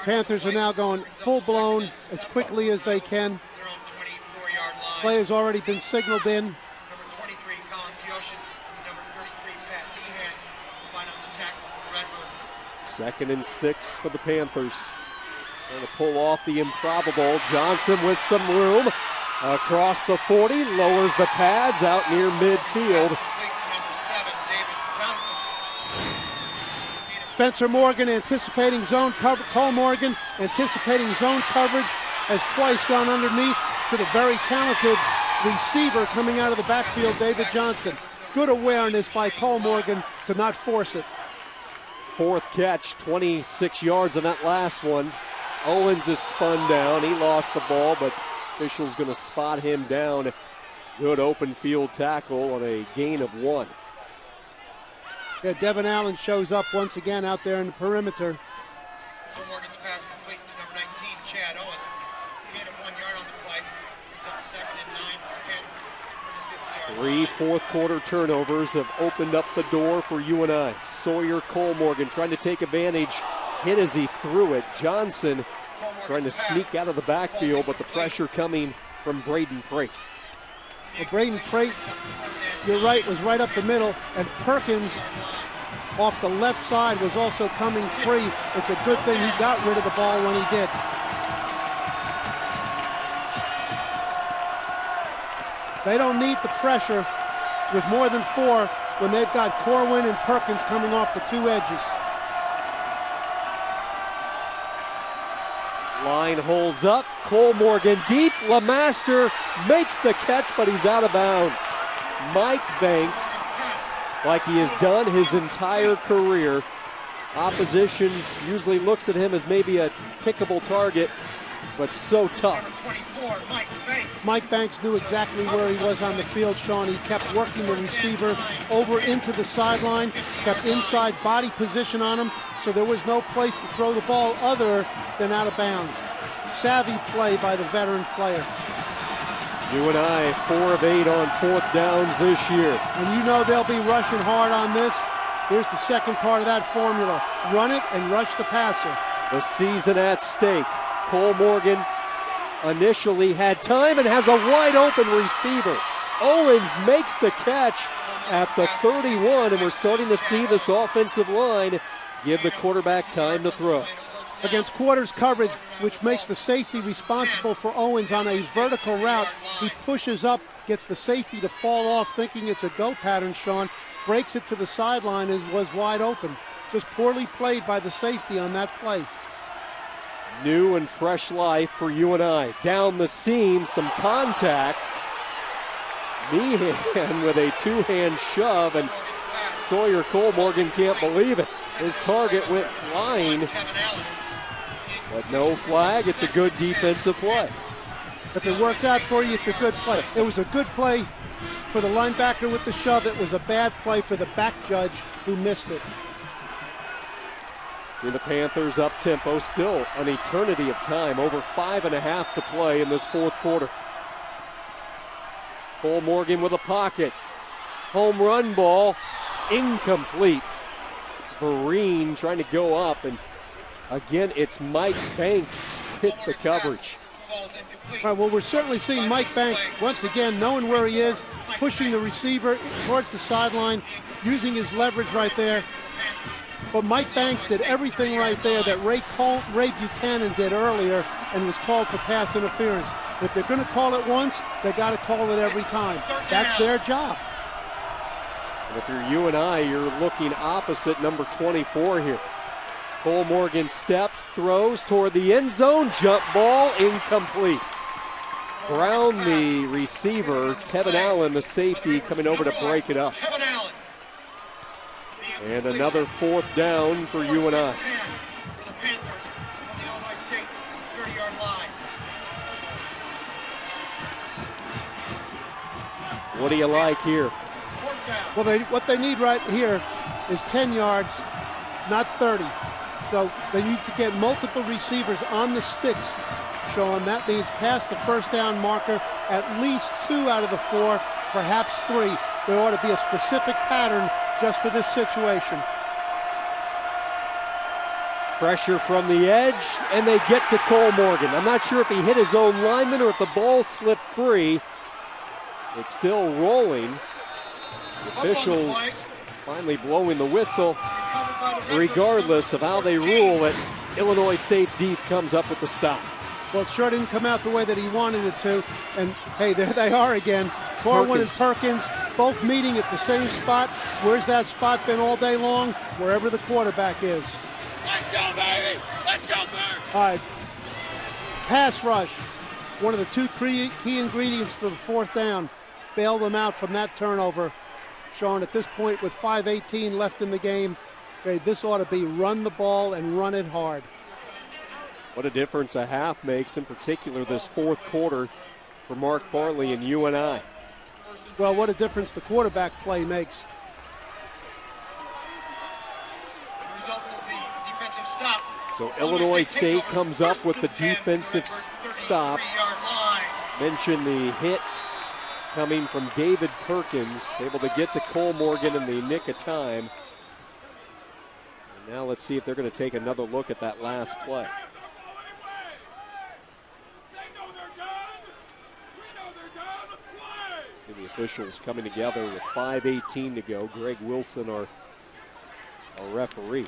Panthers are now going full-blown as quickly as they can. Play has already been signaled in. Second and 6 for the Panthers. Trying to pull off the improbable. Johnson with some room. Across the 40, lowers the pads out near midfield. Spencer Morgan anticipating zone cover. Cole Morgan anticipating zone coverage, has twice gone underneath to the very talented receiver coming out of the backfield, David Johnson. Good awareness by Cole Morgan to not force it. Fourth catch, 26 yards on that last one. Owens is spun down. He lost the ball, but official's going to spot him down. Good open field tackle on a gain of 1. Yeah, Devin Allen shows up once again out there in the perimeter. Morgan's pass complete to number 19, Chad Owens. He gained 1 yard on the play. It's up 2nd and 9 for 10. 3 fourth-quarter turnovers have opened up the door for UNI. Sawyer Cole Morgan trying to take advantage. Hit as he threw it. Johnson trying to sneak out of the backfield, but the pressure coming from Braden Prate. Well, Braden Prate, you're right, was right up the middle, and Perkins off the left side was also coming free. It's a good thing he got rid of the ball when he did. They don't need the pressure with more than 4 when they've got Corwin and Perkins coming off the 2 edges. Line holds up. Cole Morgan deep. LeMaster makes the catch, but he's out of bounds. Mike Banks, like he has done his entire career. Opposition usually looks at him as maybe a pickable target, but so tough. Mike Banks knew exactly where he was on the field, Sean. He kept working the receiver over into the sideline, kept inside body position on him, so there was no place to throw the ball other than out of bounds. Savvy play by the veteran player. UNI 4 of 8 on 4th downs this year. And you know they'll be rushing hard on this. Here's the second part of that formula. Run it and rush the passer. The season at stake. Cole Morgan initially had time and has a wide open receiver. Owens makes the catch, at the 31, and we're starting to see this offensive line give the quarterback time to throw. Against quarters coverage, which makes the safety responsible for Owens on a vertical route, he pushes up, gets the safety to fall off thinking it's a go pattern, Sean, breaks it to the sideline and was wide open. Just poorly played by the safety on that play. New and fresh life for UNI. Down the seam, some contact. Meehan with a two-hand shove, and Sawyer Cole-Morgan can't believe it. His target went flying, but no flag. It's a good defensive play. If it works out for you, it's a good play. It was a good play for the linebacker with the shove. It was a bad play for the back judge who missed it. See the Panthers up tempo, still an eternity of time, over 5.5 to play in this fourth quarter. Cole-Morgan with a pocket. Home run ball, incomplete. Vereen trying to go up, and again, it's Mike Banks hit the coverage. All right, well, we're certainly seeing Mike Banks, once again, knowing where he is, pushing the receiver towards the sideline, using his leverage right there. But Mike Banks did everything right there that Ray Buchanan did earlier and was called for pass interference. If they're going to call it once, they got to call it every time. That's their job. And if you're UNI, you're looking opposite number 24 here. Cole-Morgan steps, throws toward the end zone, jump ball, incomplete. Brown, the receiver, Tevin Allen, the safety, coming over to break it up. And another fourth down for UNI. What do you like here? Well, what they need right here is 10 yards, not 30. So they need to get multiple receivers on the sticks, Sean. That means past the first down marker, at least 2 out of the 4, perhaps 3. There ought to be a specific pattern just for this situation. Pressure from the edge, and they get to Cole-Morgan. I'm not sure if he hit his own lineman or if the ball slipped free. It's still rolling. Officials finally blowing the whistle. Regardless of how they rule it, Illinois State's deep comes up with the stop. Well, it sure didn't come out the way that he wanted it to. And, hey, there they are again. Corwin and Perkins both meeting at the same spot. Where's that spot been all day long? Wherever the quarterback is. Let's go, baby! Let's go, Bird! All right. Pass rush. One of the 2 key ingredients to the fourth down. Bail them out from that turnover. Sean, at this point with 5:18 left in the game, okay, this ought to be run the ball and run it hard. What a difference a half makes, in particular this fourth quarter for Mark Farley and UNI. Well, what a difference the quarterback play makes. So Illinois State comes up with the defensive stop. Mention the hit coming from David Perkins, able to get to Cole-Morgan in the nick of time. And now let's see if they're going to take another look at that last play. See the officials coming together with 5:18 to go. Greg Wilson, our referee.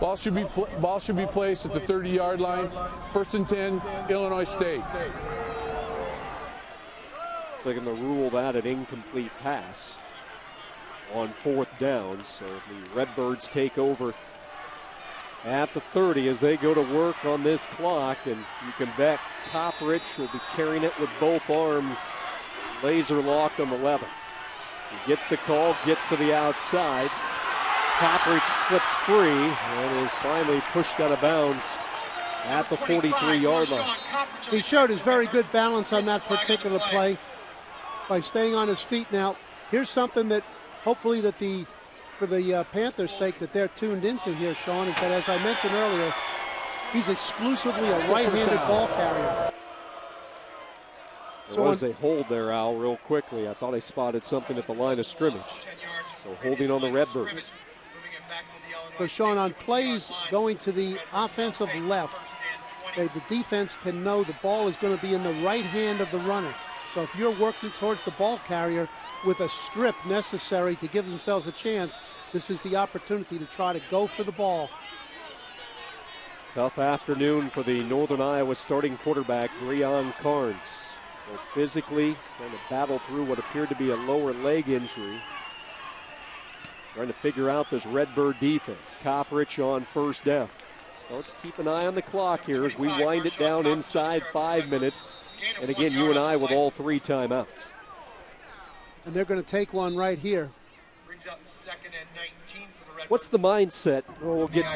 Ball should be placed at the 30-yard line. 1st and 10, Illinois State. So they're going to rule that an incomplete pass on 4th down. So the Redbirds take over at the 30 as they go to work on this clock. And you can bet Copperich will be carrying it with both arms laser locked on the leather. He gets the call, gets to the outside. Copperich slips free and is finally pushed out of bounds at the 43-yard line. He showed his very good balance on that particular play by staying on his feet. Now, here's something that hopefully that for the Panthers' sake that they're tuned into here, Sean, is that, as I mentioned earlier, he's exclusively a right-handed ball carrier. There was a hold there, Al, real quickly. I thought I spotted something at the line of scrimmage. So holding on the Redbirds. So, Sean, on plays going to the offensive left, the defense can know the ball is going to be in the right hand of the runner. So if you're working towards the ball carrier with a strip necessary to give themselves a chance, this is the opportunity to try to go for the ball. Tough afternoon for the Northern Iowa starting quarterback, Breon Carnes. Both physically trying to battle through what appeared to be a lower leg injury. Trying to figure out this Redbird defense. Koprich on first down. Start to keep an eye on the clock here as we wind it down inside 5 minutes. And again, UNI with all 3 timeouts. And they're going to take one right here. What's the mindset? Well, we'll get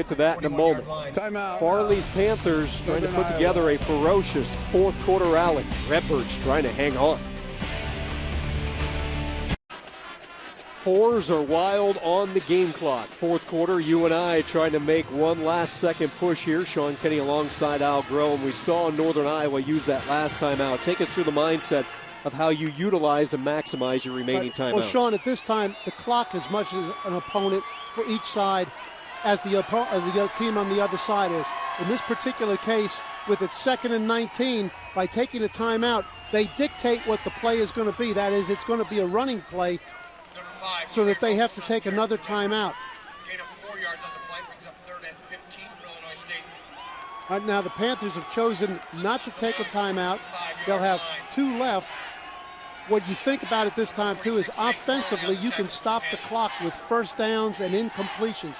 to that in a moment. Timeout. Farley's Panthers trying to put together a ferocious fourth quarter rally. Redbirds trying to hang on. Fours are wild on the game clock. Fourth quarter, UNI trying to make one last second push here. Sean Kenny alongside Al Groh, and we saw Northern Iowa use that last timeout. Take us through the mindset of how you utilize and maximize your remaining timeouts. Well, Sean, at this time, the clock is much as an opponent for each side as the team on the other side is. In this particular case, with its 2nd and 19, by taking a timeout, they dictate what the play is going to be. That is, it's going to be a running play so that they have to take another timeout. Gain of 4 yards on the play, brings up 3rd and 15 for Illinois State. Now the Panthers have chosen not to take a timeout. They'll have 2 left. What you think about it this time, too, is offensively you can stop the clock with first downs and incompletions.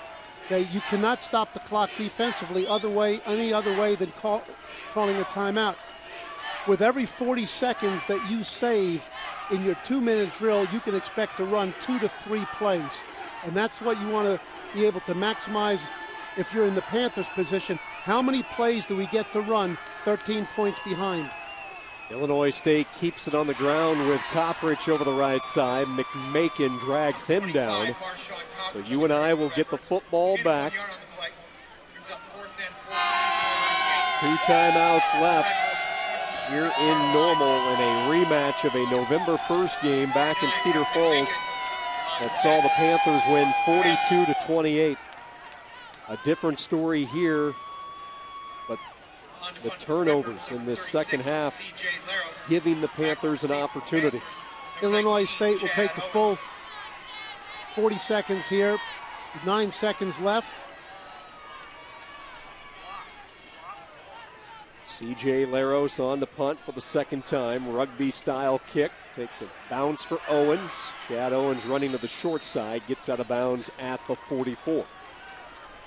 You cannot stop the clock defensively any other way than calling a timeout. With every 40 seconds that you save in your 2-minute drill, you can expect to run 2 to 3 plays. And that's what you want to be able to maximize if you're in the Panthers' position. How many plays do we get to run 13 points behind? Illinois State keeps it on the ground with Koprich over the right side. McMakin drags him down. So UNI will get the football back. 2 timeouts left here in Normal in a rematch of a November 1st game back in Cedar Falls that saw the Panthers win 42-28. A different story here, but the turnovers in this second half giving the Panthers an opportunity. Illinois State will take the full 40 seconds here. 9 seconds left. C.J. Laros on the punt for the second time. Rugby-style kick. Takes a bounce for Owens. Chad Owens running to the short side. Gets out of bounds at the 44.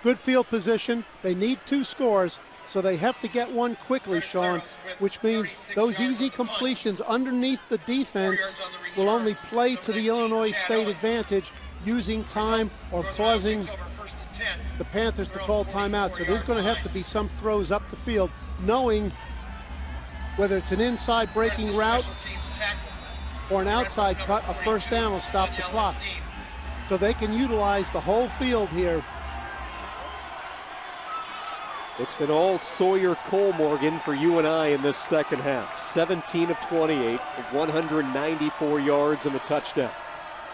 Good field position. They need 2 scores, so they have to get one quickly, Sean, which means those easy completions underneath the defense will only play to the Illinois State advantage, using time or causing the Panthers to call timeout. So there's going to have to be some throws up the field, knowing whether it's an inside breaking route or an outside cut, a first down will stop the clock. So they can utilize the whole field here. It's been all Sawyer Cole-Morgan for UNI in this second half. 17 of 28, 194 yards and a touchdown.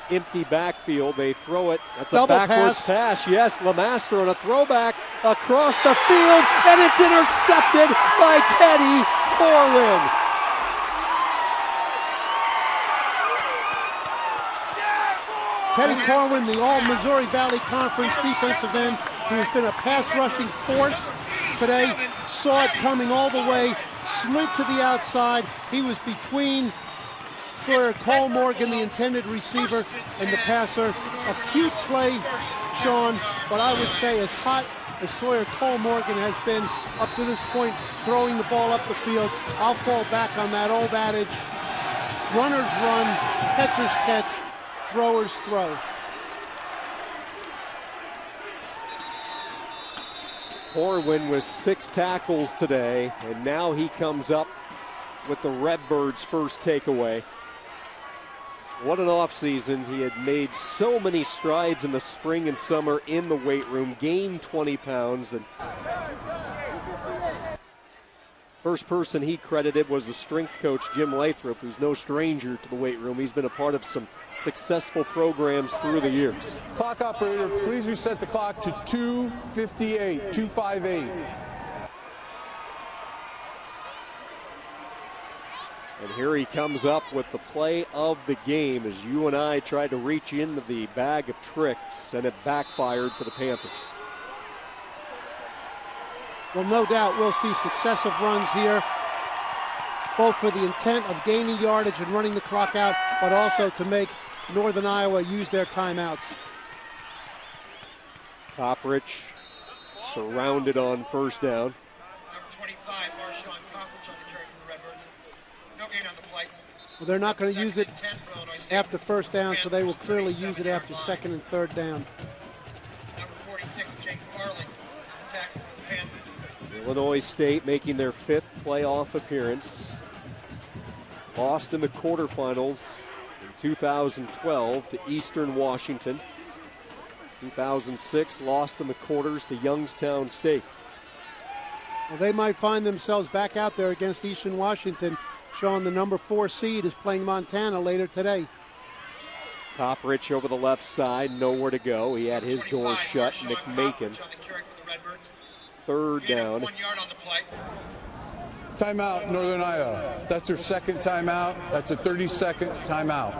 Empty backfield, they throw it. That's a backwards pass. Yes, Lemaster on a throwback across the field, and it's intercepted by Teddy Corwin. Teddy Corwin, the All-Missouri Valley Conference defensive end, who has been a pass-rushing force today, saw it coming all the way, slid to the outside. He was between Sawyer Cole-Morgan, the intended receiver, and the passer. A cute play, Sean, but I would say as hot as Sawyer Cole-Morgan has been up to this point, throwing the ball up the field, I'll fall back on that old adage, runners run, catchers catch, throwers throw. Corwin with 6 tackles today, and now he comes up with the Redbirds' first takeaway. What an offseason. He had made so many strides in the spring and summer in the weight room, gained 20 pounds. And first person he credited was the strength coach, Jim Lathrop, who's no stranger to the weight room. He's been a part of some successful programs through the years. Clock operator, please reset the clock to 2:58, 2:58. here he comes up with the play of the game as UNI tried to reach into the bag of tricks, and it backfired for the Panthers. Well, no doubt we'll see successive runs here, both for the intent of gaining yardage and running the clock out, but also to make Northern Iowa use their timeouts. Koprich surrounded on first down. Number 25, Marshawn Coppers on the carry for the Redbirds. No gain on the play. Well, they're not going to use it 10 for Illinois State. after first down, so they will clearly use it after second and third down. Number 46, Jake Farley on the tackle for the Panthers. Illinois State making their 5th playoff appearance. Lost in the quarterfinals in 2012 to Eastern Washington. 2006 lost in the quarters to Youngstown State. Well, they might find themselves back out there against Eastern Washington, showing the number 4 seed is playing Montana later today. Koprich over the left side, nowhere to go. He had his door shut. Nick Macon. Third down. 1 yard on the play. Timeout, Northern Iowa. That's their second timeout. That's a 30-second timeout.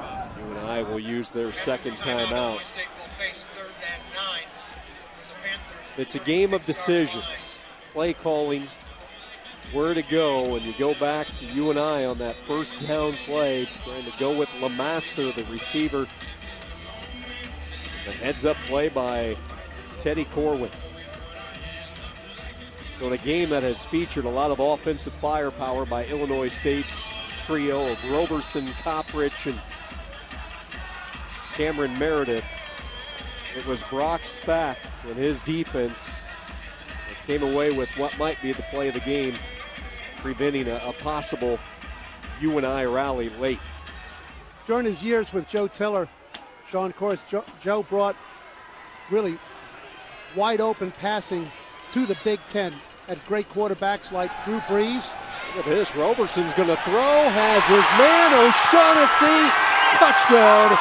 UNI will use their second timeout. It's a game of decisions. Play calling, where to go, and you go back to UNI on that first down play, trying to go with LeMaster, the receiver. The heads-up play by Teddy Corwin. So in a game that has featured a lot of offensive firepower by Illinois State's trio of Roberson, Koprich, and Cameron Meredith, it was Brock Spack and his defense that came away with what might be the play of the game, preventing a possible UNI rally late. During his years with Joe Tiller, Sean, of course, Joe brought really wide open passing to the Big Ten. Had great quarterbacks like Drew Brees. Look at this. Roberson's going to throw. Has his man. O'Shaughnessy. Touchdown.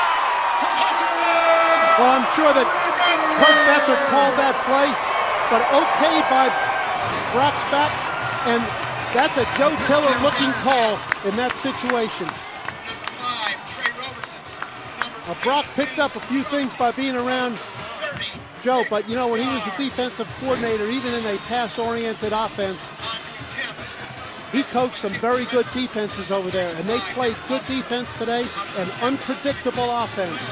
Well, I'm sure that Kurt Beathard called that play, but okayed by Brock Spack, and that's a Joe Tiller looking call in that situation. Brock picked up a few things by being around Joe, but you know, when he was the defensive coordinator, even in a pass-oriented offense, he coached some very good defenses over there, and they played good defense today and unpredictable offense.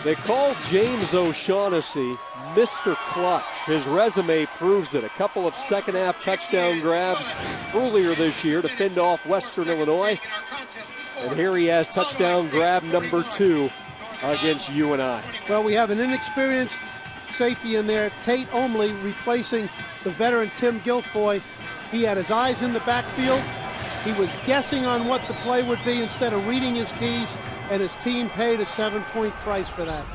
They call James O'Shaughnessy Mr. Clutch. His resume proves it. A couple of second-half touchdown grabs earlier this year to fend off Western Illinois. And here he has touchdown grab number 2 against UNI. Well, we have an inexperienced safety in there, Tate Omley, replacing the veteran Tim Guilfoy. He had his eyes in the backfield. He was guessing on what the play would be instead of reading his keys, and his team paid a 7-point price for that.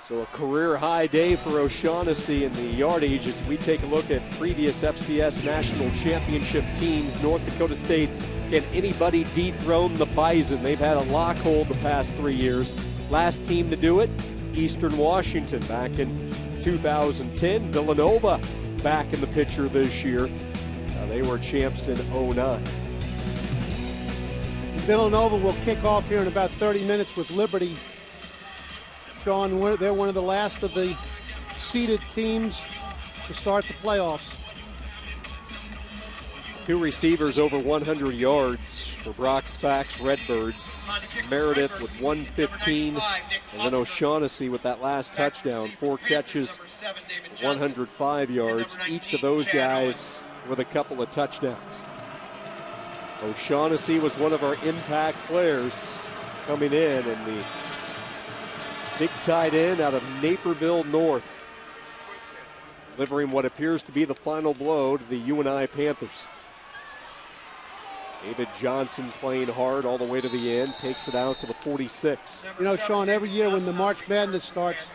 So a career-high day for O'Shaughnessy in the yardage as we take a look at previous FCS National Championship teams. North Dakota State, can anybody dethrone the Bison? They've had a lock hold the past 3 years. Last team to do it, Eastern Washington back in 2010. Villanova back in the picture this year. They were champs in 09. Villanova will kick off here in about 30 minutes with Liberty. Sean, they're one of the last of the seeded teams to start the playoffs. 2 receivers over 100 yards for Brock Spack's Redbirds. Meredith with 115, and then O'Shaughnessy with that last touchdown. 4 catches, 105 yards. Each of those guys with a couple of touchdowns. O'Shaughnessy was one of our impact players coming in, and the big tight end out of Naperville North, delivering what appears to be the final blow to the UNI Panthers. David Johnson playing hard all the way to the end, takes it out to the 46. You know, Sean, every year when the March Madness starts,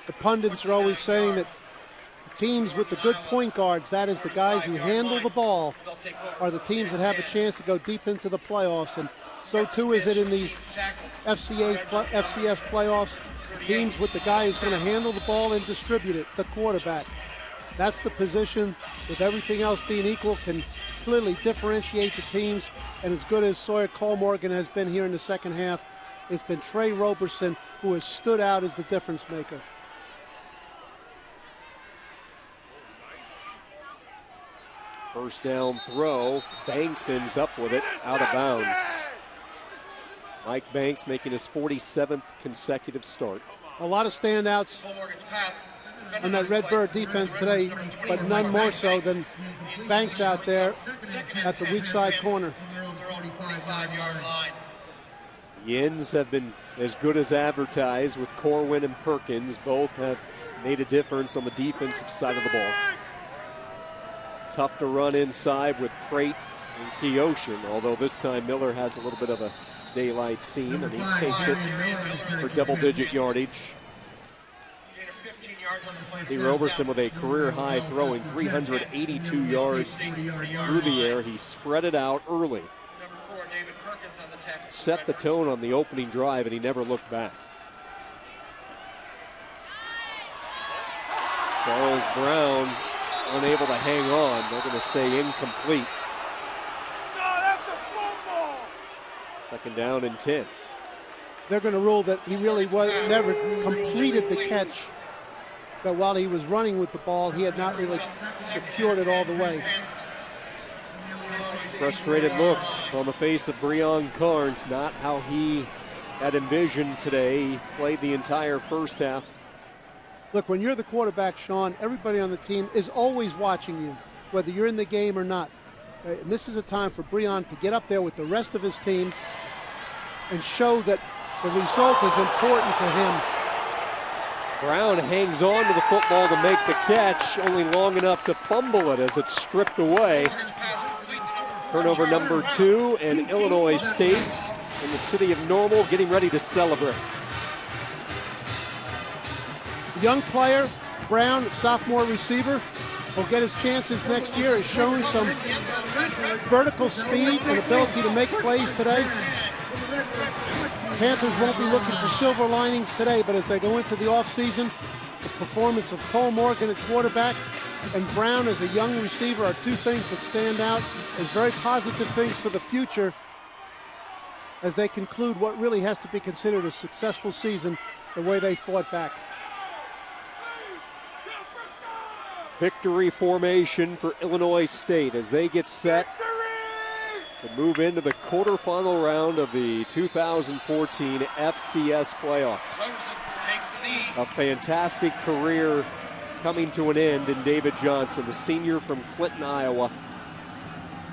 the pundits are always saying that the teams with the good point guards, that is the guys who handle the ball, are the teams that have a chance to go deep into the playoffs. And so too is it in these FCS playoffs. Teams with the guy who's going to handle the ball and distribute it, the quarterback. That's the position, with everything else being equal, can clearly differentiate the teams. And as good as Sawyer Cole-Morgan has been here in the second half, it's been Trey Roberson who has stood out as the difference maker. First down throw. Banks ends up with it out of bounds. Mike Banks making his 47th consecutive start. A lot of standouts on that Redbird defense today, but none more so than Banks out there at the weak side corner. The ends have been as good as advertised with Corwin and Perkins. Both have made a difference on the defensive side of the ball. Tough to run inside with Crate and Keoshin, although this time Miller has a little bit of a daylight seam, and he takes it for double-digit yardage. See Roberson with a career-high throwing 382 yards through the air. He spread it out early. Set the tone on the opening drive, and he never looked back. Charles Brown unable to hang on. They're going to say incomplete. Second down and 10. They're going to rule that he really never completed the catch, that while he was running with the ball, he had not really secured it all the way. Frustrated look on the face of Breon Carnes. Not how he had envisioned today. He played the entire first half. Look, when you're the quarterback, Sean, everybody on the team is always watching you, whether you're in the game or not. And this is a time for Breon to get up there with the rest of his team and show that the result is important to him. Brown hangs on to the football to make the catch, only long enough to fumble it as it's stripped away. Turnover number 2, and Illinois State in the city of Normal getting ready to celebrate. Young player, Brown, sophomore receiver, will get his chances next year. Has shown some vertical speed and ability to make plays today. Panthers won't be looking for silver linings today, but as they go into the offseason, the performance of Cole-Morgan at quarterback and Brown as a young receiver are two things that stand out as very positive things for the future as they conclude what really has to be considered a successful season the way they fought back. Victory formation for Illinois State as they get set to move into the quarterfinal round of the 2014 FCS playoffs. A fantastic career coming to an end in David Johnson, the senior from Clinton, Iowa.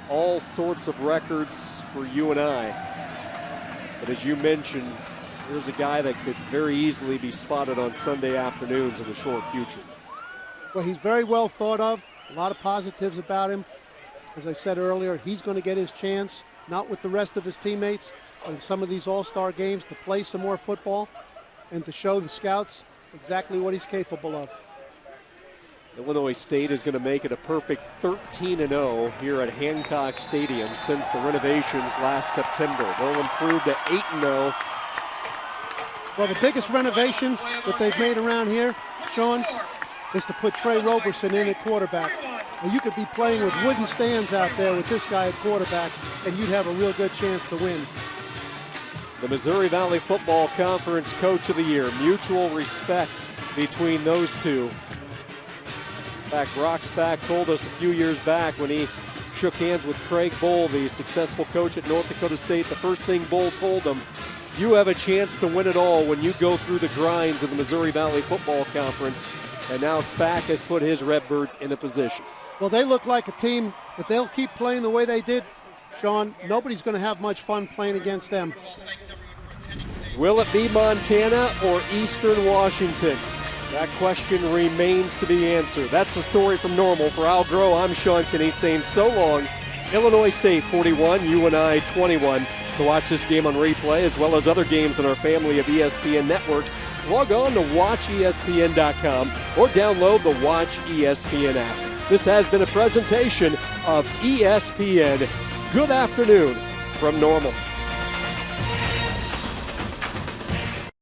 All sorts of records for you and I. But as you mentioned, here's a guy that could very easily be spotted on Sunday afternoons in the short future. Well, he's very well thought of. A lot of positives about him. As I said earlier, he's going to get his chance, not with the rest of his teammates, but in some of these all-star games to play some more football and to show the scouts exactly what he's capable of. Illinois State is going to make it a perfect 13-0 here at Hancock Stadium since the renovations last September. They'll improve to 8-0. Well, the biggest renovation that they've made around here, Sean, is to put Trey Roberson in at quarterback. And you could be playing with wooden stands out there with this guy at quarterback, and you'd have a real good chance to win. The Missouri Valley Football Conference Coach of the Year. Mutual respect between those two. In fact, Brock Spack told us a few years back when he shook hands with Craig Bohl, the successful coach at North Dakota State, the first thing Bohl told him, you have a chance to win it all when you go through the grinds of the Missouri Valley Football Conference. And now Spack has put his Redbirds in a position. Well, they look like a team that they'll keep playing the way they did, Sean. Nobody's going to have much fun playing against them. Will it be Montana or Eastern Washington? That question remains to be answered. That's the story from Normal. For Al Groh, I'm Sean Kinney saying so long. Illinois State 41, UNI 21. To watch this game on replay as well as other games on our family of ESPN networks, log on to watchespn.com or download the Watch ESPN app. This has been a presentation of ESPN. Good afternoon from Normal.